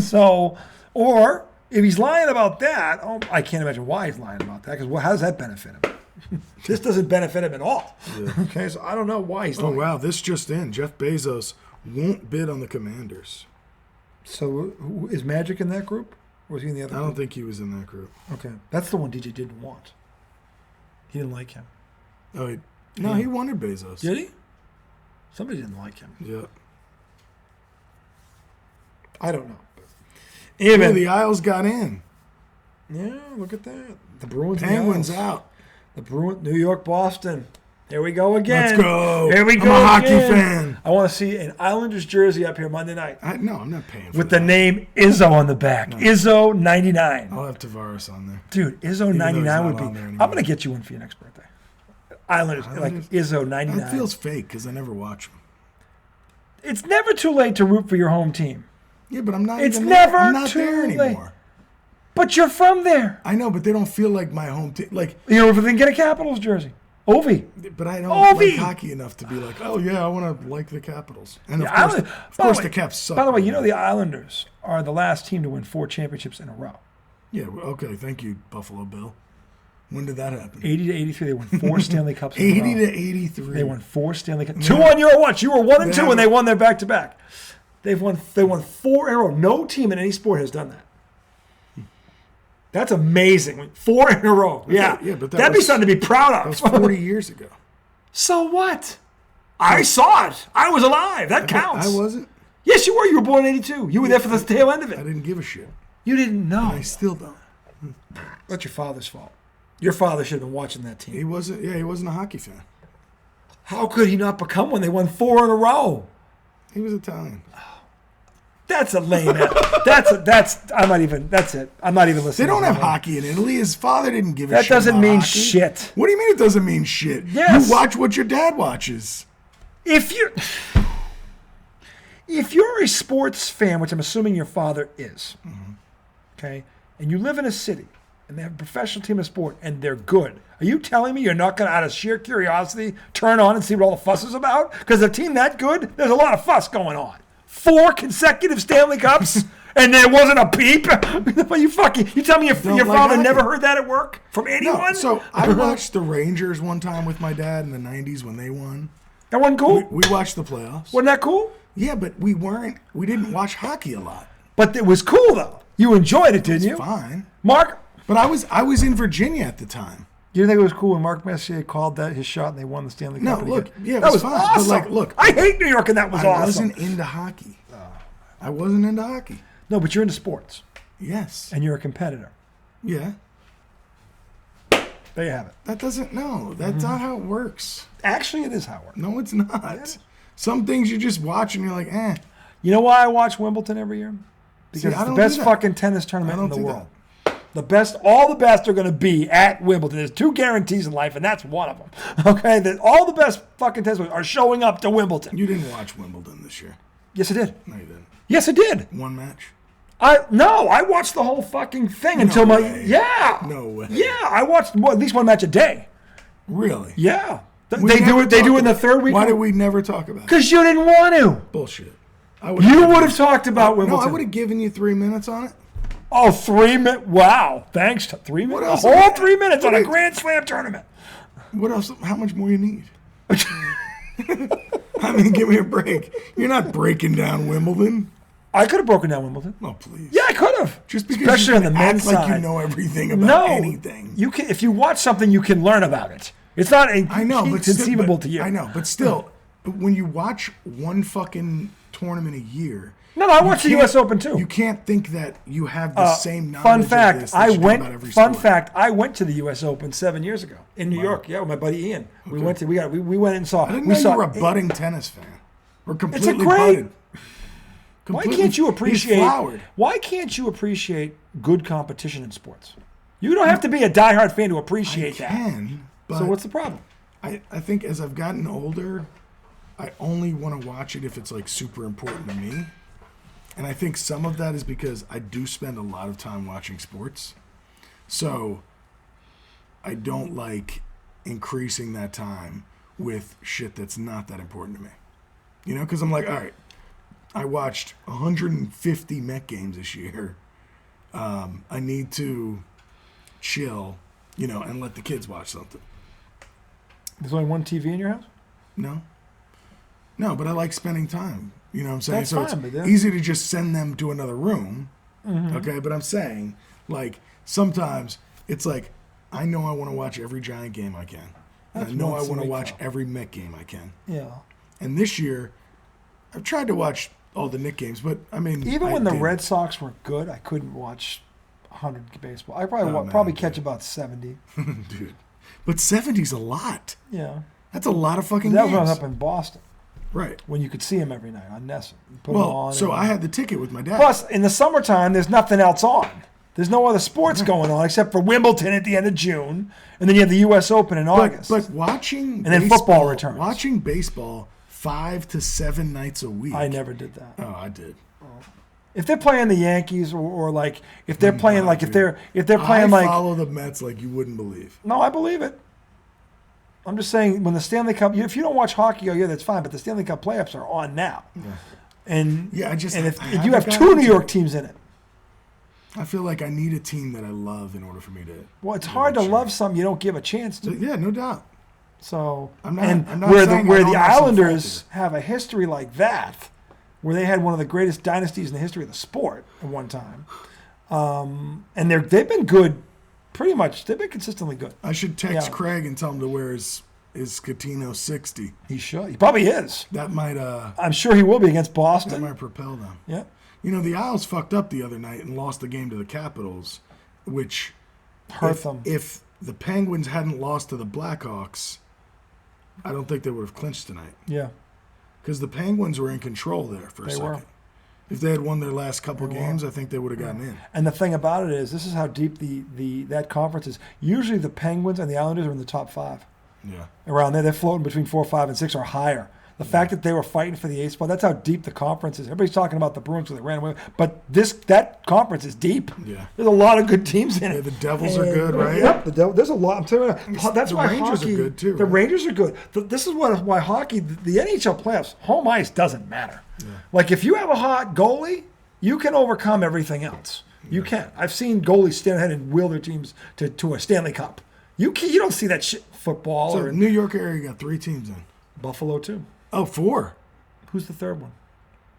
Speaker 2: So, or if he's lying about that, I can't imagine why he's lying about that, because how does that benefit him? This doesn't benefit him at all.
Speaker 1: Yeah.
Speaker 2: Okay, so I don't know why he's
Speaker 1: Oh,
Speaker 2: lying.
Speaker 1: wow. This just in. Jeff Bezos won't bid on the Commanders.
Speaker 2: So is Magic in that group? Or was he in the other
Speaker 1: I
Speaker 2: group?
Speaker 1: don't think he was in that group.
Speaker 2: Okay. That's the one DJ didn't want. He didn't like him.
Speaker 1: Oh, he wanted Bezos.
Speaker 2: Did he? Somebody didn't like him.
Speaker 1: Yeah.
Speaker 2: I don't know.
Speaker 1: Yeah,
Speaker 2: Even
Speaker 1: the Isles got in.
Speaker 2: yeah, look at that. The Bruins and the
Speaker 1: Penguins
Speaker 2: Isles.
Speaker 1: out.
Speaker 2: The Bruins, New York, Boston. Here we go again.
Speaker 1: Let's go.
Speaker 2: Here we
Speaker 1: I'm
Speaker 2: go
Speaker 1: a hockey
Speaker 2: again.
Speaker 1: fan.
Speaker 2: I want to see an Islanders jersey up here Monday night
Speaker 1: No, I'm not paying for
Speaker 2: with
Speaker 1: that.
Speaker 2: the name Izzo on the back. Izzo 99.
Speaker 1: I'll have Tavares on there.
Speaker 2: Dude, Izzo
Speaker 1: though he's
Speaker 2: 99 would
Speaker 1: not
Speaker 2: be.
Speaker 1: on there
Speaker 2: I'm
Speaker 1: anymore.
Speaker 2: going to get you one for your next birthday. Islanders, like Izzo, 99.
Speaker 1: That feels fake because I never watch them.
Speaker 2: It's never too late to root for your home team.
Speaker 1: Yeah, but I'm not.
Speaker 2: It's
Speaker 1: even
Speaker 2: never
Speaker 1: there. I'm not
Speaker 2: too
Speaker 1: there
Speaker 2: late.
Speaker 1: anymore.
Speaker 2: But you're from there.
Speaker 1: I know, but they don't feel like my home team. Like,
Speaker 2: You know, then get a Capitals jersey. Ovi.
Speaker 1: but I don't
Speaker 2: Ovi!
Speaker 1: like hockey enough to be like, oh yeah, I want to like the Capitals. And of
Speaker 2: The
Speaker 1: course,
Speaker 2: Island-
Speaker 1: of
Speaker 2: by
Speaker 1: course
Speaker 2: the
Speaker 1: the
Speaker 2: way-
Speaker 1: Caps suck.
Speaker 2: By the way,
Speaker 1: right
Speaker 2: you know
Speaker 1: now.
Speaker 2: the Islanders are the last team to win 4 championships in a row.
Speaker 1: Yeah. Well, okay. Thank you, Buffalo Bill. When did that happen?
Speaker 2: 80 to 83, they won 4 Stanley Cups in a
Speaker 1: 80
Speaker 2: row.
Speaker 1: to 83.
Speaker 2: They won 4 Stanley Cups. 2 on your watch. You were 1 and
Speaker 1: They
Speaker 2: 2 when
Speaker 1: haven't-
Speaker 2: they won their back-to-back. They won 4 in a row. No team in any sport has done that. That's amazing. 4 in a row. Yeah.
Speaker 1: Yeah, but
Speaker 2: that'd be
Speaker 1: was-
Speaker 2: something to be proud
Speaker 1: That was
Speaker 2: of.
Speaker 1: 40 years ago.
Speaker 2: So what? I saw it. I was alive. That counts.
Speaker 1: I wasn't.
Speaker 2: Yes, you were. You were born in 82. You were there for the tail end of
Speaker 1: I
Speaker 2: it.
Speaker 1: didn't give a shit.
Speaker 2: You didn't know.
Speaker 1: I still don't.
Speaker 2: That's your father's fault. Your father should have been watching that team.
Speaker 1: He wasn't. Yeah, he wasn't a hockey fan.
Speaker 2: How could he not become one? They won 4 in a row.
Speaker 1: He was Italian.
Speaker 2: That's a lame. That's. I'm not even. That's it. I'm not even
Speaker 1: They
Speaker 2: listening.
Speaker 1: don't
Speaker 2: to
Speaker 1: have
Speaker 2: that.
Speaker 1: hockey in Italy. His father didn't give a
Speaker 2: That
Speaker 1: shit.
Speaker 2: doesn't
Speaker 1: about
Speaker 2: mean
Speaker 1: hockey.
Speaker 2: shit.
Speaker 1: What do you mean it doesn't mean shit?
Speaker 2: Yes.
Speaker 1: You watch what your dad watches.
Speaker 2: If you're a sports fan, which I'm assuming your father is, okay, and you live in a city and they have a professional team of sport and they're good, are you telling me you're not going to, out of sheer curiosity, turn on and see what all the fuss is about? Because a team that good, there's a lot of fuss going on. 4 consecutive Stanley Cups, and there wasn't a peep. You tell me your
Speaker 1: Don't like
Speaker 2: father
Speaker 1: hockey.
Speaker 2: never heard that at work from anyone?
Speaker 1: No, so I watched the Rangers one time with my dad in the 90s when they won.
Speaker 2: That wasn't cool.
Speaker 1: We watched the playoffs.
Speaker 2: Wasn't that cool?
Speaker 1: Yeah, but we didn't watch hockey a lot.
Speaker 2: But it was cool though. You enjoyed it, didn't you?
Speaker 1: Fine.
Speaker 2: Mark,
Speaker 1: But I was in Virginia at the time.
Speaker 2: do you think it was cool when Mark Messier called that his shot and they won the Stanley
Speaker 1: No,
Speaker 2: Cup?
Speaker 1: look, yeah, it
Speaker 2: that was
Speaker 1: was fine. But,
Speaker 2: awesome.
Speaker 1: like, look,
Speaker 2: I hate New York, and that was
Speaker 1: I
Speaker 2: awesome.
Speaker 1: wasn't into hockey. I wasn't into hockey.
Speaker 2: No, but you're into sports,
Speaker 1: Yes.
Speaker 2: and you're a competitor.
Speaker 1: Yeah.
Speaker 2: There you have it.
Speaker 1: That doesn't, no, that's not how it works.
Speaker 2: Actually, it is how it works.
Speaker 1: No, it's not. Some things you just watch and you're like, eh.
Speaker 2: You know why I watch Wimbledon every year? Because
Speaker 1: See, I
Speaker 2: it's the
Speaker 1: don't
Speaker 2: best
Speaker 1: do that.
Speaker 2: fucking tennis tournament
Speaker 1: I
Speaker 2: in
Speaker 1: don't
Speaker 2: the
Speaker 1: do
Speaker 2: world. The best, all the best are going to be at Wimbledon. There's 2 guarantees in life, and that's one of them. Okay, that all the best fucking tennis players are showing up to Wimbledon.
Speaker 1: You didn't watch Wimbledon this year.
Speaker 2: Yes, I did.
Speaker 1: No, you didn't.
Speaker 2: Yes, I did.
Speaker 1: One match?
Speaker 2: I watched the whole fucking thing until my
Speaker 1: way.
Speaker 2: yeah.
Speaker 1: No way.
Speaker 2: Yeah, I watched at least one match a day.
Speaker 1: Really?
Speaker 2: Yeah,
Speaker 1: We
Speaker 2: they do
Speaker 1: never
Speaker 2: it. They do
Speaker 1: talked
Speaker 2: it in the
Speaker 1: about-
Speaker 2: third week.
Speaker 1: Why did we never talk about it?
Speaker 2: Because you didn't want to.
Speaker 1: Bullshit.
Speaker 2: You would have talked about
Speaker 1: No,
Speaker 2: Wimbledon.
Speaker 1: I would have given you 3 minutes on it.
Speaker 2: Oh, 3 minutes. Wow. Thanks. 3 minutes.
Speaker 1: else?
Speaker 2: A whole 3 minutes on a
Speaker 1: What is-
Speaker 2: Grand Slam tournament.
Speaker 1: What else? How much more you need? I mean, give me a break. You're not breaking down Wimbledon.
Speaker 2: I could have broken down Wimbledon.
Speaker 1: Oh, please.
Speaker 2: Yeah, I could have.
Speaker 1: Just because
Speaker 2: especially
Speaker 1: you
Speaker 2: on the
Speaker 1: can
Speaker 2: men's
Speaker 1: act like
Speaker 2: side.
Speaker 1: you know everything about
Speaker 2: No,
Speaker 1: anything.
Speaker 2: you can. If you watch something, you can learn about it. It's not
Speaker 1: I know, but still-
Speaker 2: inconceivable
Speaker 1: but-
Speaker 2: to you.
Speaker 1: I know, but still, when you watch one fucking tournament a year,
Speaker 2: No, I
Speaker 1: you
Speaker 2: watched the
Speaker 1: can't-
Speaker 2: U.S. Open too.
Speaker 1: You can't think that you have the same knowledge.
Speaker 2: Fun
Speaker 1: of
Speaker 2: fact:
Speaker 1: this that you do about every sport.
Speaker 2: I went to the U.S. Open 7 years ago in New York. Yeah, with my buddy Ian. We went and saw.
Speaker 1: I didn't
Speaker 2: we
Speaker 1: know
Speaker 2: saw
Speaker 1: you were a budding tennis fan. Or completely
Speaker 2: great-
Speaker 1: budded.
Speaker 2: Why
Speaker 1: Completely-
Speaker 2: can't you
Speaker 1: he's
Speaker 2: appreciate?
Speaker 1: flowered.
Speaker 2: Why can't you appreciate good competition in sports? You don't have to be a diehard fan to appreciate that.
Speaker 1: Can, but
Speaker 2: So what's the problem?
Speaker 1: I think as I've gotten older, I only want to watch it if it's like super important to me. And I think some of that is because I do spend a lot of time watching sports. So I don't like increasing that time with shit that's not that important to me. You know, because I'm like, all right, I watched 150 Met games this year. I need to chill, you know, and let the kids watch something.
Speaker 2: There's only one TV in your house.
Speaker 1: No, but I like spending time. You know what I'm saying?
Speaker 2: That's
Speaker 1: so
Speaker 2: fine, but
Speaker 1: it's
Speaker 2: then-
Speaker 1: easy to just send them to another room. Okay, but I'm saying, like, sometimes it's like, I know I want to watch every Giant game I can. And I
Speaker 2: That's
Speaker 1: know I
Speaker 2: once a
Speaker 1: want to
Speaker 2: week,
Speaker 1: watch
Speaker 2: though.
Speaker 1: every Met game I can.
Speaker 2: Yeah.
Speaker 1: And this year, I've tried to watch all the Knicks games, but I mean,
Speaker 2: Even
Speaker 1: I
Speaker 2: when the
Speaker 1: didn't.
Speaker 2: Red Sox were good, I couldn't watch 100 baseball. I probably
Speaker 1: Oh, man,
Speaker 2: probably
Speaker 1: dude.
Speaker 2: catch about 70.
Speaker 1: Dude, but 70's a lot.
Speaker 2: Yeah.
Speaker 1: That's a lot of fucking
Speaker 2: That was
Speaker 1: games.
Speaker 2: when I was up in Boston
Speaker 1: Right.
Speaker 2: when you could see him every night on Nesson. You put him
Speaker 1: Well,
Speaker 2: on
Speaker 1: so
Speaker 2: and-
Speaker 1: I had the ticket with my dad.
Speaker 2: Plus, in the summertime, there's nothing else on. There's no other sports going on except for Wimbledon at the end of June, and then you have the U.S. Open in August.
Speaker 1: But watching
Speaker 2: and then football returns.
Speaker 1: Watching baseball 5 to 7 nights a week.
Speaker 2: I never did that.
Speaker 1: Oh, I did.
Speaker 2: If they're playing the Yankees, or like if they're playing like if they're playing
Speaker 1: I
Speaker 2: like
Speaker 1: follow the Mets like you wouldn't believe.
Speaker 2: no, I believe it. I'm just saying when the Stanley Cup. If you don't watch hockey all year, that's fine. But the Stanley Cup playoffs are on now, and if you have 2 New York teams in it.
Speaker 1: I feel like I need a team that I love in order for me to.
Speaker 2: Well, it's hard to love something you don't give a chance to.
Speaker 1: Yeah, no doubt.
Speaker 2: So
Speaker 1: I'm not
Speaker 2: where
Speaker 1: saying
Speaker 2: the Islanders have a history like that, where they had one of the greatest dynasties in the history of the sport at one time, and they've been good, pretty much. They've been consistently good.
Speaker 1: I should text Craig and tell him to wear his Scatino 60.
Speaker 2: He should. He probably is.
Speaker 1: That might.
Speaker 2: I'm sure he will be against
Speaker 1: That
Speaker 2: Boston.
Speaker 1: might propel them.
Speaker 2: Yeah.
Speaker 1: You know, the Isles fucked up the other night and lost the game to the Capitals, which
Speaker 2: Hurt them.
Speaker 1: If the Penguins hadn't lost to the Blackhawks, I don't think they would have clinched tonight.
Speaker 2: Yeah.
Speaker 1: Because the Penguins were in control there for a second.
Speaker 2: Were.
Speaker 1: If they had won their last couple games, I think they would have gotten in.
Speaker 2: And the thing about it is, this is how deep that conference is. Usually the Penguins and the Islanders are in the top 5.
Speaker 1: Yeah.
Speaker 2: Around there, they're floating between 4, 5, and 6 or higher. The fact that they were fighting for the 8th spot, that's how deep the conference is. Everybody's talking about the Bruins because they ran away. But that conference is deep.
Speaker 1: Yeah.
Speaker 2: There's a lot of good teams in it.
Speaker 1: Yeah, the Devils are good, right?
Speaker 2: Yep, there's a lot. I'm telling you, that's
Speaker 1: the
Speaker 2: why
Speaker 1: Rangers
Speaker 2: hockey,
Speaker 1: are good too.
Speaker 2: The
Speaker 1: Right?
Speaker 2: Rangers are good. This is why hockey, the NHL playoffs, home ice doesn't matter. Yeah. Like if you have a hot goalie, you can overcome everything else. You can. I've seen goalies stand ahead and wheel their teams to a Stanley Cup. You don't see that shit in football.
Speaker 1: So
Speaker 2: or
Speaker 1: New York area got 3 teams in.
Speaker 2: Buffalo too.
Speaker 1: Oh, 4.
Speaker 2: Who's the third one?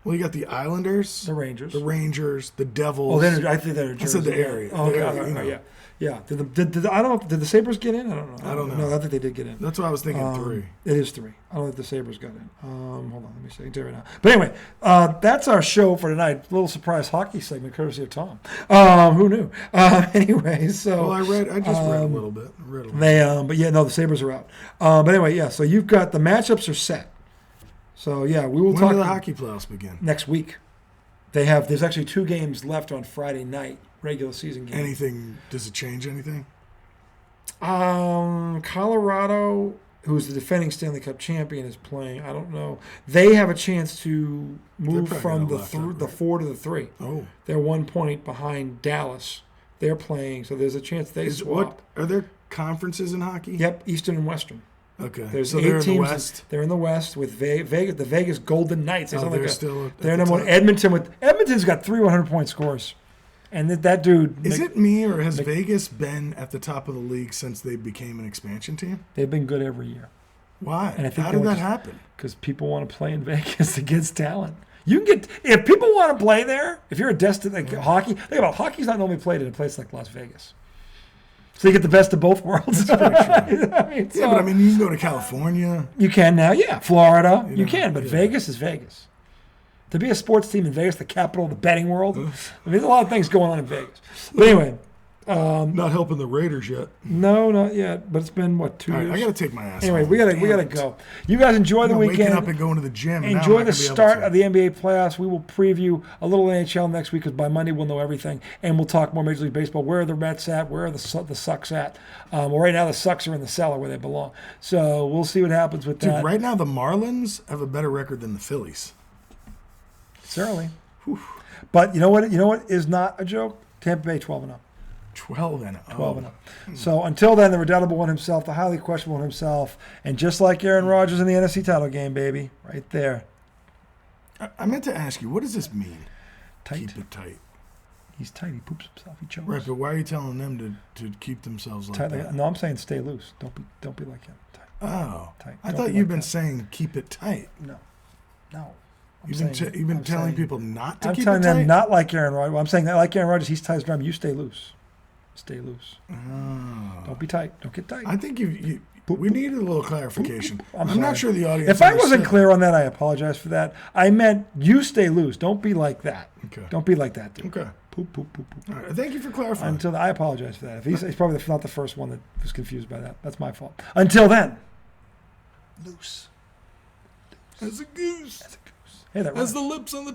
Speaker 1: Well, you got the Islanders,
Speaker 2: The Rangers.
Speaker 1: The Devils.
Speaker 2: Oh, I think they're.
Speaker 1: I said the area.
Speaker 2: Oh, okay,
Speaker 1: The area, you know.
Speaker 2: yeah. I don't know. Did the Sabres get in? I don't know.
Speaker 1: I don't know.
Speaker 2: No, I think they did get in.
Speaker 1: That's why I was thinking 3.
Speaker 2: It is 3. I don't think the Sabres got in. Hold on, let me see. I'll tell you right now. But anyway, that's our show for tonight. Little surprise hockey segment, courtesy of Tom. Who knew? Anyway, so.
Speaker 1: Well, I just read a little bit.
Speaker 2: But yeah, no, the Sabres are out. But anyway, yeah. So you've got the matchups are set. So yeah, we will
Speaker 1: When
Speaker 2: talk.
Speaker 1: do the hockey playoffs begin?
Speaker 2: Next week. There's actually 2 games left on Friday night, regular season game.
Speaker 1: Does it change anything?
Speaker 2: Colorado, who's the defending Stanley Cup champion, is playing. I don't know. They have a chance to move from the 4 to the 3.
Speaker 1: Oh.
Speaker 2: They're 1 point behind Dallas. They're playing, so there's a chance they swap.
Speaker 1: Are there conferences in hockey?
Speaker 2: Yep, Eastern and Western.
Speaker 1: Okay.
Speaker 2: There's
Speaker 1: so
Speaker 2: 8
Speaker 1: they're
Speaker 2: teams.
Speaker 1: in the West?
Speaker 2: They're in the West with Vegas, the Vegas Golden Knights.
Speaker 1: They're
Speaker 2: number 1. Edmonton's got 3 100-point scores. And that dude.
Speaker 1: Is it me, or has Vegas been at the top of the league since they became an expansion team?
Speaker 2: They've been good every year.
Speaker 1: Why?
Speaker 2: And I think
Speaker 1: How did that happen?
Speaker 2: Because people want to play in Vegas against talent. If people want to play there, if you're a destination hockey, think about it, hockey's not normally played in a place like Las Vegas. So you get the best of both worlds.
Speaker 1: That's pretty true. But you can go to California.
Speaker 2: You can now, yeah. Florida, you can, but Vegas is Vegas. To be a sports team in Vegas, the capital of the betting world, there's a lot of things going on in Vegas. But anyway.
Speaker 1: Not helping the Raiders yet.
Speaker 2: No, not yet. But it's been, 2 years?
Speaker 1: I got to take my ass
Speaker 2: Anyway,
Speaker 1: home.
Speaker 2: we gotta go. You guys enjoy the weekend.
Speaker 1: Waking up and going to the gym.
Speaker 2: Enjoy the start of the NBA playoffs. We will preview a little NHL next week because by Monday we'll know everything. And we'll talk more Major League Baseball. Where are the Mets at? Where are the Sucks at? Well, right now the Sucks are in the cellar where they belong. So we'll see what happens with that.
Speaker 1: Dude, right now the Marlins have a better record than the Phillies.
Speaker 2: Certainly. Whew. But you know what? You know what is not a joke? Tampa Bay 12-0.
Speaker 1: 12-0.
Speaker 2: 12-0. So until then, the redoubtable one himself, the highly questionable one himself, and just like Aaron Rodgers in the NFC title game, baby, right there.
Speaker 1: I meant to ask you, what does this mean?
Speaker 2: Tight.
Speaker 1: Keep it tight.
Speaker 2: He's tight. He poops himself. He chose.
Speaker 1: Right, but why are you telling them to keep themselves like that?
Speaker 2: No, I'm saying stay loose. Don't be like him. Tight.
Speaker 1: Oh,
Speaker 2: tight.
Speaker 1: I thought you've been saying keep it tight.
Speaker 2: No.
Speaker 1: You've been telling people not to keep it tight?
Speaker 2: I'm telling them not like Aaron Rodgers. I'm saying that like Aaron Rodgers, he's tight as drum. You stay loose. Stay loose.
Speaker 1: Oh.
Speaker 2: Don't be tight. Don't get tight.
Speaker 1: I think we needed a little clarification. I'm not sure the audience.
Speaker 2: If I wasn't clear on that, I apologize for that. I meant you stay loose. Don't be like that.
Speaker 1: Okay.
Speaker 2: Don't be like that, dude.
Speaker 1: Okay.
Speaker 2: Poop, poop, poop, poop.
Speaker 1: All right. Thank you for clarifying.
Speaker 2: I apologize for that. If he's probably not the first one that was confused by that. That's my fault. Until then, loose.
Speaker 1: As a goose.
Speaker 2: Hey, that
Speaker 1: as the lips on the